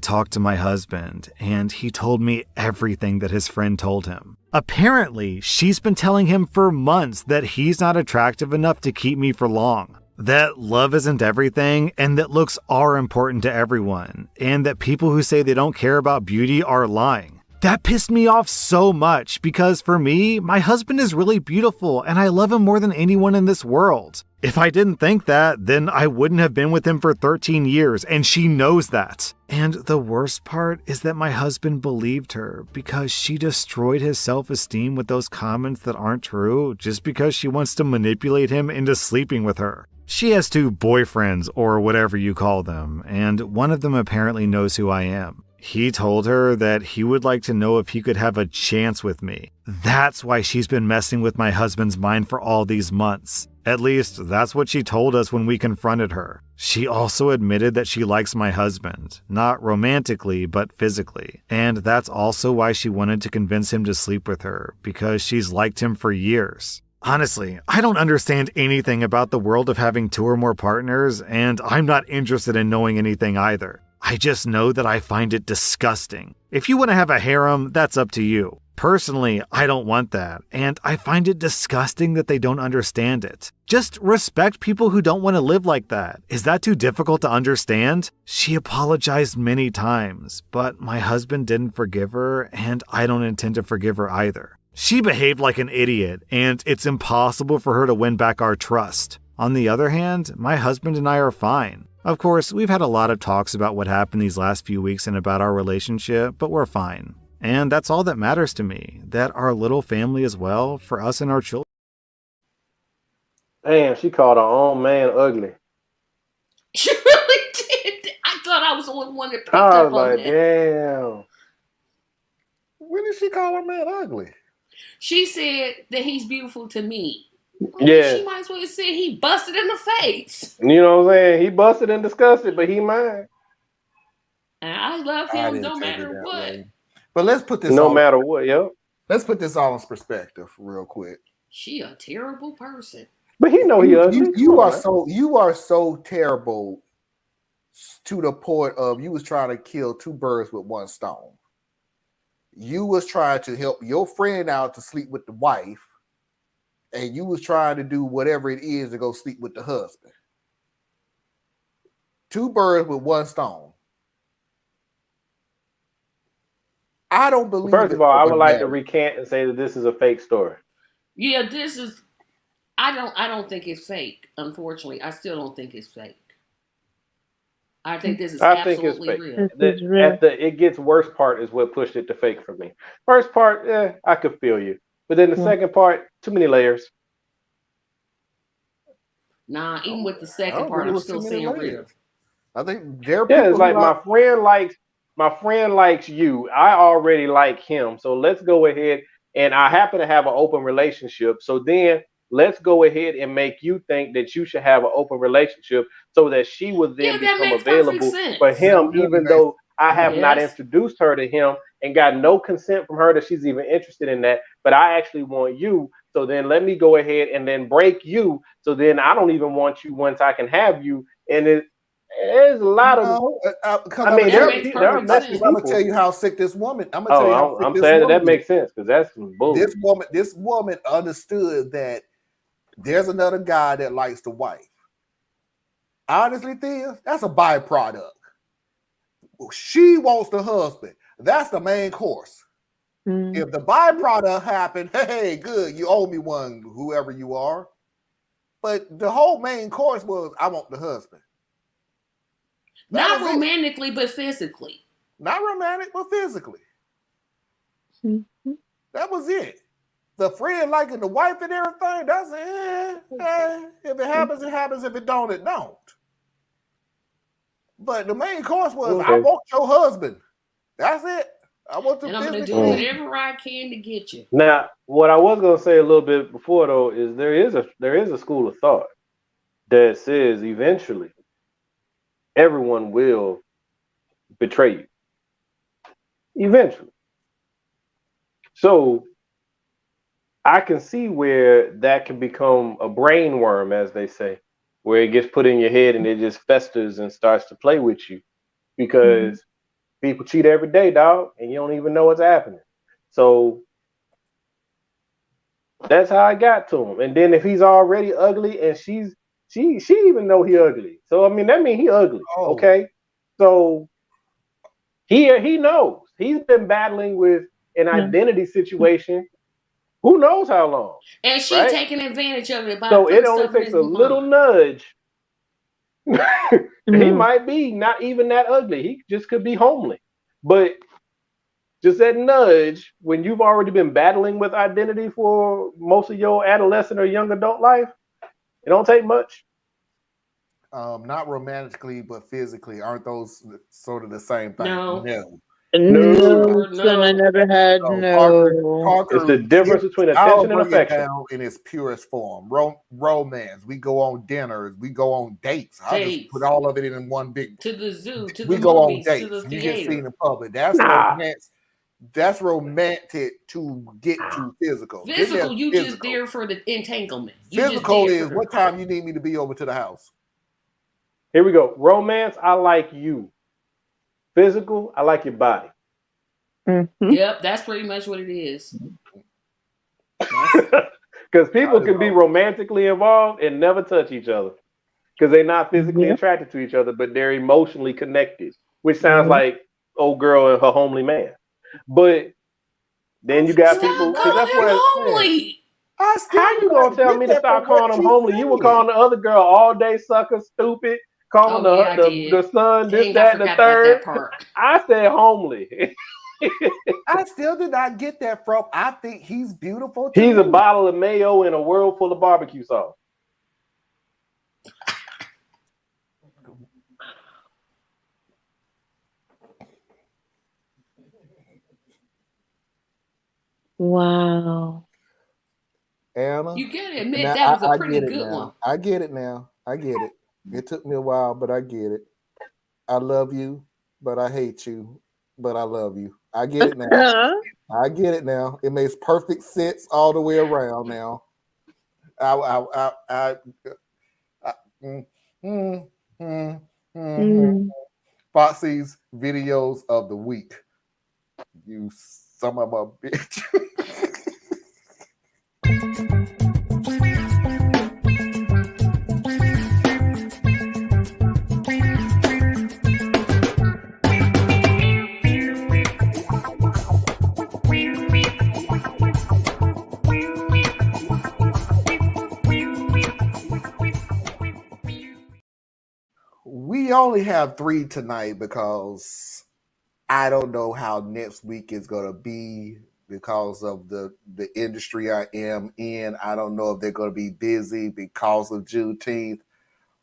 I talked to my husband, and he told me everything that his friend told him. Apparently, she's been telling him for months that he's not attractive enough to keep me for long. That love isn't everything, and that looks are important to everyone, and that people who say they don't care about beauty are lying. That pissed me off so much because for me, my husband is really beautiful and I love him more than anyone in this world. If I didn't think that, then I wouldn't have been with him for 13 years, and she knows that. And the worst part is that my husband believed her because she destroyed his self-esteem with those comments that aren't true just because she wants to manipulate him into sleeping with her. She has 2 boyfriends, or whatever you call them, and one of them apparently knows who I am. He told her that he would like to know if he could have a chance with me. That's why she's been messing with my husband's mind for all these months. At least, that's what she told us when we confronted her. She also admitted that she likes my husband, not romantically, but physically. And that's also why she wanted to convince him to sleep with her, because she's liked him for years. Honestly, I don't understand anything about the world of having 2 or more partners, and I'm not interested in knowing anything either. I just know that I find it disgusting. If you want to have a harem, that's up to you. Personally, I don't want that, and I find it disgusting that they don't understand it. Just respect people who don't want to live like that. Is that too difficult to understand? She apologized many times, but my husband didn't forgive her, and I don't intend to forgive her either. She behaved like an idiot, and it's impossible for her to win back our trust. On the other hand, my husband and I are fine. Of course, we've had a lot of talks about what happened these last few weeks and about our relationship, but we're fine. And that's all that matters to me, that our little family is well for us and our children. Damn, she called her own man ugly. She really did. I thought I was the only one that picked I up was on like, that. damn. When did she call her man ugly? She said that he's beautiful to me. Yeah. She might as well have said he busted in the face. You know what I'm saying? He busted and disgusted, but he mine. And I love him no matter what. Way. But let's put this no matter what, yo. Let's put this all in perspective real quick. She a terrible person. But he know he ugly. You are so terrible to the point of you was trying to kill 2 birds with 1 stone. You was trying to help your friend out to sleep with the wife, and you was trying to do whatever it is to go sleep with the husband. 2 birds with 1 stone. I don't believe. First of all, I would like to recant and say that this is a fake story. Yeah, this is. I don't think it's fake. Unfortunately, I still don't think it's fake. I think this is absolutely real. It gets worse part is what pushed it to fake for me. First part, I could feel you, but then the second part, too many layers. Nah, even with the second part, I'm still saying real. I think there. It's like my friend likes you. I already like him, so let's go ahead. And I happen to have an open relationship, so then let's go ahead and make you think that you should have an open relationship, so that she will then become available for him, even though I have not introduced her to him and got no consent from her that she's even interested in that. But I actually want you. So then let me go ahead and then break you. So then I don't even want you once I can have you. And there's a lot of. I mean, there are messy people. I'm gonna tell you how sick this woman. I'm gonna tell you how sick I'm this saying woman that makes sense because that's some bull. This woman understood that there's another guy that likes the wife. Honestly, Thea, that's a byproduct. She wants the husband. That's the main course. If the byproduct happened, hey, good, you owe me one, whoever you are. But the whole main course was, I want the husband. Not romantically, but physically. Not romantic, but physically. That was it. The friend liking the wife and everything, that's if it happens, it happens. If it don't, it don't. But the main course was, I want your husband. That's it. I want to. And I'm going to do whatever I can to get you. Now, what I was going to say a little bit before though is there is a school of thought that says eventually everyone will betray you. Eventually. So I can see where that can become a brain worm, as they say, where it gets put in your head and it just festers and starts to play with you because people cheat every day, dog, and you don't even know what's happening. So that's how I got to him. And then if he's already ugly and she even know he ugly. So I mean that means he ugly. Okay. So he knows. He's been battling with an identity situation. Who knows how long? And she's taking advantage of it. So it only takes a little nudge. He might be not even that ugly. He just could be homely. But just that nudge, when you've already been battling with identity for most of your adolescent or young adult life, it don't take much. Not romantically, but physically. Aren't those sort of the same thing? No. No, I never had. Parker, it's the difference between attention and affection. Down in its purest form. Romance. We go on dinners. We go on dates. I just put all of it in one big. To the zoo. To we the go movies, on dates. to the You theater. get seen in public. That's romance. That's romantic to get to physical. Physical, you just there for the entanglement. Physical is what time you need me to be over to the house. Here we go. Romance, I like you. Physical, I like your body. Yep, that's pretty much what it is. Because people can be romantically involved and never touch each other because they're not physically attracted to each other, but they're emotionally connected, which sounds like old girl and her homely man. But then you got people. That's what homely. How you gonna tell me to stop calling them homely? You were calling the other girl all day sucker, stupid, calling the son this, that, and the third. I said homely. I still did not get that from. I think he's beautiful. He's a bottle of mayo in a world full of barbecue sauce. Wow. Anna, you gotta admit that was a pretty good one. I get it now. I get it. It took me a while, but I get it. I love you, but I hate you, but I love you. I get it now. I get it now. It makes perfect sense all the way around now. Foxy's videos of the week. You son of a bitch. We only have 3 tonight because I don't know how next week is going to be because of the industry I am in. I don't know if they're going to be busy because of Juneteenth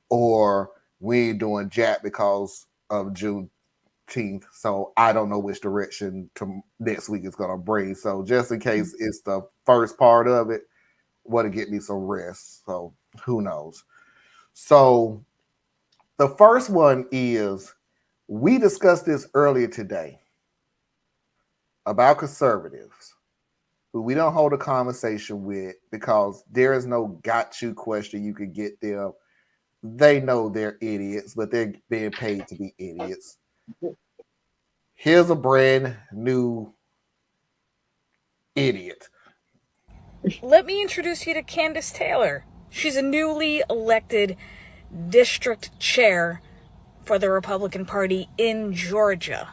or we ain't doing jack because of Juneteenth. So I don't know which direction next week is going to bring. So just in case it's the first part of it, want to get me some rest. So who knows? So the first one is We discussed this earlier today about conservatives who we don't hold a conversation with because there is no got you question you could get them. They know they're idiots, but they're being paid to be idiots. Here's a brand new idiot. Let me introduce you to Candace Taylor. She's a newly elected district chair for the Republican Party in Georgia.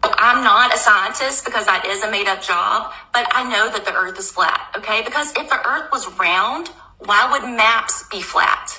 I'm not a scientist because that is a made-up job, but I know that the Earth is flat, okay? Because if the Earth was round, why would maps be flat?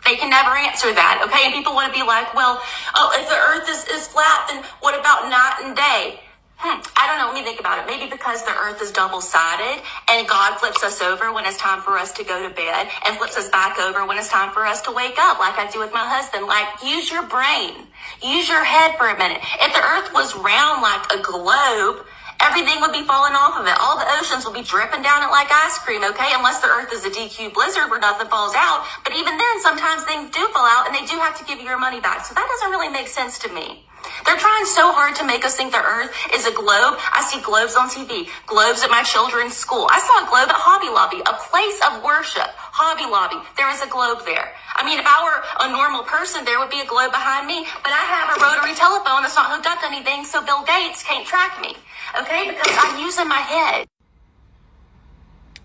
They can never answer that, okay? And people want to be like, well, oh, if the Earth is flat, then what about night and day? I don't know. Let me think about it. Maybe because the Earth is double-sided and God flips us over when it's time for us to go to bed and flips us back over when it's time for us to wake up, like I do with my husband. Like, use your brain. Use your head for a minute. If the Earth was round like a globe, everything would be falling off of it. All the oceans would be dripping down it like ice cream, okay? Unless the Earth is a DQ blizzard where nothing falls out. But even then, sometimes things do fall out and they do have to give you your money back. So that doesn't really make sense to me. They're trying so hard to make us think the Earth is a globe. I see globes on TV, globes at my children's school. I saw a globe at Hobby Lobby, a place of worship. Hobby Lobby, there is a globe there. I mean, if I were a normal person, there would be a globe behind me, but I have a rotary telephone that's not hooked up to anything, so Bill Gates can't track me, okay? Because I'm using my head.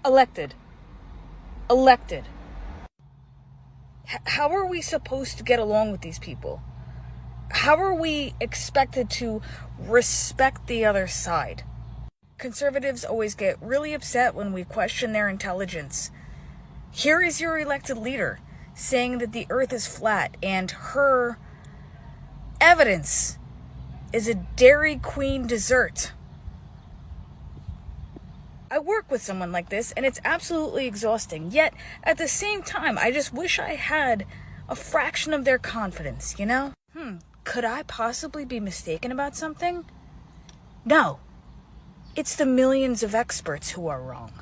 Elected. How are we supposed to get along with these people? How are we expected to respect the other side? Conservatives always get really upset when we question their intelligence. Here is your elected leader saying that the Earth is flat, and her evidence is a Dairy Queen dessert. I work with someone like this, and it's absolutely exhausting. Yet, at the same time, I just wish I had a fraction of their confidence, you know? Could I possibly be mistaken about something? No. It's the millions of experts who are wrong.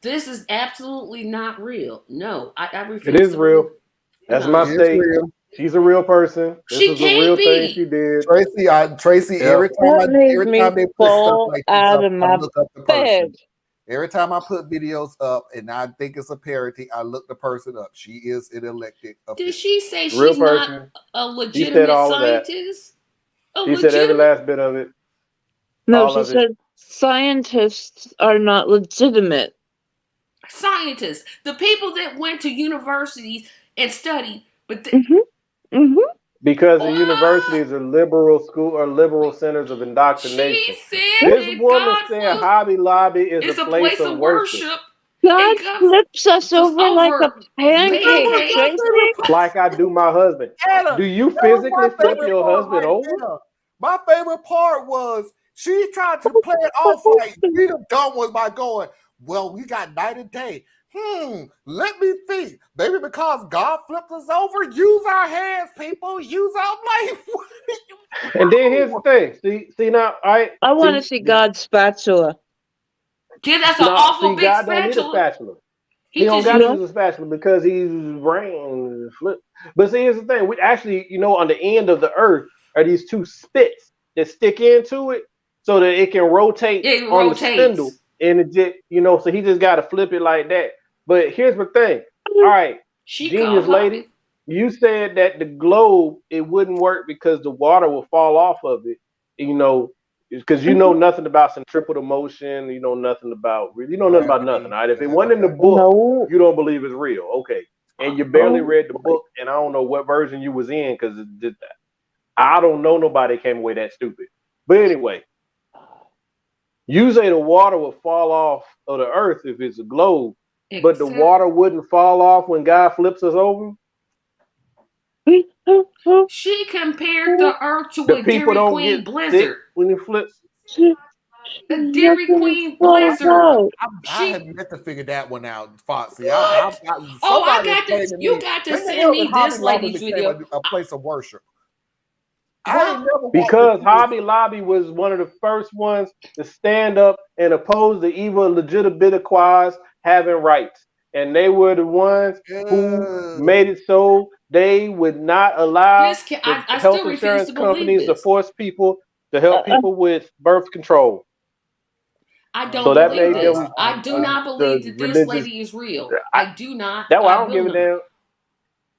This is absolutely not real. No, I refuse. It is real. That's my state. She's a real person. This is a real thing she did. Tracy, Yep. every time they put stuff like this up, I look up the person. Every time I put videos up and I think it's a parody, I look the person up. She is an elected official. Did she say she's not a legitimate scientist? She said every last bit of it. No, she said scientists are not legitimate. Scientists, the people that went to universities and studied, but because the universities are liberal school or liberal centers of indoctrination. This woman said Hobby Lobby is a place of worship. God flips us over like a pancake, Tracy. Like I do my husband. Do you physically flip your husband over? My favorite part was she tried to play it off like we the dumb ones by going, well, we got night and day. Let me think. Maybe because God flipped us over, use our hands, people. Use our like. And then here's the thing. See now, I want to see God's spatula. Yeah, that's an awful big God spatula. Don't need a spatula. He don't got to use a spatula because his brain flipped. But see, here's the thing. We actually, on the end of the earth are these two spits that stick into it so that it can rotate on the spindle. And it just, so he just got to flip it like that. But here's the thing. All right, genius lady, you said that the globe, it wouldn't work because the water will fall off of it, because you know nothing about centripetal motion. You know nothing about nothing. All right, if it wasn't in the book, you don't believe it's real. Okay, and you barely read the book, and I don't know what version you was in because it did that. I don't know nobody came away that stupid. But anyway, you say the water will fall off of the earth if it's a globe, but the water wouldn't fall off when God flips us over? She compared the earth to a Dairy Queen blizzard. When it flips. The Dairy Queen blizzard. I have yet to figure that one out, Foxy. I got this. You got to send me this lady's video. A place of worship. Because Hobby Lobby was one of the first ones to stand up and oppose the evil legitimatized having rights. and they were the ones who made it so they would not allow the I health still refuse insurance to believe companies to this. force people to help people with birth control. I don't So that believe made this. them I do not believe that this religious. lady is real. I do not. That's why I I don't will give a not. damn.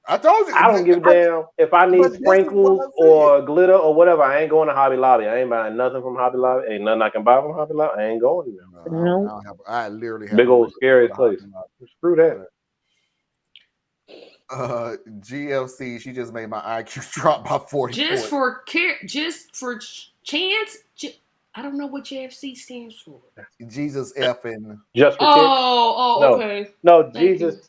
I told you. I don't give a damn if I need But this is what sprinkles I said. or glitter or whatever. I ain't going to Hobby Lobby. I ain't buying nothing from Hobby Lobby. Ain't nothing I can buy from Hobby Lobby. I ain't going there. No. I literally have Big a old reason scary to go to place. Hobby Lobby. Screw that. GLC, she just made my IQ drop by 40 Just points. for chance. I don't know what JFC stands for. Jesus effing. Just for kicks? Okay. No, Thank Jesus.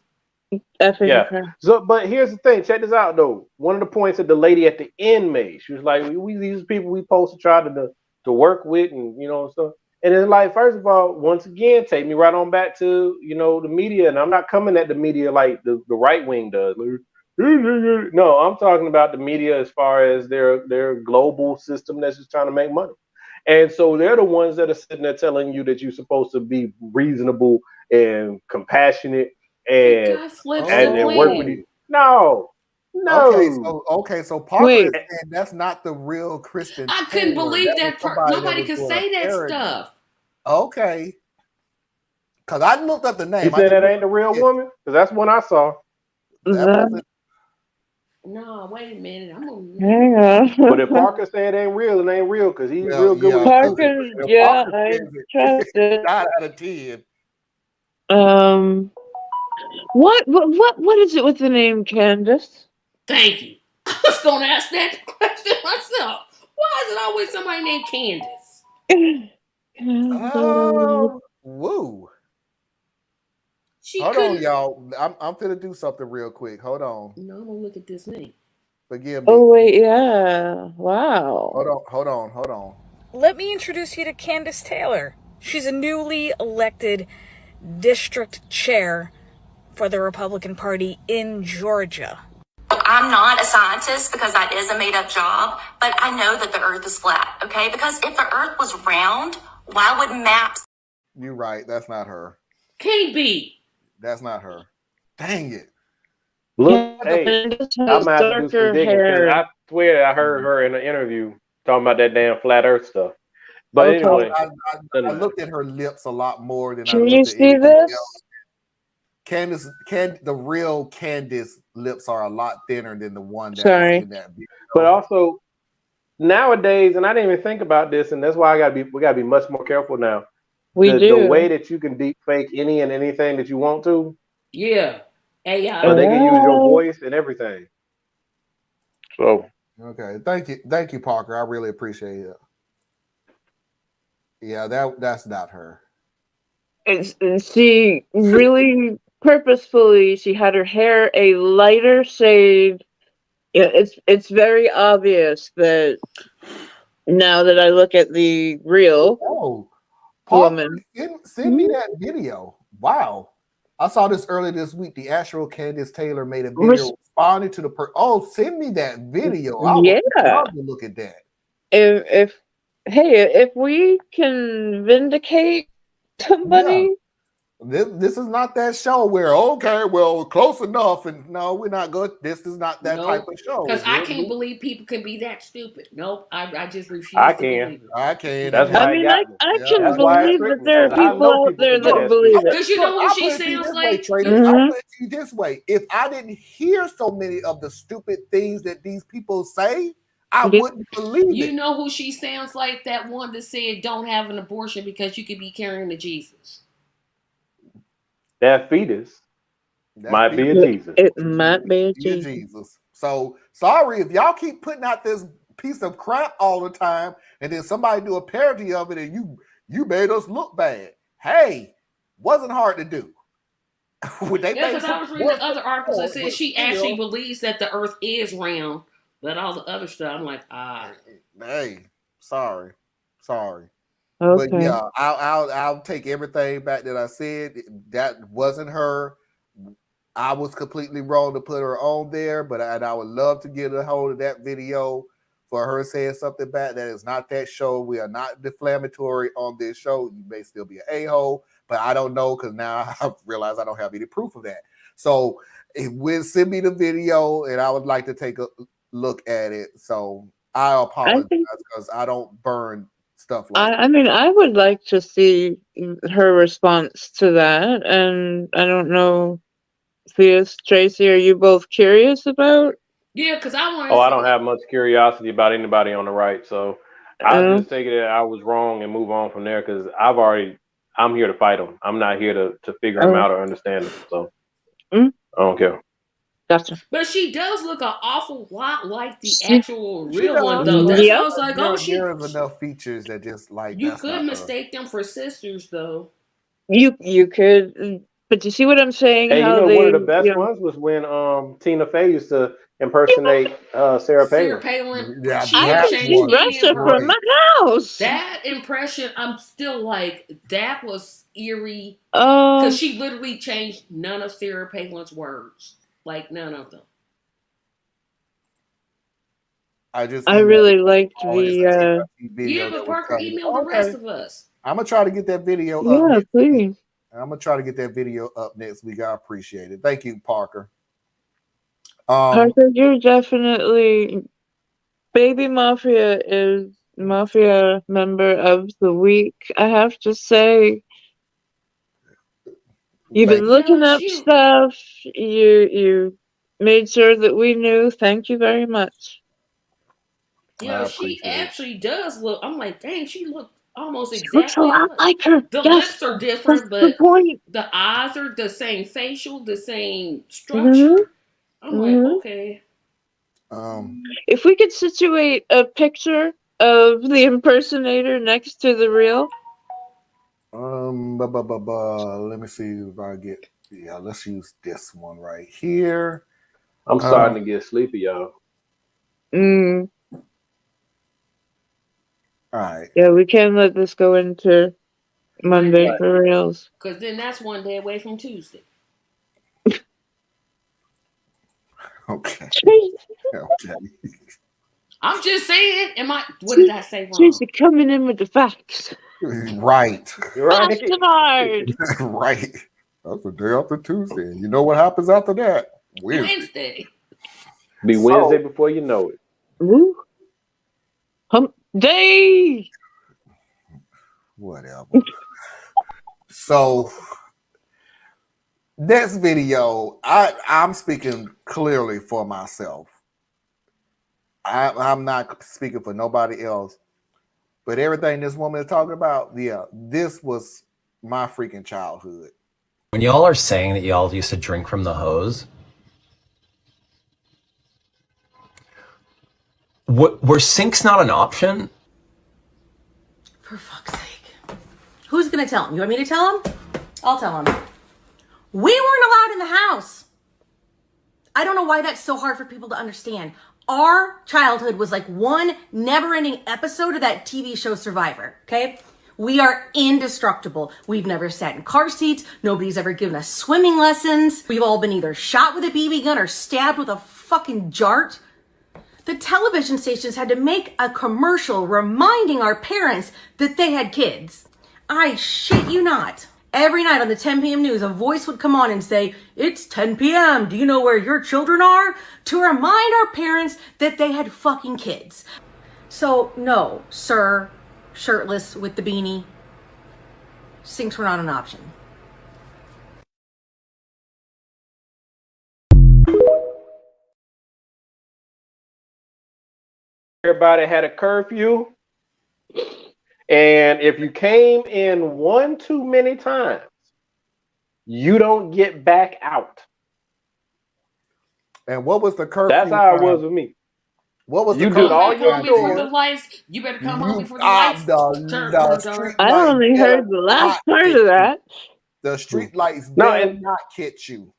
Effing Yeah. crap. So, but here's the thing. Check this out, though. One of the points that the lady at the end made, she was like, "We these people we supposed to try to work with, and stuff." And it's like, first of all, once again, take me right on back to the media, and I'm not coming at the media like the right wing does. No, I'm talking about the media as far as their global system that's just trying to make money. And so they're the ones that are sitting there telling you that you're supposed to be reasonable and compassionate and work with you. No. So Parker is saying that's not the real Kristen I couldn't Taylor. believe That that. was Nobody was could doing a say that parody. stuff. Okay. Because I looked up the name. You saying that ain't the real woman? Because that's one I saw. That wasn't. No, wait a minute. I'm gonna. Hang on. But if Parker said it ain't real, it ain't real because he's real good with Parker, yeah, Parker I says it. trust it. 9 out of 10. What is it with the name Candace? Thank you. I was gonna ask that question myself. Why is it always somebody named Candace? Woo. She Hold couldn't. on, y'all. I'm finna do something real quick. Hold on. No, I'm gonna look at this name. Forgive me. Oh wait, yeah. Wow. Hold on. Let me introduce you to Candace Taylor. She's a newly elected district chair for the Republican Party in Georgia. I'm not a scientist because that is a made-up job, but I know that the Earth is flat, okay? Because if the Earth was round, why would maps... You're right. That's not her. Can't be. That's not her. Dang it. Look, hey, I'm gonna have to do some digging because I swear I heard her in an interview talking about that damn flat Earth stuff. But anyway, I looked at her lips a lot more than I Can looked you at see anything this? else. The real Candace lips are a lot thinner than the one that Sorry. was in that video. But also nowadays, and I didn't even think about this, and that's why we gotta be much more careful now. The way that you can deep fake any and anything that you want to. Yeah. AI. So they can use your voice and everything. So okay, thank you, Parker. I really appreciate it. Yeah, that's not her. And she really purposefully, she had her hair a lighter shade. Yeah, it's very obvious that now that I look at the real woman. Send me that video. Wow. I saw this earlier this week. The actual Candace Taylor made a video responding to the send me that video. I would love to look at that. If we can vindicate somebody. This is not that show where close enough, and no, we're not good. This is not that type of show. Because I can't believe people can be that stupid. Nope, I just refuse I to can. believe it. I can. That's why I mean, I can believe that there are people out there that believe it. Because you know who she sounds like? I'll put it to you this way. If I didn't hear so many of the stupid things that these people say, I wouldn't believe it. You know who she sounds like? That one that said don't have an abortion because you could be carrying the Jesus. That fetus might be a Jesus. It might be a Jesus. So sorry if y'all keep putting out this piece of crap all the time, and then somebody do a parody of it, and you made us look bad. Hey, wasn't hard to do. Because I was reading other articles that said she actually believes that the Earth is round, but all the other stuff, I'm like, Hey, sorry. Okay. But yeah, I'll take everything back that I said. That wasn't her. I was completely wrong to put her on there, but I would love to get a hold of that video for her saying something bad. That is not that show. We are not defamatory on this show. You may still be an a-hole, but I don't know because now I realize I don't have any proof of that. So send me the video, and I would like to take a look at it. So I apologize because I don't burn stuff like that. I mean, I would like to see her response to that, and I don't know, Theus, Tracy, are you both curious about? Yeah, because I want. Oh, I don't have much curiosity about anybody on the right, so I'll just take it that I was wrong and move on from there. Because I'm here to fight them. I'm not here to figure them out or understand them. So I don't care. Gotcha. But she does look an awful lot like the actual real one, though. That's why I was like, oh, there is enough features that just like you could mistake them for sisters, though. You could, but you see what I'm saying? Hey, how one of the best ones was when Tina Fey used to impersonate Sarah Palin. Sarah Palin. Yeah, she had changed Russia from my house. That impression, I'm still like, that was eerie. Because she literally changed none of Sarah Palin's words. Like, none of them. I really liked the yeah, but Parker emailed the rest of us. I'm gonna try to get that video up. Yeah, please. I'm gonna try to get that video up next week. I appreciate it. Thank you, Parker. Parker, you're definitely Baby Mafia is Mafia member of the week. I have to say, you've been looking up stuff. You made sure that we knew. Thank you very much. Yeah, she actually does look. I'm like, dang, she looked almost exactly. Looks a lot like her. The Yes, lips are different, but the eyes are the same facial, the same structure. I'm like, okay. If we could situate a picture of the impersonator next to the real. Let me see if I get. Yeah, let's use this one right here. I'm starting to get sleepy, y'all. All right. Yeah, we can't let this go into Monday for reals. Because then that's one day away from Tuesday. Okay. Okay. I'm just saying. What did I say wrong? She's coming in with the facts. Right. Fast and hard. Right. That's the day after Tuesday. You know what happens after that? Wednesday. Be Wednesday before you know it. Woo. Hump day. Whatever. So next video, I'm speaking clearly for myself. I'm not speaking for nobody else. But everything this woman is talking about, yeah, this was my freaking childhood. When y'all are saying that y'all used to drink from the hose, were sinks not an option? For fuck's sake. Who's gonna tell him? You want me to tell him? I'll tell him. We weren't allowed in the house. I don't know why that's so hard for people to understand. Our childhood was like one never-ending episode of that TV show Survivor, okay? We are indestructible. We've never sat in car seats. Nobody's ever given us swimming lessons. We've all been either shot with a BB gun or stabbed with a fucking jart. The television stations had to make a commercial reminding our parents that they had kids. I shit you not. Every night on the 10 p.m. news, a voice would come on and say, "It's 10 p.m. Do you know where your children are?" To remind our parents that they had fucking kids. So, no, sir, shirtless with the beanie, sinks were not an option. Everybody had a curfew. And if you came in one too many times, you don't get back out. And what was the curfew? That's how it was with me. What was you the did curfew? all your before the lights. You better come home before the lights. I only heard the last part of that. The street lights did not catch you.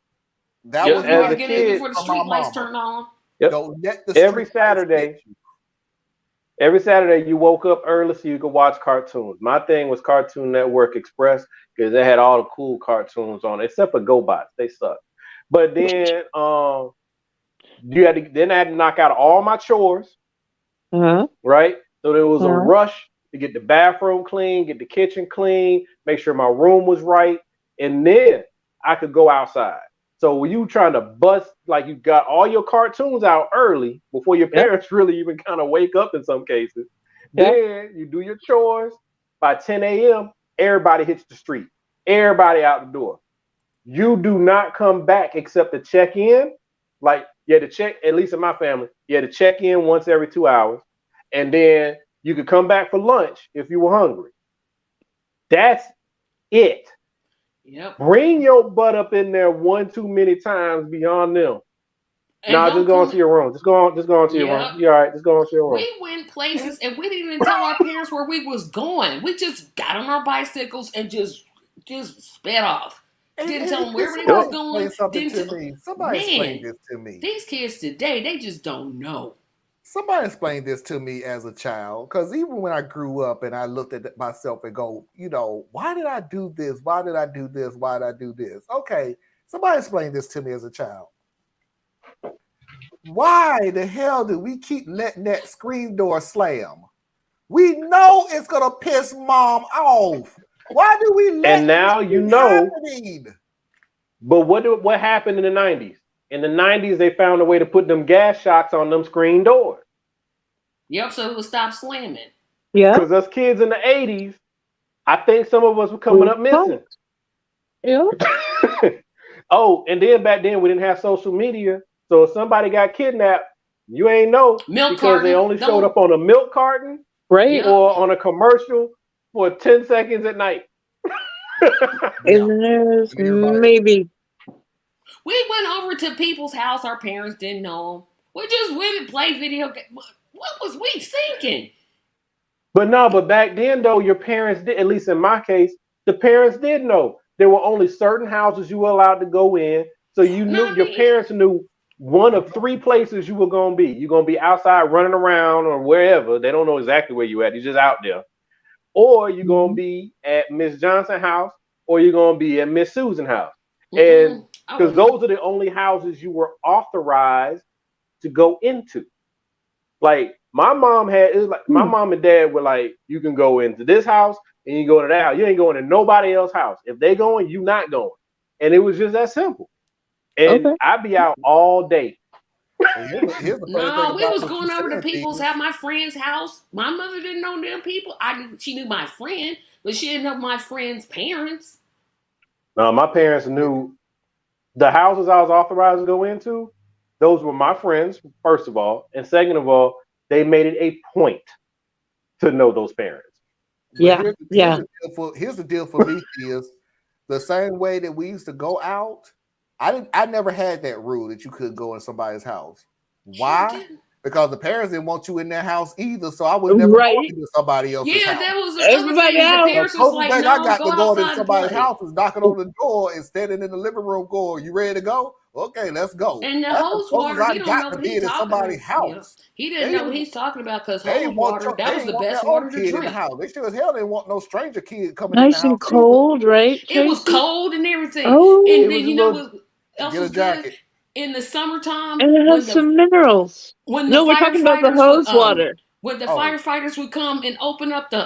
That was as a kid before the street lights turned on. Yep. Don't let the every Saturday you woke up early so you could watch cartoons. My thing was Cartoon Network Express because they had all the cool cartoons on it, except for GoBots. They suck. But then I had to knock out all my chores. right? So there was a rush to get the bathroom clean, get the kitchen clean, make sure my room was right, and then I could go outside. So when you trying to bust, like you got all your cartoons out early before your parents really even kind of wake up in some cases, then you do your chores. By 10 a.m., everybody hits the street. Everybody out the door. You do not come back except to check in. Like, you had to check, at least in my family, you had to check in once every 2 hours. And then you could come back for lunch if you were hungry. That's it. Yep. Bring your butt up in there one too many times beyond them. No, just go on to your room. Just go on to your room. You all right? Just go on to your room. We went places and we didn't even tell our parents where we was going. We just got on our bicycles and just sped off. Didn't tell them where we was going. Somebody explain this to me. These kids today, they just don't know. Somebody explain this to me as a child, because even when I grew up and I looked at myself and go, why did I do this? Why did I do this? Why did I do this? Okay, somebody explain this to me as a child. Why the hell do we keep letting that screen door slam? We know it's gonna piss mom off. Why do we let and now you know happening? But what happened in the 90s? In the 90s, they found a way to put them gas shocks on them screen doors. Yep, so it would stop slamming. Yeah. Because us kids in the 80s, I think some of us were coming up missing. Yeah. Oh, and then back then we didn't have social media. So if somebody got kidnapped, you ain't know because they only showed up on a milk carton, right, or on a commercial for 10 seconds at night. And there's maybe. We went over to people's house. Our parents didn't know them. We just went and played video games. What was we thinking? But back then though, your parents did. At least in my case, the parents did know. There were only certain houses you were allowed to go in, so you knew your parents knew one of three places you were gonna be. You're gonna be outside running around or wherever. They don't know exactly where you at. You're just out there. Or you're gonna be at Miss Johnson's house, or you're gonna be at Miss Susan's house. And because those are the only houses you were authorized to go into. Like my mom my mom and dad were like, you can go into this house and you go to that house. You ain't going to nobody else's house. If they going, you not going. And it was just that simple. And I'd be out all day. No, we was going over to people's house, my friend's house. My mother didn't know them people. She knew my friend, but she didn't know my friend's parents. No, my parents knew the houses I was authorized to go into. Those were my friends, first of all. And second of all, they made it a point to know those parents. Here's the deal for me is the same way that we used to go out. I never had that rule that you could go in somebody's house. Why? Because the parents didn't want you in their house either, so I was never going to somebody else's house. That was everybody else. The parents was like, no, I got go to go outside to somebody's house is knocking on the door and standing in the living room going, "You ready to go? Okay, let's go." And the host water, he don't know what he's talking somebody's about. house. He didn't know what he's talking about because hose water, that was the best water to drink. In the house. They sure as hell didn't want no stranger kid coming nice in the house. And cold, right? It was cold and everything. Oh, and then you know what else was good? In the summertime, and it has some minerals. When we're talking about the hose water. When the firefighters would come and open up the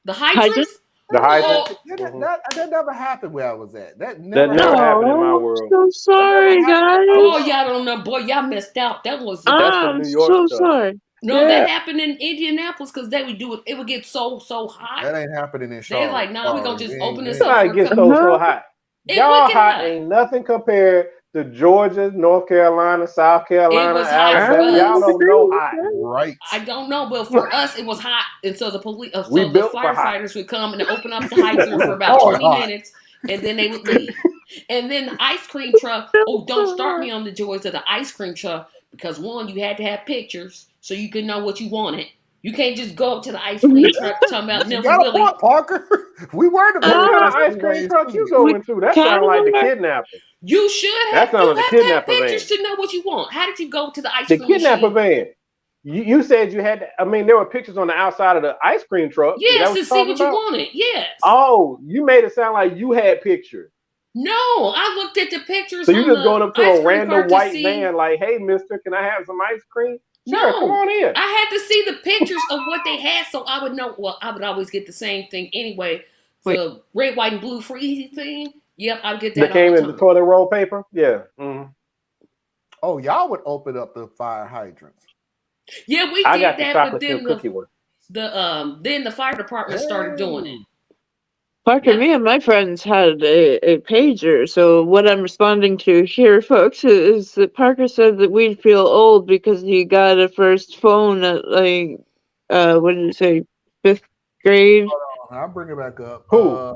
hydrants. The hydrant. That never happened where I was at. That never happened in my world. I'm so sorry, guys. Oh, y'all don't know, boy. Y'all missed out. That was I'm so sorry. No, that happened in Indianapolis because they would do it. It would get so hot. That ain't happening in Charlotte. They're like, no, we're gonna just open this up. up. It gets so hot. Y'all hot ain't nothing compared to Georgia, North Carolina, South Carolina, Alabama. Y'all don't know hot. Right. I don't know, but for us, it was hot. And so the police, the firefighters would come and open up the hydrant for about 20 minutes, and then they would leave. And then the ice cream truck, don't start me on the joys of the ice cream truck, because one, you had to have pictures so you could know what you wanted. You can't just go up to the ice cream truck talking about Nelly Willie. Parker. We were the ice cream truck you going to. That sounds like the kidnapping. You should have. You have to have pictures to know what you want. How did you go to the ice cream machine? The kidnapper van. You said you had to, there were pictures on the outside of the ice cream truck. Yes, to see what you wanted. Yes. Oh, you made it sound like you had pictures. No, I looked at the pictures. So you just going up to a random white van like, "Hey, mister, can I have some ice cream?" Sure, come on in. I had to see the pictures of what they had so I would know. Well, I would always get the same thing anyway. The red, white, and blue freezy thing. Yep, I would get that That came all the in time. the toilet roll paper? Yeah. Mm-hmm. Oh, y'all would open up the fire hydrants. Yeah, we I did got the that, chocolate but then chip cookie one. then the fire department started doing it. Parker, me and my friends had a pager, so what I'm responding to here, folks, is that Parker said that we'd feel old because he got a first phone at, like, what did you say, 5th grade? Hold on, I'll bring it back up. Who?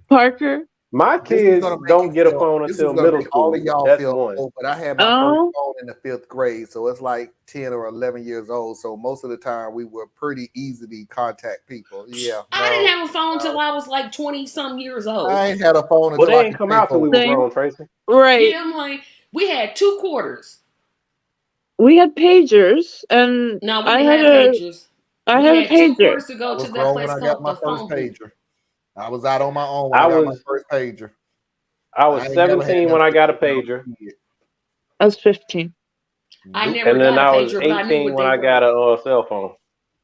Parker? My kids don't get a phone until middle school. All of y'all That's feel one. old, but I had my first phone in the 5th grade, so it's like 10 or 11 years old. So most of the time, we were pretty easy to contact people. Yeah, I didn't have a phone till I was like 20-some years old. I ain't had a phone until they ain't come out till we were grown, Tracy. Right. Yeah, I'm like, we had 2 quarters. We had pagers, and No, we I didn't had have pagers. I We had a had 2 pager. quarters to I go was to that grown place when I got called my the first phone booth. pager. I was out on my own when I got my first pager. I was 17 when I got a pager. I was 15. I never And then got a I was pager, but I knew 18 what when they I were. got a cell phone.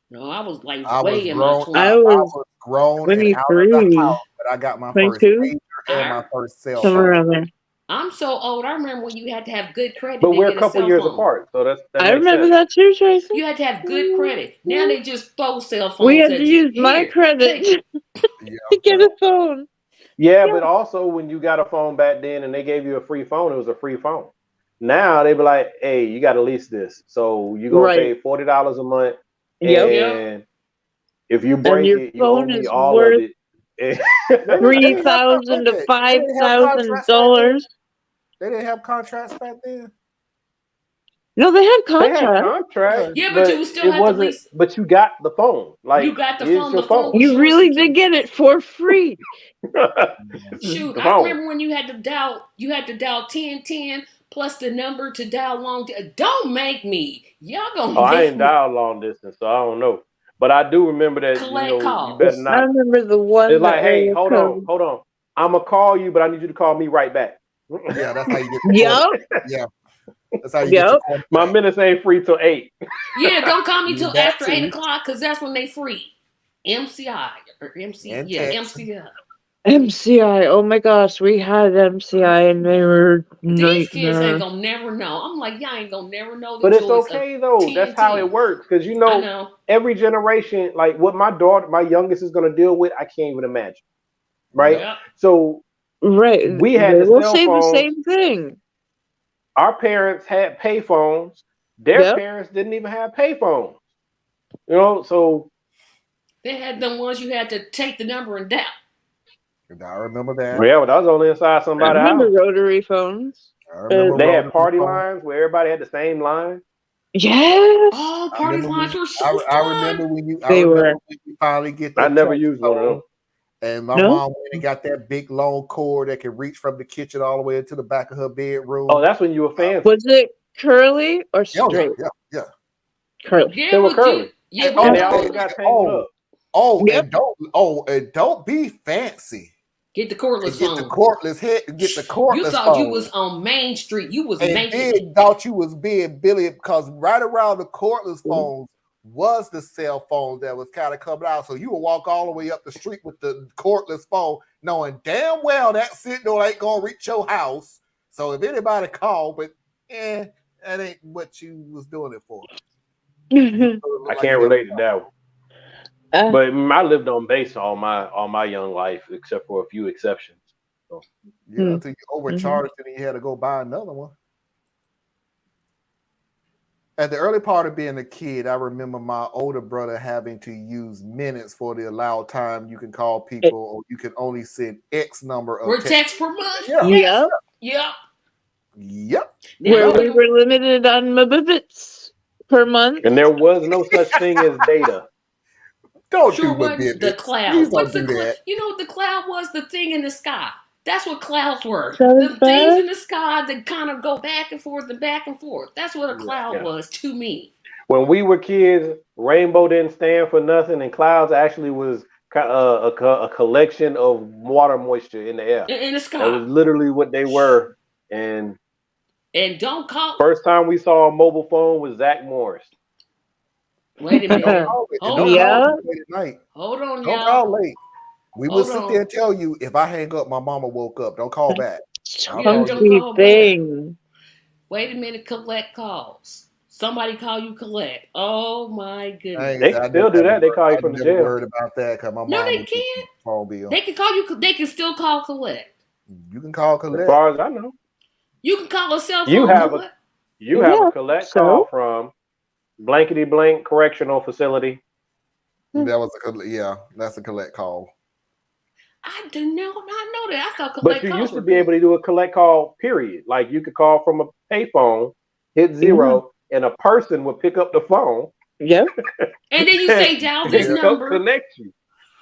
No, I was like I was way in grown. my 20s. I was grown and out of the 23. house, but I got my first 22? pager and my first cell Somewhere phone. around there. I'm so old. I remember when you had to have good credit But to we're get a couple cell years phone. apart, so that I makes remember sense. that too, Tracy. You had to have good credit. Now they just throw cell phones We had at to you. use my Here, credit take to get a phone. Yeah, but also when you got a phone back then and they gave you a free phone, it was a free phone. Now they be like, hey, you got to lease this. So you're going to pay $40 a month. And if you break your it, you owe phone me is all of worth it. $3,000 to $5,000. They didn't have contracts back then. No, they had They contracts. had contracts. Yeah, but you still it had to wasn't. lease. But you got the phone. Like You got the it's phone. your The phone was You yours really to did keep. get it for free. Shoot, The I phone. remember when you had to dial 1010 plus the number to dial long. Don't make me. Y'all gonna I make ain't me dialed long distance, so I don't know. But I do remember that collect you better calls. I not. remember the one It's like, hey, area hold code. on. I'm gonna call you, but I need you to call me right back. Yeah, that's how you get. Yup. Yeah, that's how you get your quarter. My minutes ain't free till 8. Yeah, don't call me till That after too. 8 o'clock because that's when they free. MCI or MC. And Yeah, text. MCI. MCI. Oh my gosh, we had MCI and they were These kids ain't nightmare. gonna never know. I'm like, y'all ain't gonna never know the But it's joys okay of though. That's how it works. Because I know. every generation, like what my youngest is gonna deal with, I can't even imagine. Right? Yep. So Right. we had They the will cell say the phones. same thing. Our parents had pay phones. Their parents didn't even have pay phones. So They had them ones you had to take the number and dial. I remember that. yeah, but I was only inside I somebody's remember house. rotary phones. I remember They had rotary party phones. lines where everybody had the same line. Yes. Oh, party lines were so I fun. remember when you. I They remember were. when you finally get I that. never used one of them. And my No? mom went and got that big long cord that could reach from the kitchen all the way into the back of her bedroom. Oh, that's when you were fancy. Was it curly or straight? Yeah. Curly. Yeah, They were but curly. yeah, And they always got tangled up. And don't be fancy. Get the cordless phone. Get the cordless You thought phone. you was on Main Street. You was And making then it. thought you was being Billy because right around the cordless phones was the cell phone that was kind of coming out. So you would walk all the way up the street with the cordless phone, knowing damn well that signal ain't gonna reach your house. So if anybody called, but that ain't what you was doing it for. I can't relate to that one. But I lived on base all my young life, except for a few exceptions. So. Yeah, until you overcharged and you had to go buy another one. At the early part of being a kid, I remember my older brother having to use minutes for the allowed time you can call people, or you can only send X number of text per month. Yep. Yep. Where we were limited on megabits per month. And there was no such thing as data. Don't Sure do wasn't the cloud. Please What's don't the do cloud? that. You know what the cloud was? The thing in the sky. That's what clouds were. That The is things bad? in the sky that kind of go back and forth and back and forth. That's what a cloud was to me. When we were kids, rainbow didn't stand for nothing, and clouds actually was a collection of water moisture in the air. In the sky. That was literally what they were. And And don't call. First time we saw a mobile phone was Zach Morris. Wait a minute. Hold on, late at night. Hold on, don't y'all. call late. We will Hold sit on. there and tell you if I hang up, my mama woke up. Don't call back. Don't call back. Wait a minute, collect calls. Somebody call you collect. Oh my goodness. They can still do that. They call you from the jail. Worried about that because my mom. No, they can't. Phone bill. They can call you. They can still call collect. You can call collect. As far as I know. You can call a cell phone. You have a collect call from blankety blank correctional facility. That was that's a collect call. I did not know that. I thought But collect you calls used to were be able to do a collect call, period. Like you could call from a payphone, hit 0, and a person would pick up the phone. Yep. And then you say dial this number. Connect you.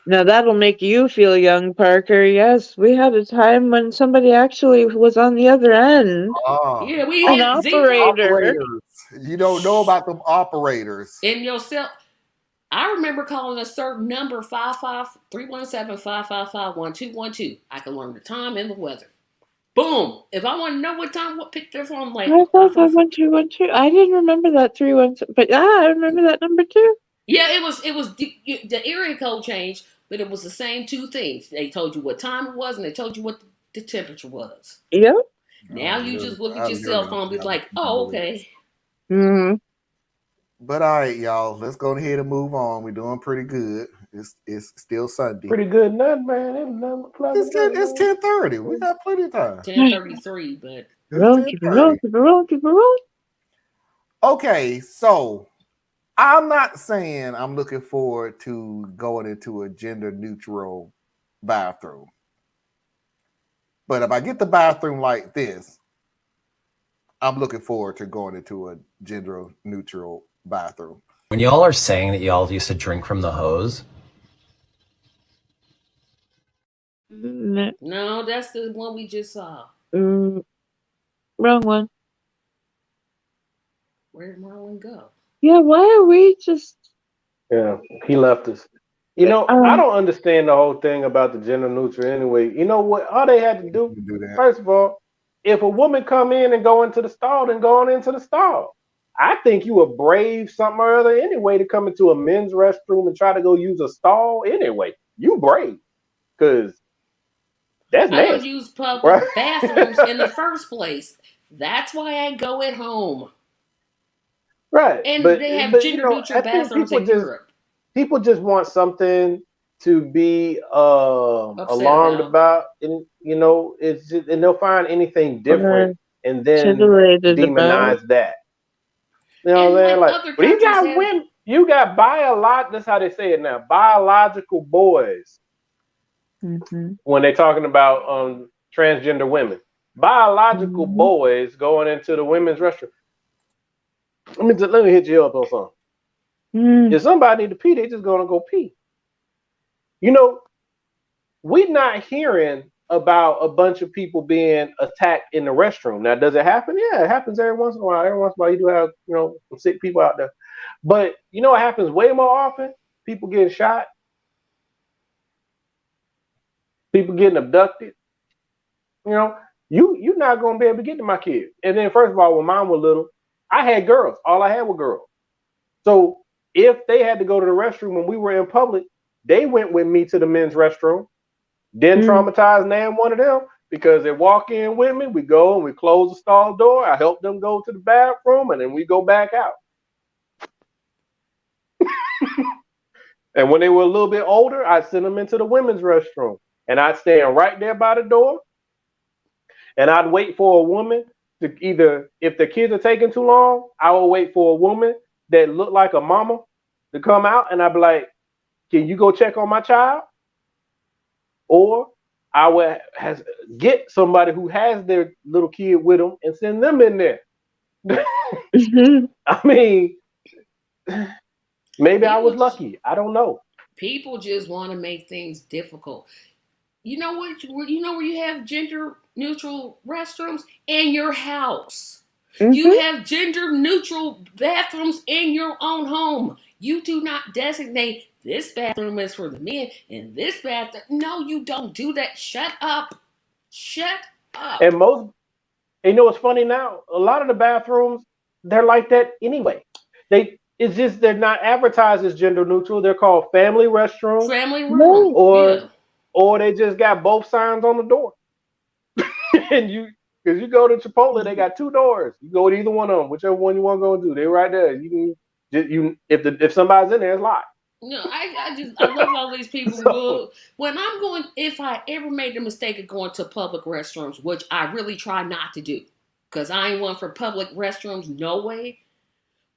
Now that'll make you feel young, Parker. Yes, we had a time when somebody actually was on the other end. Yeah, we an had operator. You don't know about them operators. In your cell. I remember calling a certain number 317-555-1212. I can learn the time and the weather. Boom. If I want to know what time, pick their phone. Like 555-1212. I didn't remember that 317, but I remember that number too. Yeah, it was the area code changed, but it was the same two things. They told you what time it was, and they told you what the temperature was. Yep. Now you just look at your cell phone, be like, oh, okay. Mm-hmm. But all right, y'all, let's go ahead and move on. We're doing pretty good. It's still Sunday. Pretty good, nothing, man. It's 10:30. We got plenty of time. 10:33, but keep it rolling. Okay, so I'm not saying I'm looking forward to going into a gender neutral bathroom. But if I get the bathroom like this, I'm looking forward to going into a gender neutral bathroom. When y'all are saying that y'all used to drink from the hose. No, that's the one we just saw. Wrong one. Where did Marlon go? Yeah, why are we just... Yeah, he left us. You know, I don't understand the whole thing about the gender neutral anyway. You know what? All they had to do first of all, if a woman come in and go into the stall, then go on into the stall. I think you would brave something or other anyway to come into a men's restroom and try to go use a stall anyway. You brave. Because that's nasty. I don't use public bathrooms in the first place. That's why I go at home. Right. And they have gender neutral bathrooms in Europe. People just want something to be alarmed about, and it's just, and they'll find anything different and then demonize that. You know what I'm saying? Like, but you got biological. That's how they say it now. Biological boys. Mm-hmm. When they're talking about transgender women, biological boys going into the women's restroom. Let me hit you up on something. If somebody need to pee, they just gonna go pee. We're not hearing about a bunch of people being attacked in the restroom. Now, does it happen? Yeah, it happens every once in a while. Every once in a while, you do have some sick people out there. But you know what happens way more often? People getting shot. People getting abducted. You're not gonna be able to get to my kids. And then, first of all, when mine was little, I had girls. All I had were girls. So if they had to go to the restroom when we were in public, they went with me to the men's restroom. Didn't traumatize name one of them because they walk in with me. We go and we close the stall door. I help them go to the bathroom, and then we go back out. And when they were a little bit older, I'd send them into the women's restroom, and I'd stand right there by the door, and I'd wait for a woman to either, if the kids are taking too long, I would wait for a woman that looked like a mama to come out, and I'd be like, can you go check on my child? Or I would get somebody who has their little kid with them and send them in there. I mean, maybe I was lucky. I don't know. People just want to make things difficult. You know what? You know where you have gender neutral restrooms? In your house. You have gender neutral bathrooms in your own home. You do not designate this bathroom is for the men and this bathroom. No, you don't do that. Shut up. Shut up. And And you know what's funny now? A lot of the bathrooms, they're like that anyway. It's just they're not advertised as gender neutral. They're called family restrooms. Family room. Or they just got both signs on the door. And because you go to Chipotle, they got 2 doors. You go to either one of them, whichever one you want to go and do. They're right there. If somebody's in there, it's locked. No, I love all these people. When I'm going, if I ever made the mistake of going to public restrooms, which I really try not to do, because I ain't one for public restrooms, no way.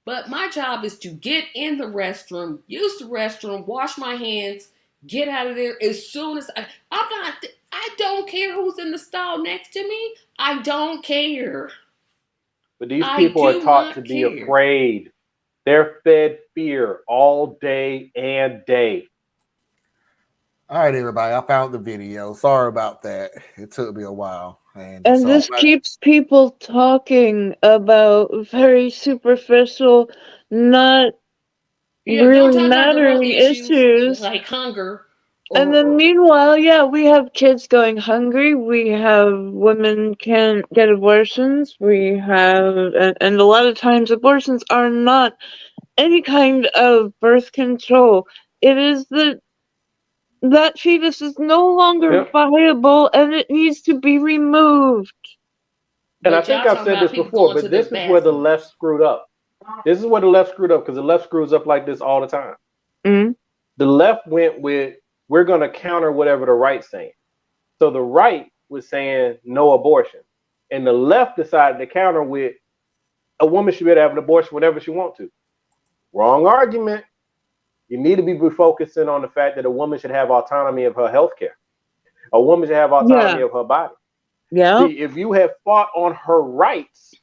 But my job is to get in the restroom, use the restroom, wash my hands, get out of there as soon as I don't care who's in the stall next to me. I don't care. But these people are taught to be afraid. They're fed fear all day and day. All right, everybody. I found the video. Sorry about that. It took me a while. And this keeps people talking about very superficial, not really mattering issues. Like hunger. And then meanwhile, we have kids going hungry. We have women can't get abortions. We have, and a lot of times abortions are not any kind of birth control. It is that fetus is no longer viable and it needs to be removed. And I think I've said this before, but this is where the left screwed up. This is where the left screwed up, because the left screws up like this all the time. Mm-hmm. The left went with, we're going to counter whatever the right's saying. So the right was saying no abortion. And the left decided to counter with, a woman should be able to have an abortion whenever she wants to. Wrong argument. You need to be focusing on the fact that a woman should have autonomy of her health care. A woman should have autonomy of her body. Yeah. See, if you have fought on her rights,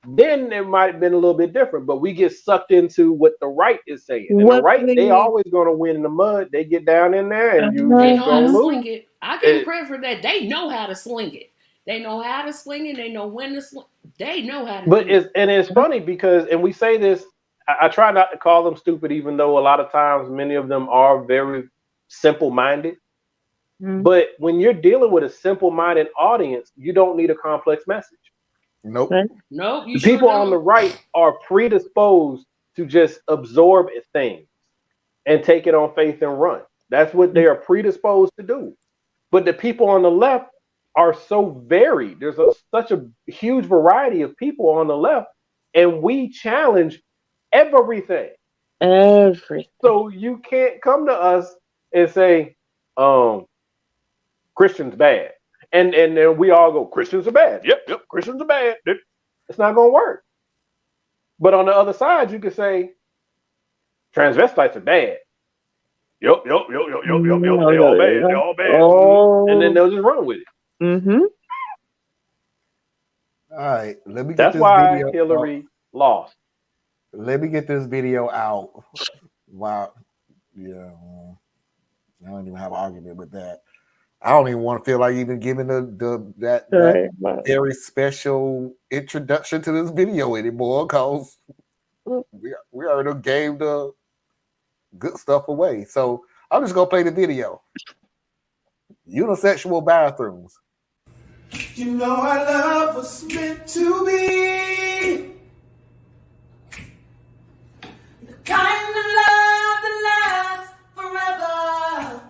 then it might have been a little bit different. But we get sucked into what the right is saying. And the right, they always going to win in the mud. They get down in there and you they just know how to lose. sling it. I give them credit for that. They know how to sling it. They know how to sling it. They know when to sling. They know how to. But it's funny because, and we say this, I try not to call them stupid, even though a lot of times many of them are very simple-minded. But when you're dealing with a simple-minded audience, you don't need a complex message. Nope. Nope. The people on the right are predisposed to just absorb things and take it on faith and run. That's what they are predisposed to do. But the people on the left are so varied. There's such a huge variety of people on the left, and we challenge everything. So you can't come to us and say, Christians bad. And then we all go, Christians are bad. Yep, Christians are bad. It's not going to work. But on the other side, you could say, transvestites are bad. Yep. They all bad. They all bad. And then they'll just run with it. Mm-hmm. All right. Let me get That's this why video Hillary lost. Let me get this video out. Wow. Yeah. I don't even have an argument with that. I don't even want to feel like even giving that very special introduction to this video anymore, because we already gave the good stuff away. So I'm just gonna play the video. Unisexual bathrooms. You know our love was meant to be the kind of love that lasts forever.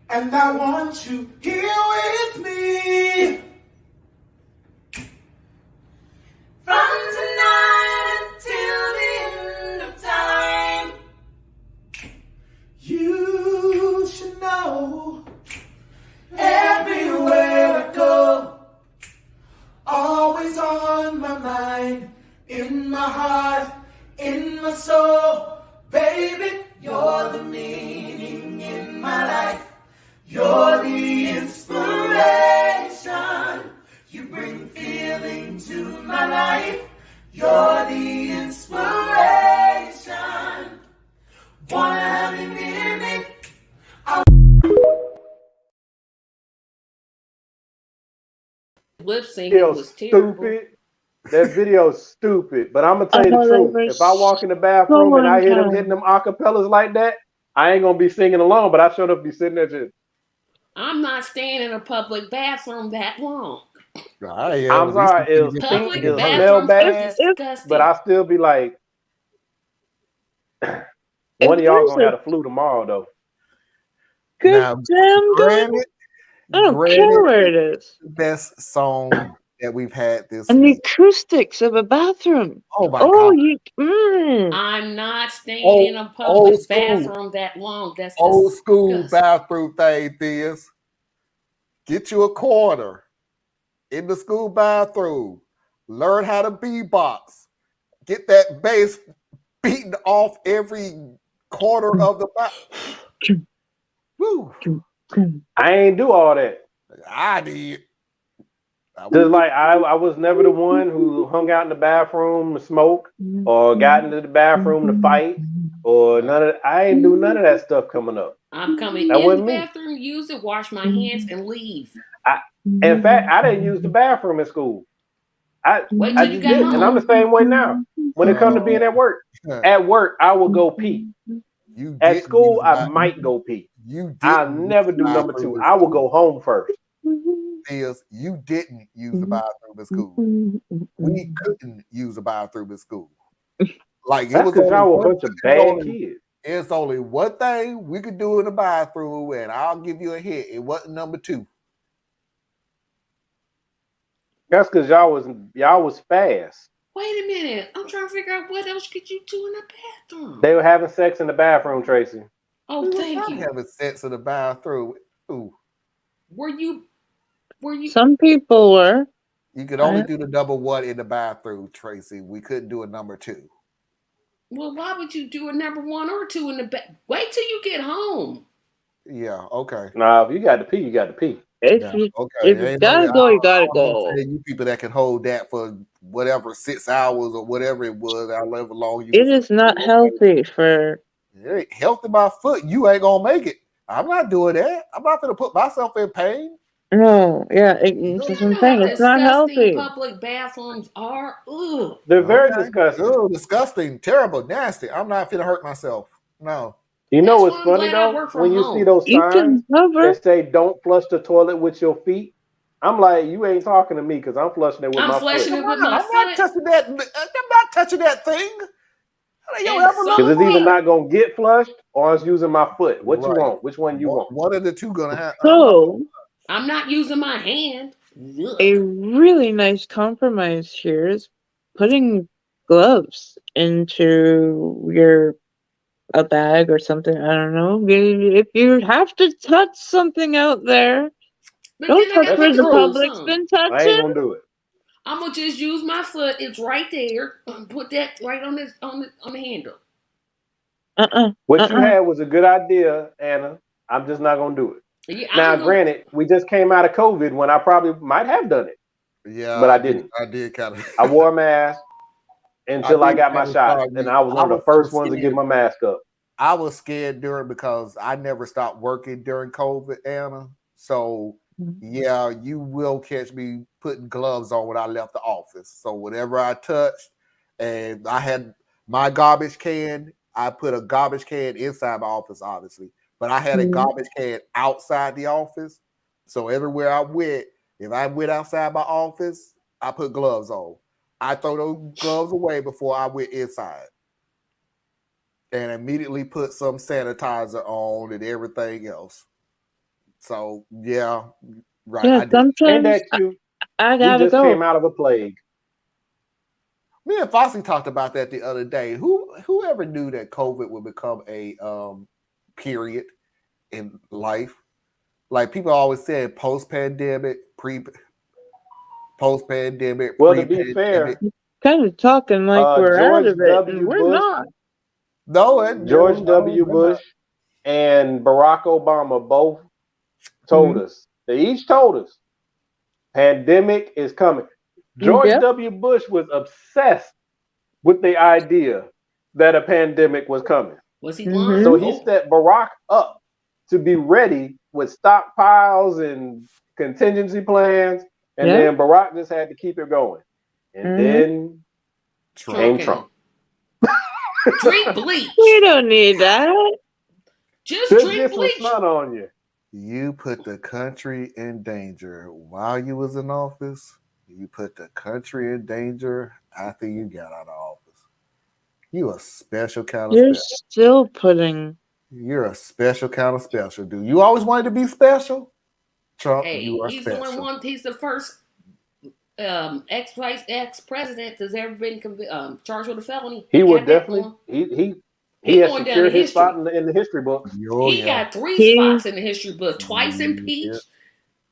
And I want you here with me. From tonight until the end of time. You should know, everywhere I go, always on my mind, in my heart, in my soul. Baby, you're the meaning in my life. You're the inspiration. You bring feeling to my life. You're the inspiration. Wanna have you near me? Lip syncing was terrible. Stupid. That video's stupid. But I'm gonna tell you the truth. If I walk in the bathroom and I hear them hitting them acapellas like that, I ain't gonna be singing along. But I showed up be sitting there just. I'm not staying in a public bathroom that long. I'm sorry, it'll stink, it'll smell bad, but I'll still be like, one of y'all gonna have the flu tomorrow, though. Good Now, damn granted, I don't care where it is. The best song that we've had this And the week. acoustics of a bathroom. Oh my God. I'm not staying in a public bathroom that long. That's old school disgusting. bathroom thing is get you a quarter in the school bathroom. Learn how to beatbox. Get that bass beaten off every corner of the bathroom. Woo. I ain't do all that. I did. Just like I was never the one who hung out in the bathroom to smoke or got into the bathroom to fight or none of. I ain't do none of that stuff coming up. I'm coming That in the wasn't me. bathroom, use it, wash my hands, and leave. In fact, I didn't use the bathroom in school. Wait I till you just get didn't, and I'm home. the same way now. When it comes to being at work, I will go pee. At school, I might go pee. I'll never do number two. I will go home first. Is you didn't use the bathroom at school. We couldn't use the bathroom at school. Like That's because y'all were a bunch of bad kids. It's only one thing we could do in the bathroom, and I'll give you a hit. It wasn't number two. That's because y'all was fast. Wait a minute. I'm trying to figure out what else could you do in the bathroom. They were having sex in the bathroom, Tracy. Oh, thank you. Having sex in the bathroom. Ooh. Were you? Some people were. You could only do the number one in the bathroom, Tracy. We couldn't do a number two. Well, why would you do a number one or two in the back? Wait till you get home. Yeah, okay. Nah, if you got to pee, you got to pee. If you gotta go, you gotta go. You people that can hold that for whatever 6 hours or whatever it was, however long you. It is not healthy for. It ain't healthy by foot. You ain't gonna make it. I'm not doing that. I'm not gonna put myself in pain. No, yeah, it's just one thing. It's not healthy. Public bathrooms are. Ugh. They're very disgusting. Ugh, disgusting, terrible, nasty. I'm not gonna hurt myself. No. You know what's funny though? When you see those signs that say "Don't flush the toilet with your feet," I'm like, you ain't talking to me because I'm flushing it with my foot. I'm not touching that. I'm not touching that thing. Because it's either not gonna get flushed or it's using my foot. What you want? Which one you want? One of the two gonna happen. So I'm not using my hand. A really nice compromise here is putting gloves into a bag or something. I don't know. If you have to touch something out there, don't touch where the public's been touching. I ain't gonna do it. I'm gonna just use my foot. It's right there. Put that right on the handle. What you had was a good idea, Anna. I'm just not gonna do it. Yeah, now, granted, we just came out of COVID when I probably might have done it. Yeah, but I didn't. I did kind of. I wore a mask until I got my shot, and I was one of the first ones to get my mask up. I was scared during because I never stopped working during COVID, Anna. So yeah, you will catch me putting gloves on when I left the office. So whatever I touched, and I had my garbage can, I put a garbage can inside my office, obviously, but I had a garbage can outside the office. So everywhere I went, if I went outside my office, I put gloves on. I throw those gloves away before I went inside. And immediately put some sanitizer on and everything else. So yeah, right. Yeah, I did. sometimes Ain't that cute? I gotta we just go. came out of a plague. Me and Fossey talked about that the other day. Whoever knew that COVID would become a period in life? Like people always said, post-pandemic, post-pandemic. Well, to be fair, kind of talking like we're out of it, and we're not. No, George W. Bush and Barack Obama both told us. They each told us, pandemic is coming. George W. Bush was obsessed with the idea that a pandemic was coming. Was he blind? So he set Barack up to be ready with stockpiles and contingency plans, and then Barack just had to keep it going. And then came Trump. Drink bleach. We don't need that. Just Just drink get bleach. some sun on you. You put the country in danger while you was in office. You put the country in danger after you got out of office. You a special kind of You're special. still putting. You're a special kind of special, dude. You always wanted to be special. Trump, you are he's special. the one. He's the first ex-president that's ever been charged with a felony. He would definitely. He has secured his spot in the history books. He got 3 spots in the history book. Twice impeached,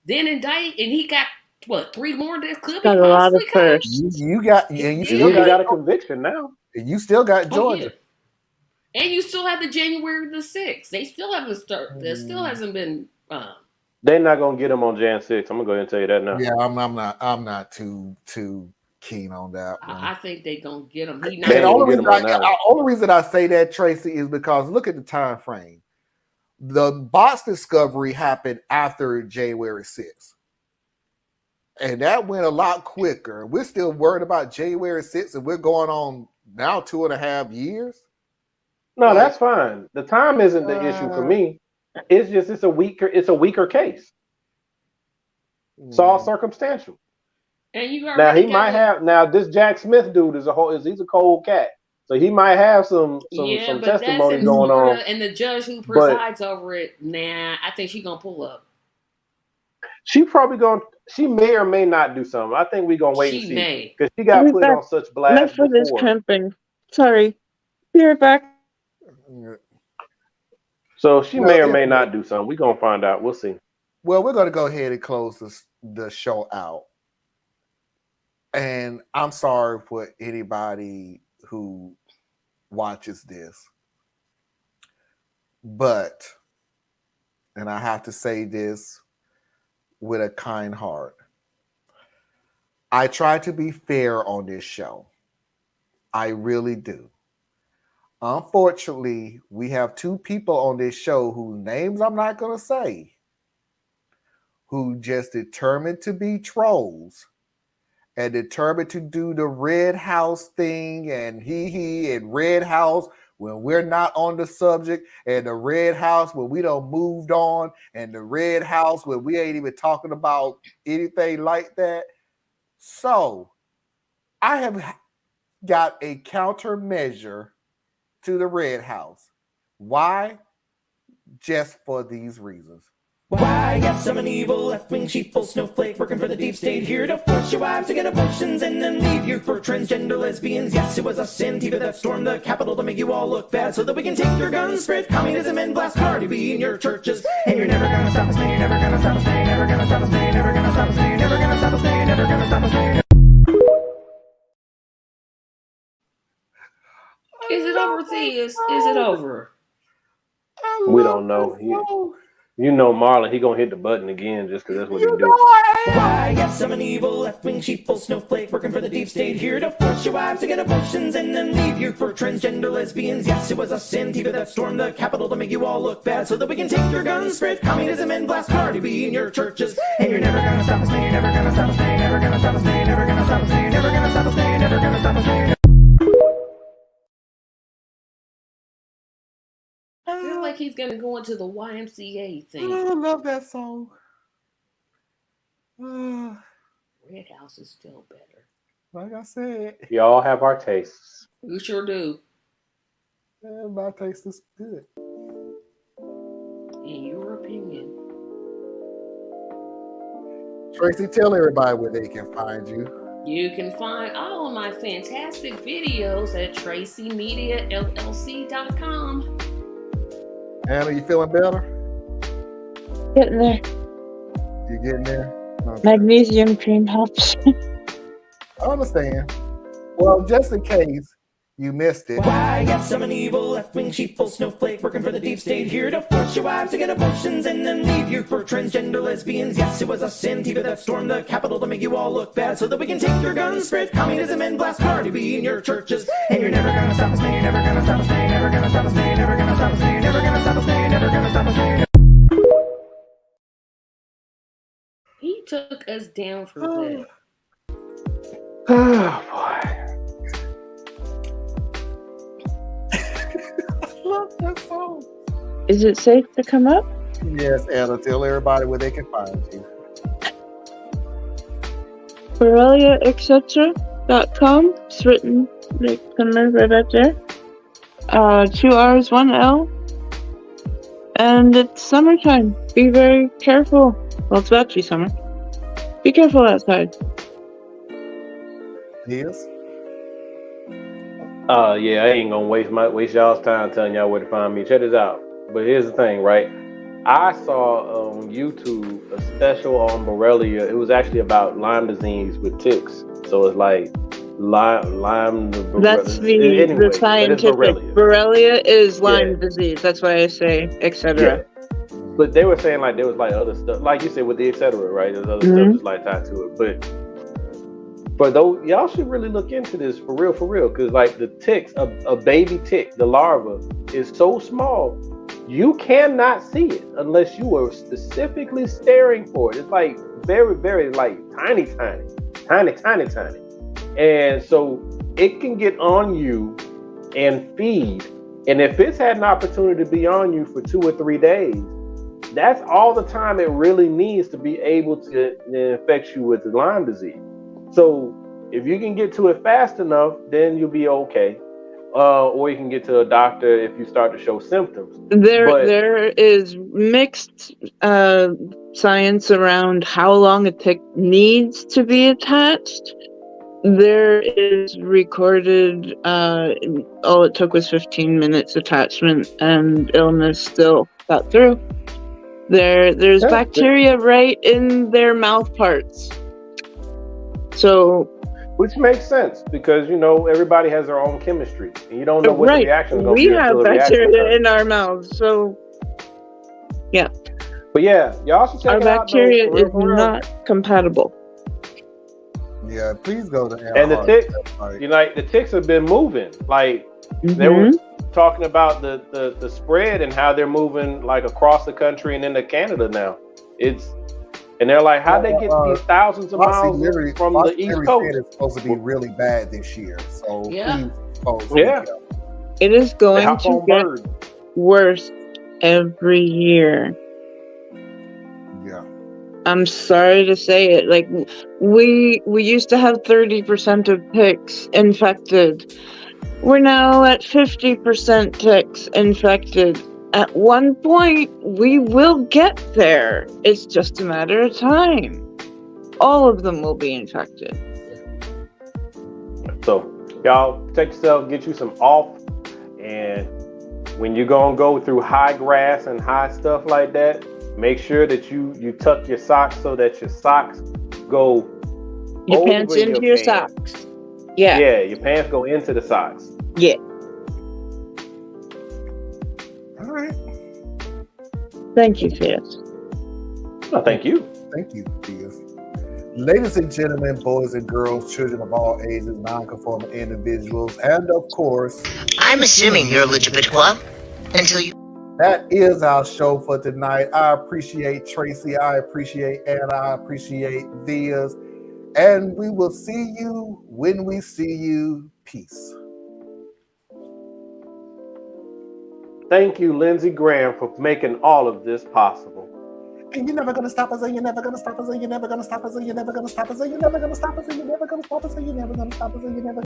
then indicted, and he got what 3 more that could be possibly coming. You got, and you still got a conviction now. And you still got Georgia. And you still have the January the 6th. They still haven't started. There still hasn't been. They're not gonna get him on Jan 6th. I'm gonna go ahead and tell you that now. Yeah, I'm not too keen on that one. I think they're gonna get him. The only reason I say that, Tracy, is because look at the time frame. The box discovery happened after January 6th. And that went a lot quicker. We're still worried about January 6th, and we're going on now 2.5 years. No, that's fine. The time isn't the issue for me. It's just it's a weaker case. It's all circumstantial. And you now he might have this Jack Smith dude he's a cold cat. So he might have some testimony going on. And the judge who presides over it, I think she's gonna pull up. She may or may not do something. I think we're gonna wait and see. Because she got put on such blast. Enough for this cramping. Sorry. Be right back. So she may or may not do something. We're gonna find out. We'll see. Well, we're gonna go ahead and close the show out. And I'm sorry for anybody who watches this. But, and I have to say this with a kind heart, I try to be fair on this show. I really do. Unfortunately, we have 2 people on this show whose names I'm not going to say, who just determined to be trolls and determined to do the Red House thing and he and Red House when we're not on the subject, and the Red House when we done moved on, and the Red House when we ain't even talking about anything like that. So I have got a countermeasure to the Red House. Why? Just for these reasons. Why, yes, I'm an evil left-wing sheeple snowflake working for the deep state, here to force your wives to get abortions and then leave you for transgender lesbians. Yes, it was us Antifa that stormed the Capitol to make you all look bad so that we can take your guns, spread communism, and blast Cardi B in your churches. And you're never gonna stop us, you're never gonna stop us, you're never gonna stop us, you're never gonna stop us, you're never gonna stop us, you're never gonna stop us. Is it over, Theus? Is it over? We don't know. You know Marlon, he gonna hit the button again just because that's what he do. Why, yes, I'm an evil left-wing sheeple snowflake working for the deep state, here to force your wives to get abortions and then leave you for transgender lesbians. Yes, it was us Antifa that stormed the Capitol to make you all look bad so that we can take your guns, spread communism, and blast Cardi B in your churches. And you're never gonna stop us, you're never gonna stop us, you're never gonna stop us, you're never gonna stop us, you're never gonna stop us, you're never gonna stop us. I feel like he's gonna go into the YMCA thing. I love that song. Red House is still better. Like I said, we all have our tastes. We sure do. Yeah, my taste is good. In your opinion. Tracy, tell everybody where they can find you. You can find all of my fantastic videos at TracyMediaLLC.com. Anna, you feeling better? Getting there. You getting there? Okay. Magnesium cream helps. I understand. Well, just in case you missed it. Why, yes, I'm an evil left-wing sheeple snowflake working for the deep state, here to force your wives to get abortions and then leave you for transgender lesbians. Yes, it was us Antifa that stormed the Capitol to make you all look bad so that we can take your guns, spread communism, and blast Cardi B in your churches. And you're never gonna stop us, you're never gonna stop us, you're never gonna stop us, you're never gonna stop us, you're never gonna stop us, you're never gonna stop us. He took us down for that. Oh boy. Love that song. Is it safe to come up? Yes, Anna, tell everybody where they can find you. BoreliaEtc.com. It's written like somewhere right up there. 2 R's, 1 L. And it's summertime. Be very careful. Well, it's about to be summer. Be careful outside. Yes. Yeah, I ain't gonna waste y'all's time telling y'all where to find me. Check this out. But here's the thing, right? I saw on YouTube a special on Borrelia. It was actually about Lyme disease with ticks. So it's like Lyme. That's the scientific. Borrelia is Lyme disease. That's why I say etc. Yeah. But they were saying like there was like other stuff, like you said with the etc. Right? There's other stuff just like tied to it. But though y'all should really look into this for real, because like the ticks, a baby tick, the larva is so small. You cannot see it unless you are specifically staring for it. It's like very, very like tiny. And so it can get on you and feed. And if it's had an opportunity to be on you for 2 or 3 days, that's all the time it really needs to be able to infect you with the Lyme disease. So if you can get to it fast enough, then you'll be okay. Or you can get to a doctor if you start to show symptoms. There is mixed science around how long a tick needs to be attached. There is recorded, all it took was 15 minutes attachment and illness still got through. There's bacteria right in their mouth parts. So, which makes sense because everybody has their own chemistry, and you don't know what the reaction is going to be. We have bacteria in our mouths, so yeah. But yeah, y'all should check our it out. Our bacteria is not compatible. Yeah, please go to And the ticks, the ticks have been moving. Like they were talking about the spread and how they're moving like across the country and into Canada now. And they're like, how'd they get these thousands of miles from the East Coast? It's supposed to be really bad this year. So please, folks, it is going to get worse every year. Yeah. I'm sorry to say it. Like we used to have 30% of ticks infected. We're now at 50% ticks infected. At one point, we will get there. It's just a matter of time. All of them will be infected. So, y'all, protect yourself, get you some off. And when you're going to go through high grass and high stuff like that, make sure that you tuck your socks so that your socks go your pants into your socks. Yeah. Yeah, your pants go into the socks. Yeah. All right. Thank you, Theus. Oh, thank you. Thank you, Theus. Ladies and gentlemen, boys and girls, children of all ages, non-conforming individuals, and of course, I'm assuming you're LGBTQ until you. That is our show for tonight. I appreciate Tracy. I appreciate Anna. I appreciate Theus. And we will see you when we see you. Peace. Thank you, Lindsey Graham, for making all of this possible. And you're never gonna stop us, and you're never gonna stop us, and you're never gonna stop us, and you're never gonna stop us, and you're never gonna stop us, and you're never gonna stop us, and you're never gonna stop us, and you're never